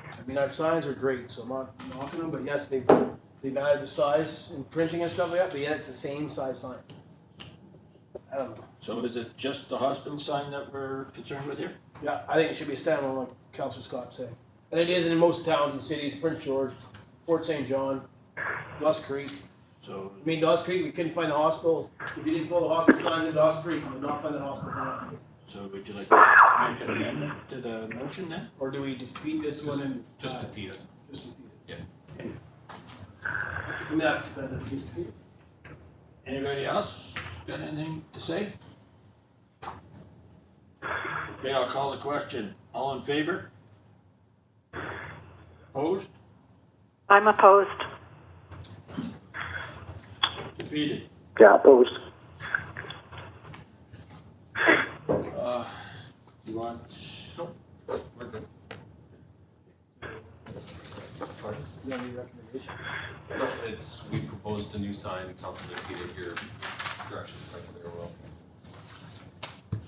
I mean, our signs are great, so I'm not knocking them, but yes, they've added the size and printing and stuff like that, but yet it's the same size sign. I don't know. So is it just the hospital sign that we're concerned with here? Yeah, I think it should be a standalone, like Councillor Scott said. And it is in most towns and cities, Prince George, Fort St. John, Dust Creek. So I mean, Dawes Creek, we couldn't find the hospital. If you didn't pull the hospital signs in Dawes Creek, you would not find the hospital for nothing. So would you like to make an amendment to the motion then? Or do we defeat this one and? Just defeat it. Just defeat it. Yeah. I mean, that's just defeat it. Anybody else got anything to say? Okay, I'll call the question. All in favor? Opposed? I'm opposed. Defeated. Yeah, opposed. You want? Nope, we're good. Pardon? You have any recommendation? We proposed a new sign, council defeated, your direction's quite clear, Will.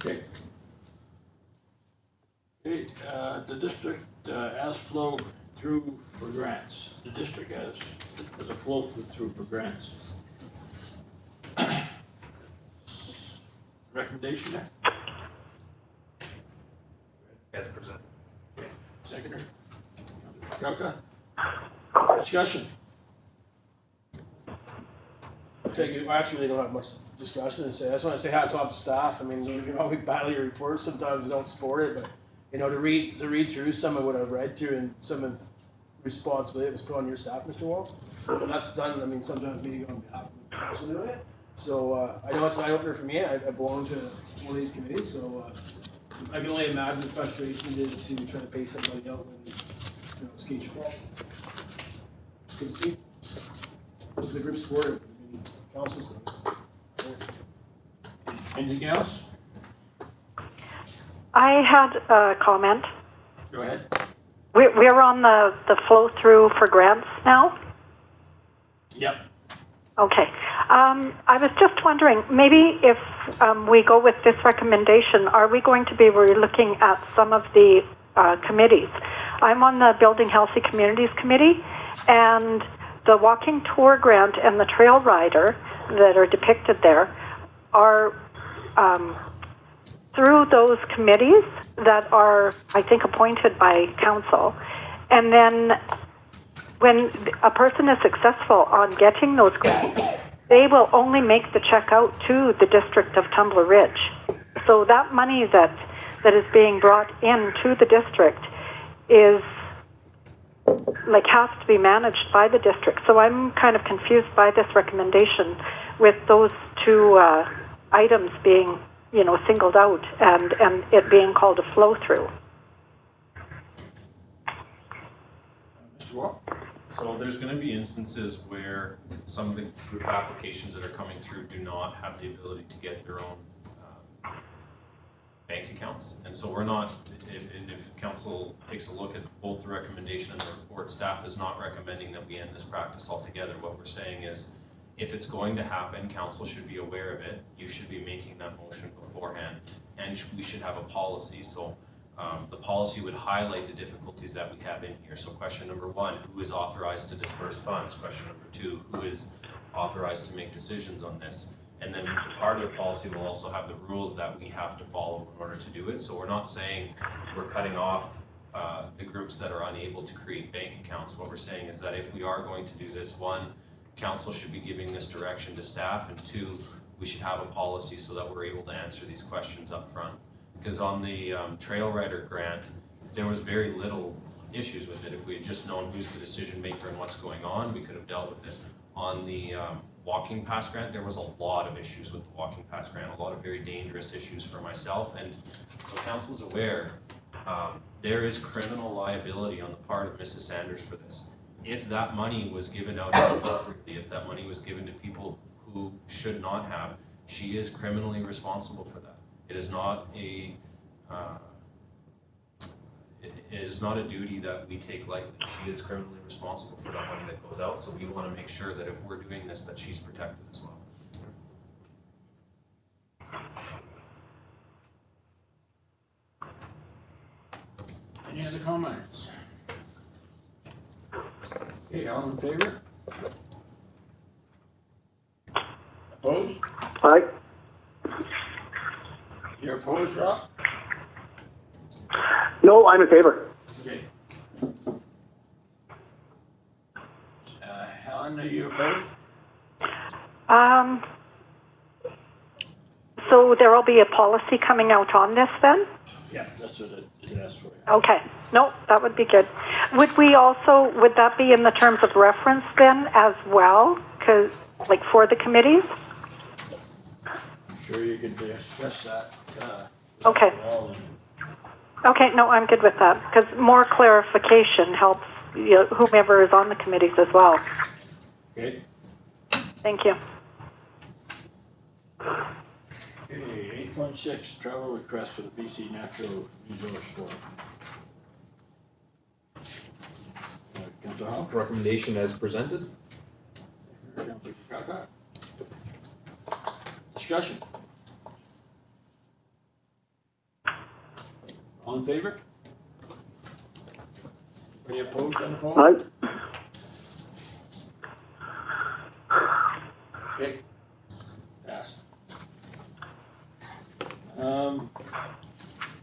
Okay. Okay, the district has flow through for grants. The district has a flow through for grants. Recommendation there? As presented. Seconder? Trelka? Discussion? I'll take it, I actually don't have much discussion to say. I just want to say hats off to staff. I mean, you know, we badly report, sometimes we don't support it, but, you know, to read through some of what I've read through and some of the responsibility that was put on your staff, Mr. Wall. And that's done, I mean, sometimes maybe on behalf of the council doing it. So, I know it's an eye-opener for me. I belong to one of these committees, so, I can only imagine the frustration it is to try to pay somebody out when, you know, it's against your policies. It's good to see. It's the group supported. I mean, council's done it. Anything else? I had a comment. Go ahead. We're on the flow through for grants now? Yep. Okay. I was just wondering, maybe if we go with this recommendation, are we going to be looking at some of the committees? I'm on the Building Healthy Communities Committee, and the walking tour grant and the trail rider that are depicted there are through those committees that are, I think, appointed by council. And then when a person is successful on getting those grants, they will only make the check out to the district of Tumbler Ridge. So that money that is being brought into the district is like has to be managed by the district. So I'm kind of confused by this recommendation with those two items being, you know, singled out and it being called a flow through. Mr. Wall? So there's gonna be instances where some of the group applications that are coming through do not have the ability to get their own bank accounts. And so we're not, if council takes a look at both the recommendation and the report, staff is not recommending that we end this practice altogether. What we're saying is, if it's going to happen, council should be aware of it. You should be making that motion beforehand, and we should have a policy. So the policy would highlight the difficulties that we have in here. So question number one, who is authorized to disperse funds? Question number two, who is authorized to make decisions on this? And then part of the policy will also have the rules that we have to follow in order to do it. So we're not saying we're cutting off the groups that are unable to create bank accounts. What we're saying is that if we are going to do this, one, council should be giving this direction to staff, and two, we should have a policy so that we're able to answer these questions up front. Because on the Trail Rider grant, there was very little issues with it. If we had just known who's the decision maker and what's going on, we could have dealt with it. On the walking pass grant, there was a lot of issues with the walking pass grant, a lot of very dangerous issues for myself, and so council's aware, there is criminal liability on the part of Mrs. Sanders for this. If that money was given out inappropriately, if that money was given to people who should not have, she is criminally responsible for that. It is not a it is not a duty that we take lightly. She is criminally responsible for the money that goes out, so we want to make sure that if we're doing this, that she's protected as well. Any other comments? Okay, all in favor? Opposed? Aye. You're opposed, Rob? No, I'm in favor. Okay. Helen, are you opposed? So there will be a policy coming out on this then? Yeah, that's what it asked for. Okay, no, that would be good. Would that be in the terms of reference then as well? Because, like, for the committees? Sure you could discuss that. Okay. Okay, no, I'm good with that, because more clarification helps, you know, whomever is on the committees as well. Okay. Thank you. Okay, 8.6, travel request for the BC Natural Resource Forum. Councilor Hall? Recommendation as presented. Councilor Kaka? Discussion. All in favor? Any opposed on the phone? Aye. Okay. Pass.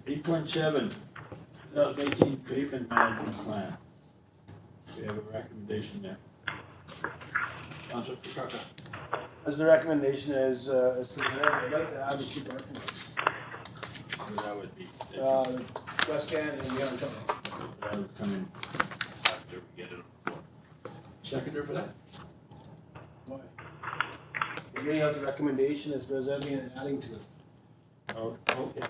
8.7, 2018 pavement management plan. We have a recommendation there. Councilor Kaka? As the recommendation is presented, I'd like to add the two parking lots. That would be. West Can and the other company. That would come in after we get it on the floor. Seconder for that? Why? We're getting out the recommendation as presenting and adding to it. Oh, okay.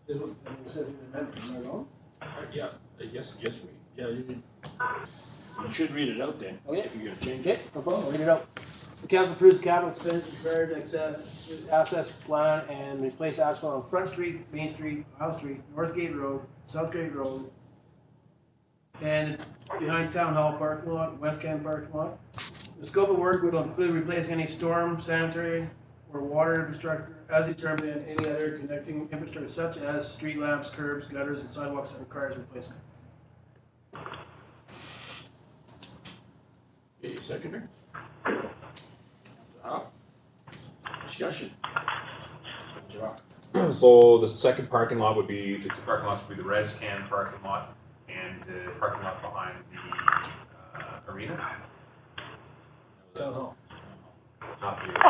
Is what I said in the amendment, am I wrong? Yeah, yes, you should read it out then. Okay. If you're gonna change Okay, it. no problem, I'll read it out. The council approves capital expenditure prepared access plan and replace asphalt on Front Street, Main Street, Isle Street, North Gate Road, South Gate Road, and behind Town Hall parking lot, West Can parking lot. The scope of work would include replacing any storm, sanitary, or water infrastructure as determined and any other connecting infrastructure such as street lamps, curbs, gutters, and sidewalks that requires replacement. Okay, seconder? Discussion. So the second parking lot would be, The two parking lots would be the Res Can parking lot and the parking lot behind the arena. Town Hall. Not the arena.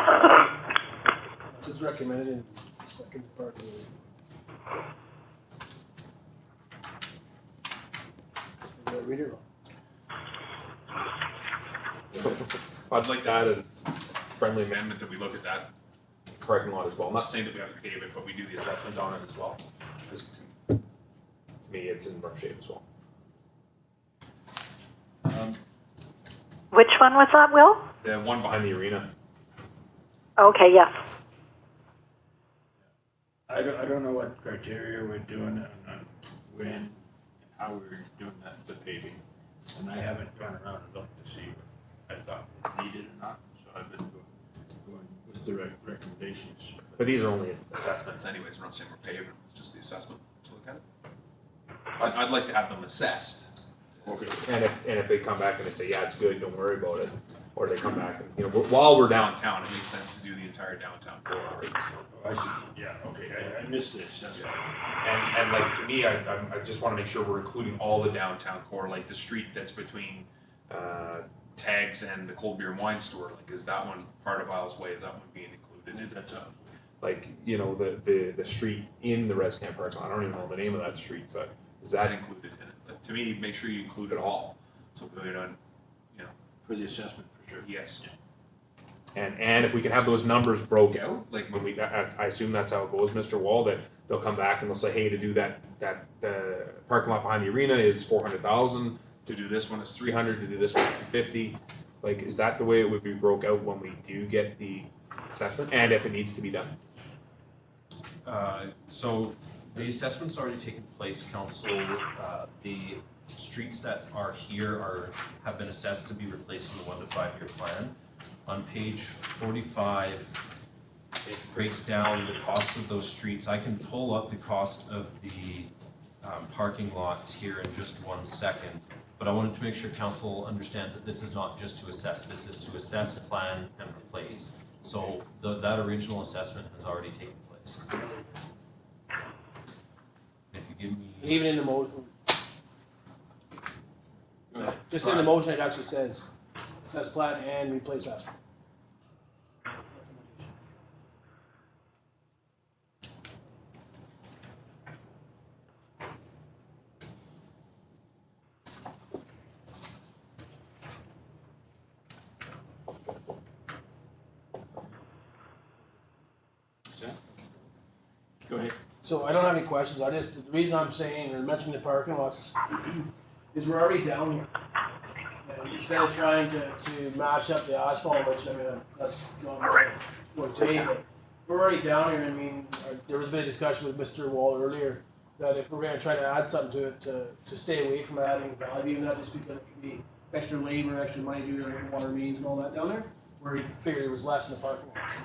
That's what's recommended in the second part of the. Did I read it wrong? I'd like to add a friendly amendment that we look at that parking lot as well. I'm not saying that we have to pave it, but we do the assessment on it as well. 'Cause to me, it's in rough shape as well. Which one was that, Will? The one behind the arena. Okay, yes. I don't know what criteria we're doing on when and how we're doing that, the paving. And I haven't gone around and looked to see what I thought was needed or not, so I've been going with the recommendations. But these are only assessments anyways, we're not saying we're paving, it's just the assessment to look at it. I'd like to have them assessed. Okay. And if they come back and they say, yeah, it's good, don't worry about it, or they come back and, you know, while we're downtown, it makes sense to do the entire downtown corridor. I missed this, that's right. And like, to me, I just wanna make sure we're including all the downtown core, like the street that's between, Tags and the Cold Beer and Wine Store, like, is that one part of Isles Way, is that one being included in it? Like, you know, the street in the Res Camp parking lot, I don't even know the name of that street, but is that included in it? Like, to me, make sure you include it all, so we don't, you know. For the assessment, for sure. Yes. And if we can have those numbers broke out, like when we, I assume that's how it goes, Mr. Wall, that they'll come back and they'll say, hey, to do that parking lot behind the arena is 400,000, to do this one is 300, to do this one is 250. Like, is that the way it would be broke out when we do get the assessment, and if it needs to be done? So the assessment's already taken place, council. The streets that are here have been assessed to be replaced in the 1 to 5 year plan. On page 45, it breaks down the cost of those streets. I can pull up the cost of the parking lots here in just 1 second, but I wanted to make sure council understands that this is not just to assess. This is to assess, plan, and replace. So that original assessment has already taken place. If you give me. Even in the motion, just in the motion, it actually says assess, plan, and replace that. Go ahead. So I don't have any questions, the reason I'm saying, or mentioning the parking lots is we're already down here. And instead of trying to match up the asphalt, which, I mean, that's not what today, but we're already down here, I mean, there was a bit of discussion with Mr. Wall earlier, that if we're gonna try to add something to it, to stay away from adding value, not just because it could be extra labor, extra money due to water mains and all that down there, where we figured it was less in the parking lots.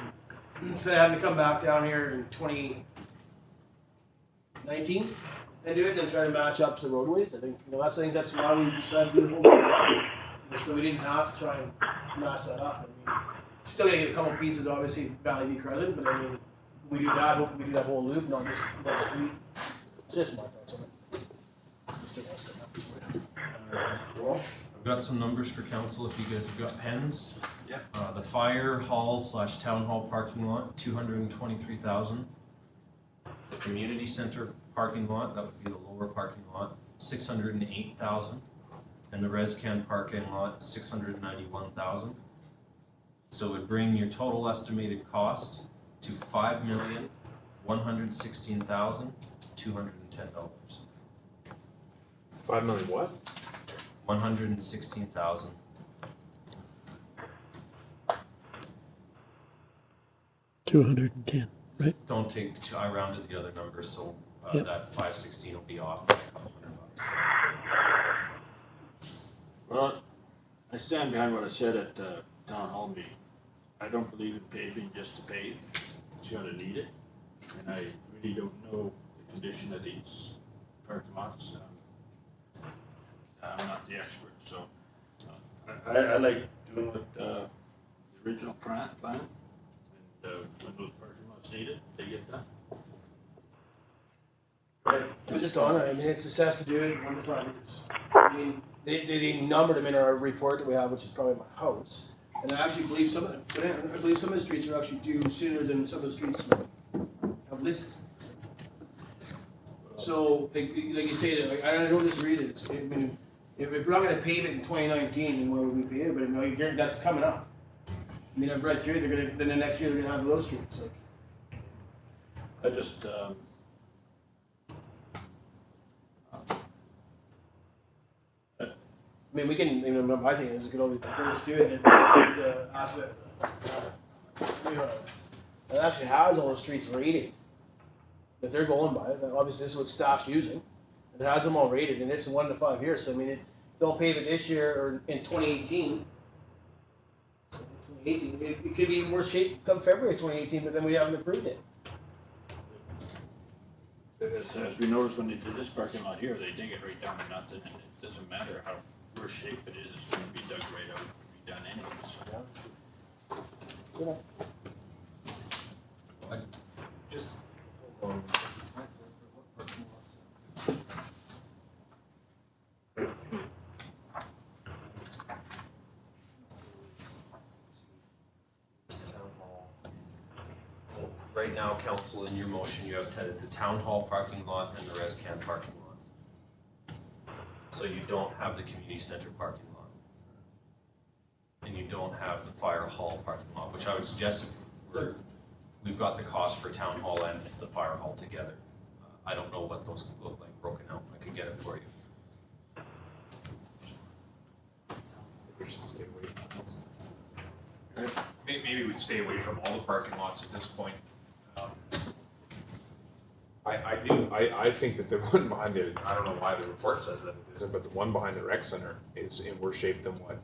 Instead of having to come back down here in 2019 and do it, and try to match up to the roadways. I think that's why we decided to do the whole thing. So we didn't have to try and match that up. I mean, still gonna get a couple pieces, obviously, Valley View Crescent, but I mean, we do that, hopefully we do that whole loop, not just that street. It's just my thoughts on it. I've got some numbers for council if you guys have got pens. Yep. The fire hall / town hall parking lot, 223,000. The community center parking lot, that would be the lower parking lot, 608,000. And the ResCan parking lot, 691,000. So it would bring your total estimated cost to $5,116,210. 5 million what? 116,000. $210, right? Don't take, I rounded the other numbers, so Yep. that 516 will be off by a couple $100. Well, I stand behind what I said at the town hall meeting. I don't believe in paving just to pave. It's gonna need it. And I really don't know the condition of these parking lots. I'm not the expert, so I like doing what the original plan. And when those parking lots need it, they get done. Just on it, I mean, it's assessed to do it in 1 to 5 years. I mean, they numbered them in our report that we have, which is probably my house. And I actually believe some of them, I believe some of the streets are actually due sooner than some of the streets have listed. So, like you say, like, I don't disagree that I mean, if we're not gonna pave it in 2019, then why would we pave it? But no, that's coming up. I mean, I've read through, then the next year they're gonna have those streets, like. I just, I mean, we can, my thing is, we could always defer this to it and ask it. It actually has all the streets rated that they're going by. Obviously, this is what staff's using. It has them all rated, and it's 1 to 5 years. So I mean, they'll pave it this year or in 2018. It could be in worse shape come February 2018, but then we haven't approved it. as we noticed when they did this parking lot here, they dig it right down to nothing, and it doesn't matter how worse shape it is, it's gonna be dug right out, be done anyway, so. Just, hold on. So right now, council, in your motion, you have the town hall parking lot and the ResCan parking lot. So you don't have the community center parking lot. And you don't have the fire hall parking lot, which I would suggest if we've got the cost for town hall and the fire hall together. I don't know what those look like broken out. I could get it for you. We should stay away from those. Maybe we stay away from all the parking lots at this point. I think that the one behind the, I don't know why the report says that it isn't. but the one behind the rec center is in worse shape than what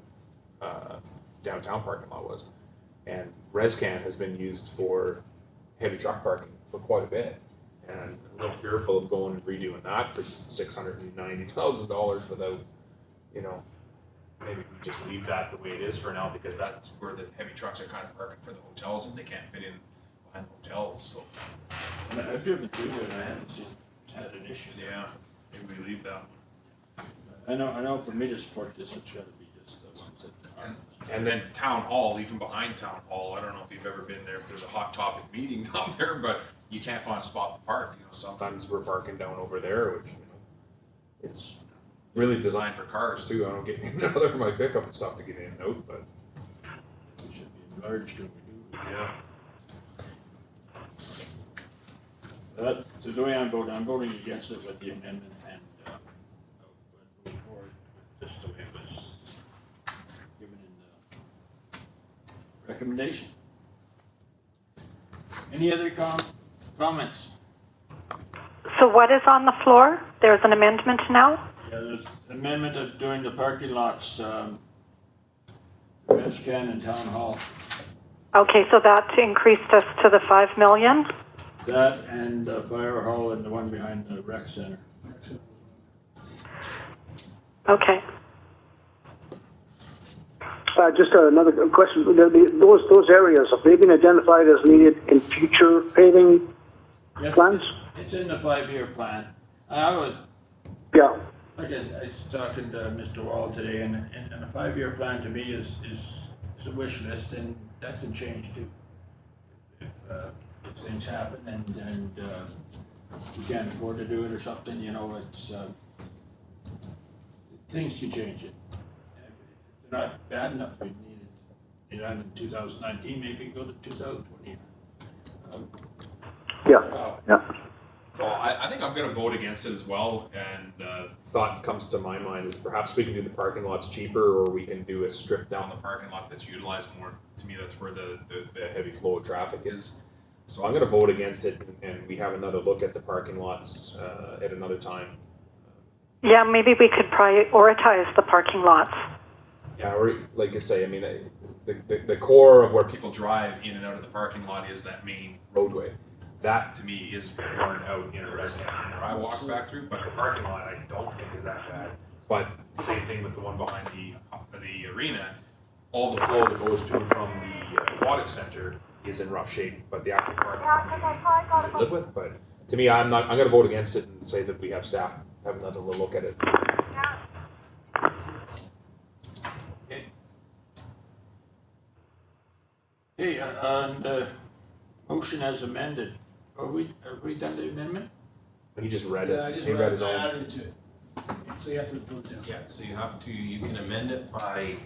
downtown parking lot was. And ResCan has been used for heavy truck parking for quite a bit. And I'm a little fearful of going and redoing that for $690,000 without, Maybe we just leave that the way it is for now, because that's where the heavy trucks are kind of parking for the hotels, and they can't fit in behind hotels, so. And I've driven through there and I haven't had an issue there. Yeah, maybe we leave that. I know for me to support this, it's gotta be just the ones that are. And then town hall, even behind town hall, I don't know if you've ever been there, if there's a hot topic meeting down there, but you can't find a spot to park, sometimes we're parking down over there, which, it's really designed for cars too. I don't get in and out of my pickup and stuff to get in and out, but It should be enlarged when we do. Yeah. So the way I'm voting against it with the amendment and, move forward with just the way it was given in the recommendation. Any other comments? So what is on the floor? There's an amendment now? Yeah, there's an amendment of doing the parking lots, ResCan and Town Hall. Okay, so that increased us to the 5 million? That and Fire Hall and the one behind the rec center. Okay. Just another question. Those areas, have they been identified as needed in future paving plans? It's in the 5-year plan. I would, Yeah. like I was talking to Mr. Wall today, and a 5-year plan to me is a wish list, and that can change too. If things happen and you can't afford to do it or something, it's, things can change it. If they're not bad enough, we need it, in 2019, maybe go to 2020. Yeah. So I think I'm gonna vote against it as well, and thought comes to my mind is perhaps we can do the parking lots cheaper, or we can do a strip down the parking lot that's utilized more. To me, that's where the heavy flow of traffic is. So I'm gonna vote against it, and we have another look at the parking lots at another time. Yeah, maybe we could prioritize the parking lots. Yeah, or like I say, I mean, the core of where people drive in and out of the parking lot is that main roadway. That to me is worn out in a resident from where I walk back through, but the parking lot I don't think is that bad. But same thing with the one behind the arena. All the flow that goes to and from the aquatic center is in rough shape, but the actual parking lot we live with. But to me, I'm going to vote against it and say that we have staff have another look at it. Okay, on the motion as amended, have we done the amendment? He just read it. Yeah, I just He read his I own. added it to it. So you have to vote down. Yeah, so you can amend it by,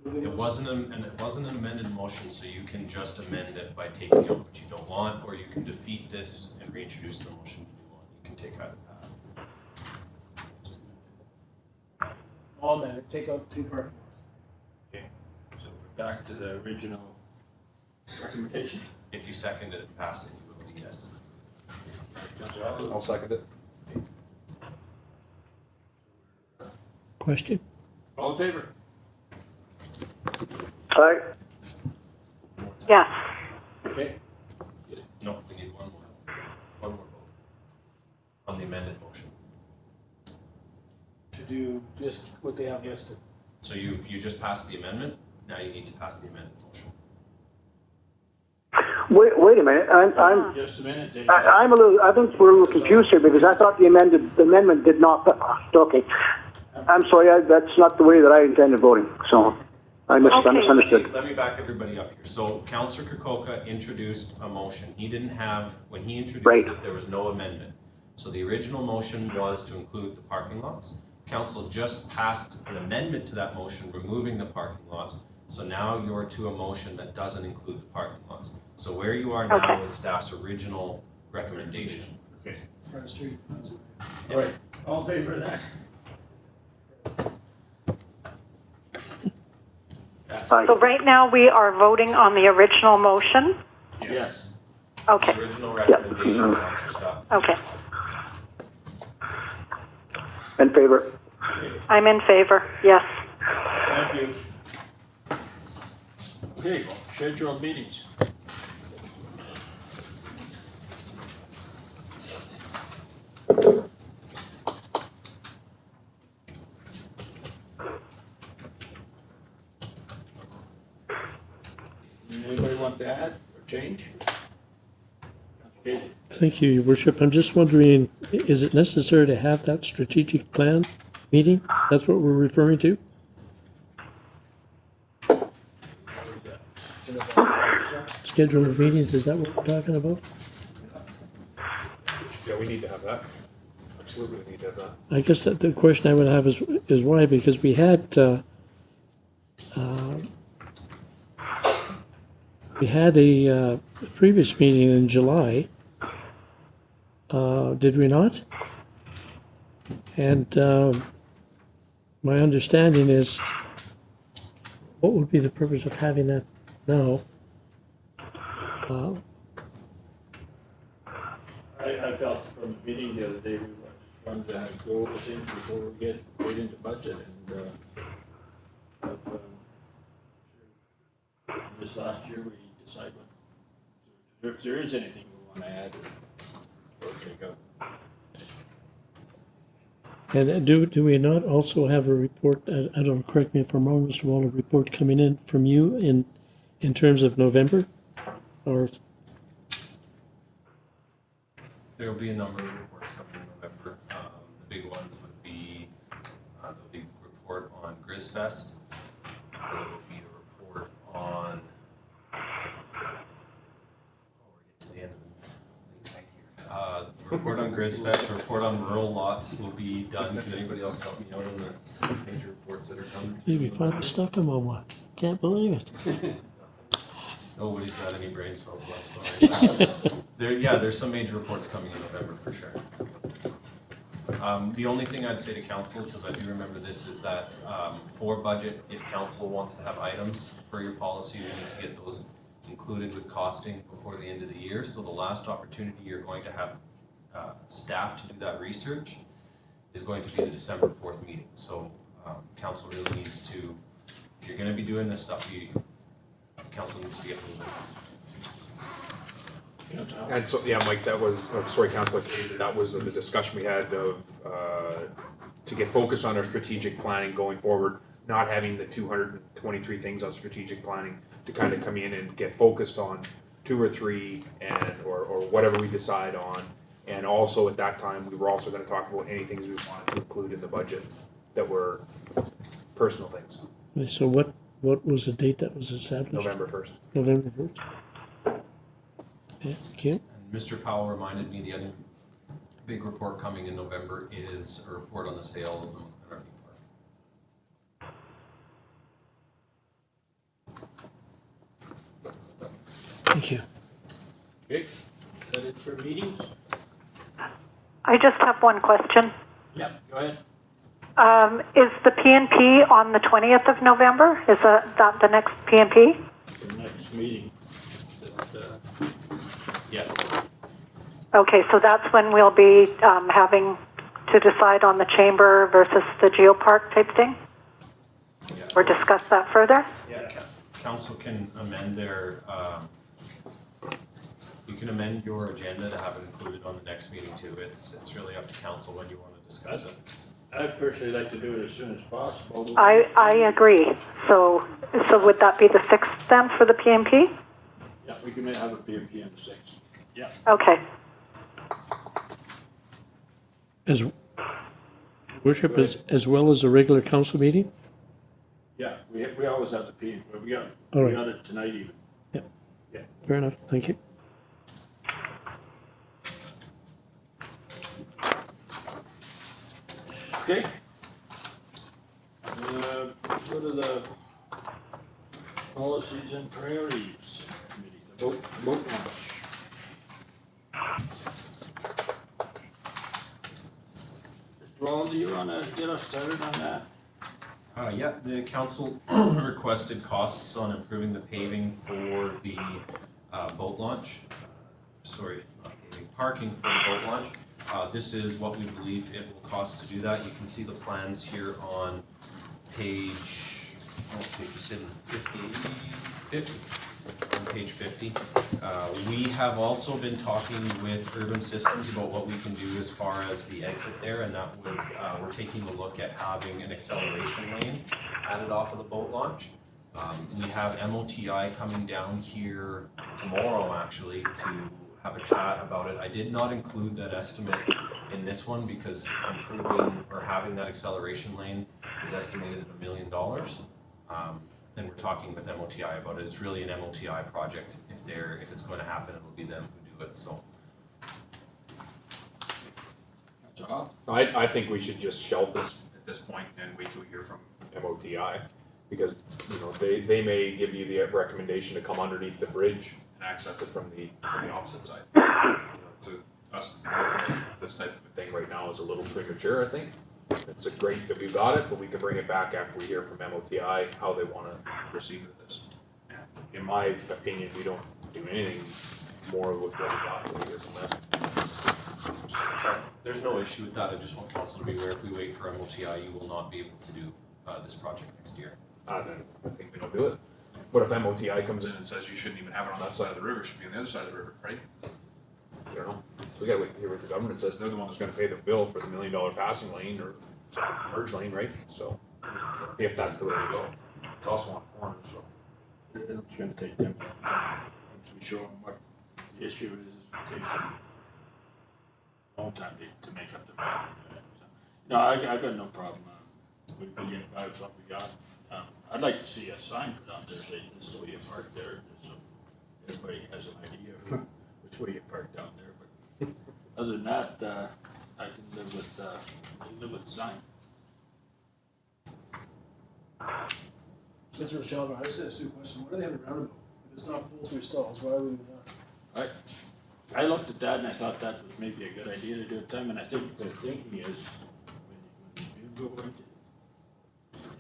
it wasn't an amended motion, so you can just amend it by taking out what you don't want, or you can defeat this and reintroduce the motion you do want. You can take either path. All amended, take out 2 parking lots. So we're back to the original recommendation. If you second it and pass it, you will be yes. I'll second it. Question? All in favor? Aye. Yes. Okay. No, we need one more vote on the amended motion. To do just what they have listed. So you just passed the amendment, now you need to pass the amended motion. Wait a minute. I'm Just a minute, Dave. I'm a little. I think we're a little confused here because I thought the amendment did not. Okay. I'm sorry. That's not the way that I intended voting. So I misunderstood. Let me back everybody up here. So Councillor Kokoka introduced a motion. He didn't have, when he introduced it, there was no amendment. So the original motion was to include the parking lots. Council just passed an amendment to that motion, removing the parking lots. So now you're to a motion that doesn't include the parking lots. So where you are now is staff's original recommendation. Okay. Front Street. All right, all in favor of that? So right now we are voting on the original motion? Yes. Okay, The original recommendation, Councillor Scott. okay. In favor. I'm in favor, yes. Thank you. Okay, scheduled meetings. Anybody want to add or change? Okay. Thank you, Your Worship. I'm just wondering, is it necessary to have that strategic plan meeting? That's what we're referring to? Schedule of meetings, is that what we're talking about? Yeah, we need to have that. Absolutely need to have that. I guess that the question I would have is why, because we had a previous meeting in July, did we not? And my understanding is, what would be the purpose of having that now? I felt from the meeting the other day, we wanted to go over things before we get into budget and, this last year we decide if there is anything we want to add or take out. And do we not also have a report, I don't know, correct me if I'm wrong, Mr. Wall, a report coming in from you in terms of November? Or There will be a number of reports coming in November. The big ones would be the big report on GrizFest. There will be a report on, we're getting to the end of the night here. Report on GrizFest, report on rural lots will be done. Can anybody else help me out on the major reports that are coming? we finally stuck him on one. Can't believe it. Nobody's got any brain cells left, sorry. There's some major reports coming in November for sure. The only thing I'd say to council, because I do remember this, is that for budget, if council wants to have items per your policy, we need to get those included with costing before the end of the year. So the last opportunity you're going to have staff to do that research is going to be the December 4th meeting. So council really needs to, if you're going to be doing this stuff, council needs to get moving. And so, yeah, Mike, that was, sorry, Councilor Casey, that was the discussion we had of, to get focused on our strategic planning going forward, not having the 223 things on strategic planning, to kind of come in and get focused on 2 or 3 and, or whatever we decide on. And also at that time, we were also gonna talk about any things we wanted to include in the budget that were personal things. So what was the date that was established? November 1st. November 1st. Okay, thank you. And Mr. Powell reminded me big report coming in November is a report on the sale of the RV park. Thank you. Okay, is that it for meetings? I just have one question. Yep, go ahead. Is the PNP on the 20th of November? Is that the next PNP? The next meeting. Yes. Okay, so that's when we'll be having to decide on the chamber versus the geopark type thing? Yeah. Or discuss that further? Yeah, council can amend their, you can amend your agenda to have it included on the next meeting too. It's really up to council when you want to discuss it. I'd personally like to do it as soon as possible. I agree. So would that be the 6th then for the PNP? Yeah, we can have a PMP on the 6th. Yeah. Okay. As worship as well as a regular council meeting? Yeah, we always have the PM, we got it tonight even. Yeah. Yeah. Fair enough. Thank you. Okay. Go to the policies and priorities committee, the boat launch. Mr. Wall, do you wanna get us started on that? Yeah, the council requested costs on improving the paving for the boat launch. Sorry, not paving, parking for the boat launch. This is what we believe it will cost to do that. You can see the plans here on page, page is hidden, 50, on page 50. We have also been talking with Urban Systems about what we can do as far as the exit there, and that would, we're taking a look at having an acceleration lane added off of the boat launch. We have MOTI coming down here tomorrow actually to have a chat about it. I did not include that estimate in this one because improving or having that acceleration lane is estimated at $1 million. And we're talking with MOTI about it. It's really an MOTI project. If it's going to happen, it'll be them who do it. So I think we should just shelve this at this point and wait till we hear from MOTI, because, you know, they may give you the recommendation to come underneath the bridge and access it from the opposite side. You know, to us, looking at this type of thing right now is a little premature, I think. It's a great that we've got it, but we can bring it back after we hear from MOTI how they want to proceed with this. In my opinion, we don't do anything more with what we got till we hear from them. there's no issue with that. I just want council to be aware if we wait for MOTI, you will not be able to do this project next year. Then I think we don't do it. What if MOTI comes in and says you shouldn't even have it on that side of the river, it should be on the other side of the river, right? I don't know. We gotta wait to hear what the government says. They're the one that's gonna pay the bill for the $1 million passing lane or merge lane, right? So, if that's the way to go. It's also on corners, so. It's gonna take them, once we show them what the issue is, it takes them a long time to make up the value. No, I got no problem, we get by with what we got. I'd like to see a sign put on there saying this is the way you park there, so everybody has an idea of which way you park down there, but other than that, I can live with the sign. Mr. Shelby, I just asked you a question. Why do they have the roundabout? If it's not pull through stalls, why would we not? I looked at that and I thought that was maybe a good idea to do at the time, and I think the thinking is when you go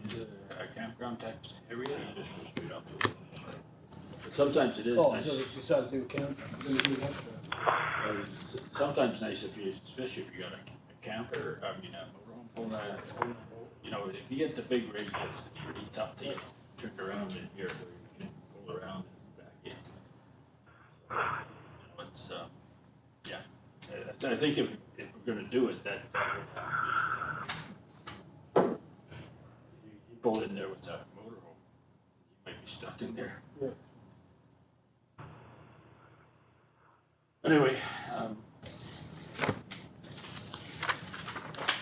into a campground type area, you just go straight up to it. But sometimes it is Oh, nice. so if you decide to do a camp, then you do extra. Sometimes nice if you, especially if you got a camper, I mean, a motorhome, you know, if you get the big rigs, it's really tough to turn around in here where you can pull around and back in. So, you know, it's, yeah. I think if we're gonna do it, that would have to be. You pull in there with a motorhome, you might be stuck in there. Yeah. Anyway,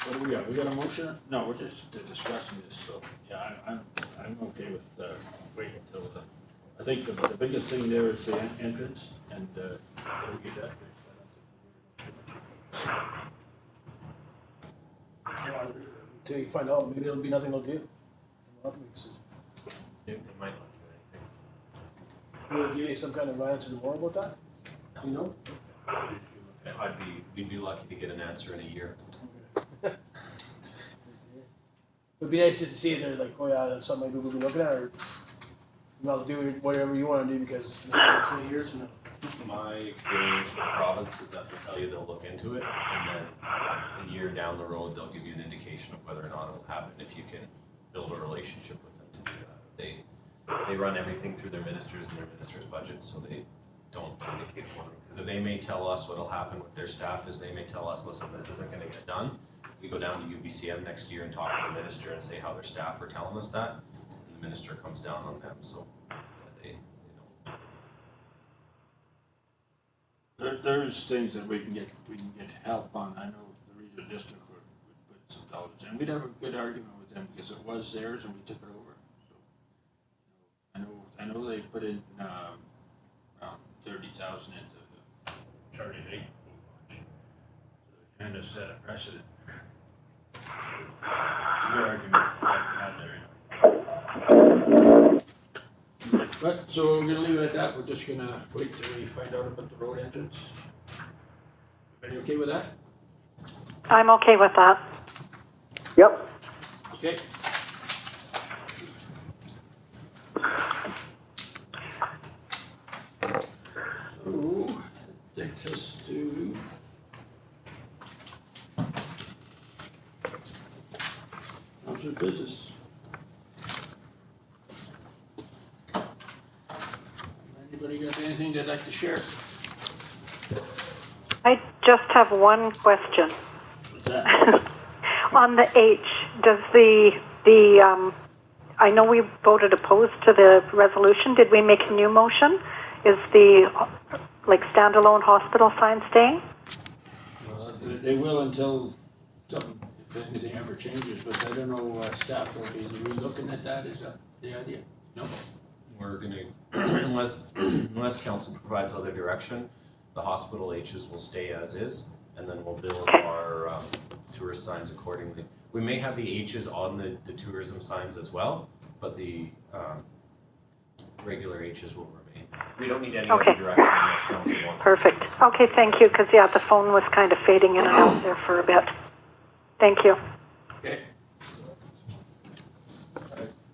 what do we got? We got a motion? No, we're just discussing this, so, yeah, I'm okay with, waiting until I think the biggest thing there is the entrance, and, we'll get that fixed. I don't think we're gonna do much. Until you find out, maybe there'll be nothing they'll do. They'll have to make a decision. They might not do anything. Will they give you some kind of answer tomorrow about that? You know? We'd be lucky to get an answer in a year. It'd be nice just to see it there, like, oh yeah, that's something maybe we'll be looking at, or you might as well do whatever you wanna do, because it's like 20 years from now. My experience with the province is that they'll tell you they'll look into it, and then a year down the road, they'll give you an indication of whether or not it'll happen, if you can build a relationship with them to do that. They run everything through their ministers and their ministers' budgets, so they don't communicate for them. Because they may tell us what'll happen with their staff is they may tell us, listen, this isn't gonna get done. We go down to UBCM next year and talk to the minister and say how their staff are telling us that, and the minister comes down on them, so they don't. There's things that we can get help on. I know the regional district would put some dollars in. We'd have a good argument with them because it was theirs and we took it over. So, I know they put in around 30,000 into the Charlie Lake launch. So they kind of set a precedent. It's a good argument out there. But, so we're gonna leave it at that, we're just gonna wait till we find out about the road entrance. Everybody okay with that? I'm okay with that. Yep. Okay. So, that takes us to council business. Anybody got anything they'd like to share? I just have one question. What's that? On the H, does I know we voted opposed to the resolution. Did we make a new motion? Is the, standalone hospital sign staying? They will until something, if anything ever changes, but I don't know, staff will be re-looking at that, is that the idea? No? We're gonna, unless council provides other direction, the hospital H's will stay as is, and then we'll build our tourist signs accordingly. We may have the H's on the tourism signs as well, but the regular H's will remain. We don't need any other direction unless council wants to. Perfect. Okay, thank you, because the phone was kind of fading in and out there for a bit. Thank you. Okay.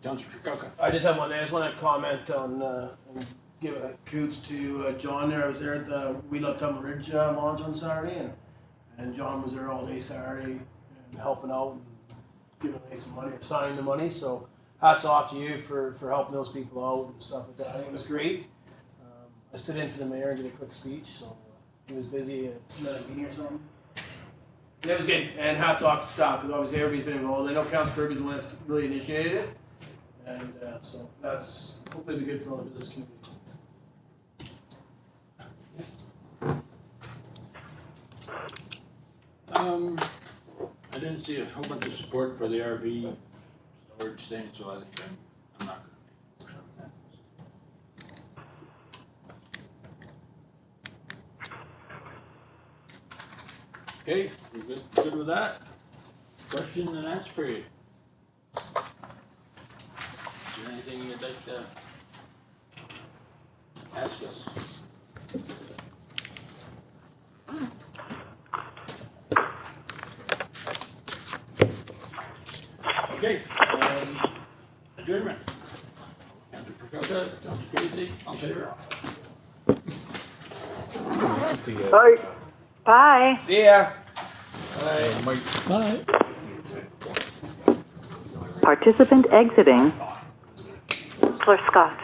Councilor Trukowka. I just have one, I just wanna comment on, and give a kudos to John there. I was there at the We Love Tumble Ridge launch on Saturday, and John was there all day Saturday and helping out and giving away some money, or signing the money, so hats off to you for helping those people out and stuff like that. I think it was great. I stood in for the mayor and did a quick speech, so he was busy at another meeting or something. And it was good, and hats off to staff, because obviously everybody's been involved. I know Councilor Kirby's the one that's really initiated it, and so that's hopefully be good for all the business community. I didn't see a whole bunch of support for the RV storage thing, so I think I'm not gonna make a motion on that. Okay, we good with that? Question and answer period. Is there anything you'd like to ask us? Okay, adjournment. Councilor Trukowka, Councilor Crazy, all in favor? Bye. Bye. See ya. Bye. Participant exiting. Councilor Scott.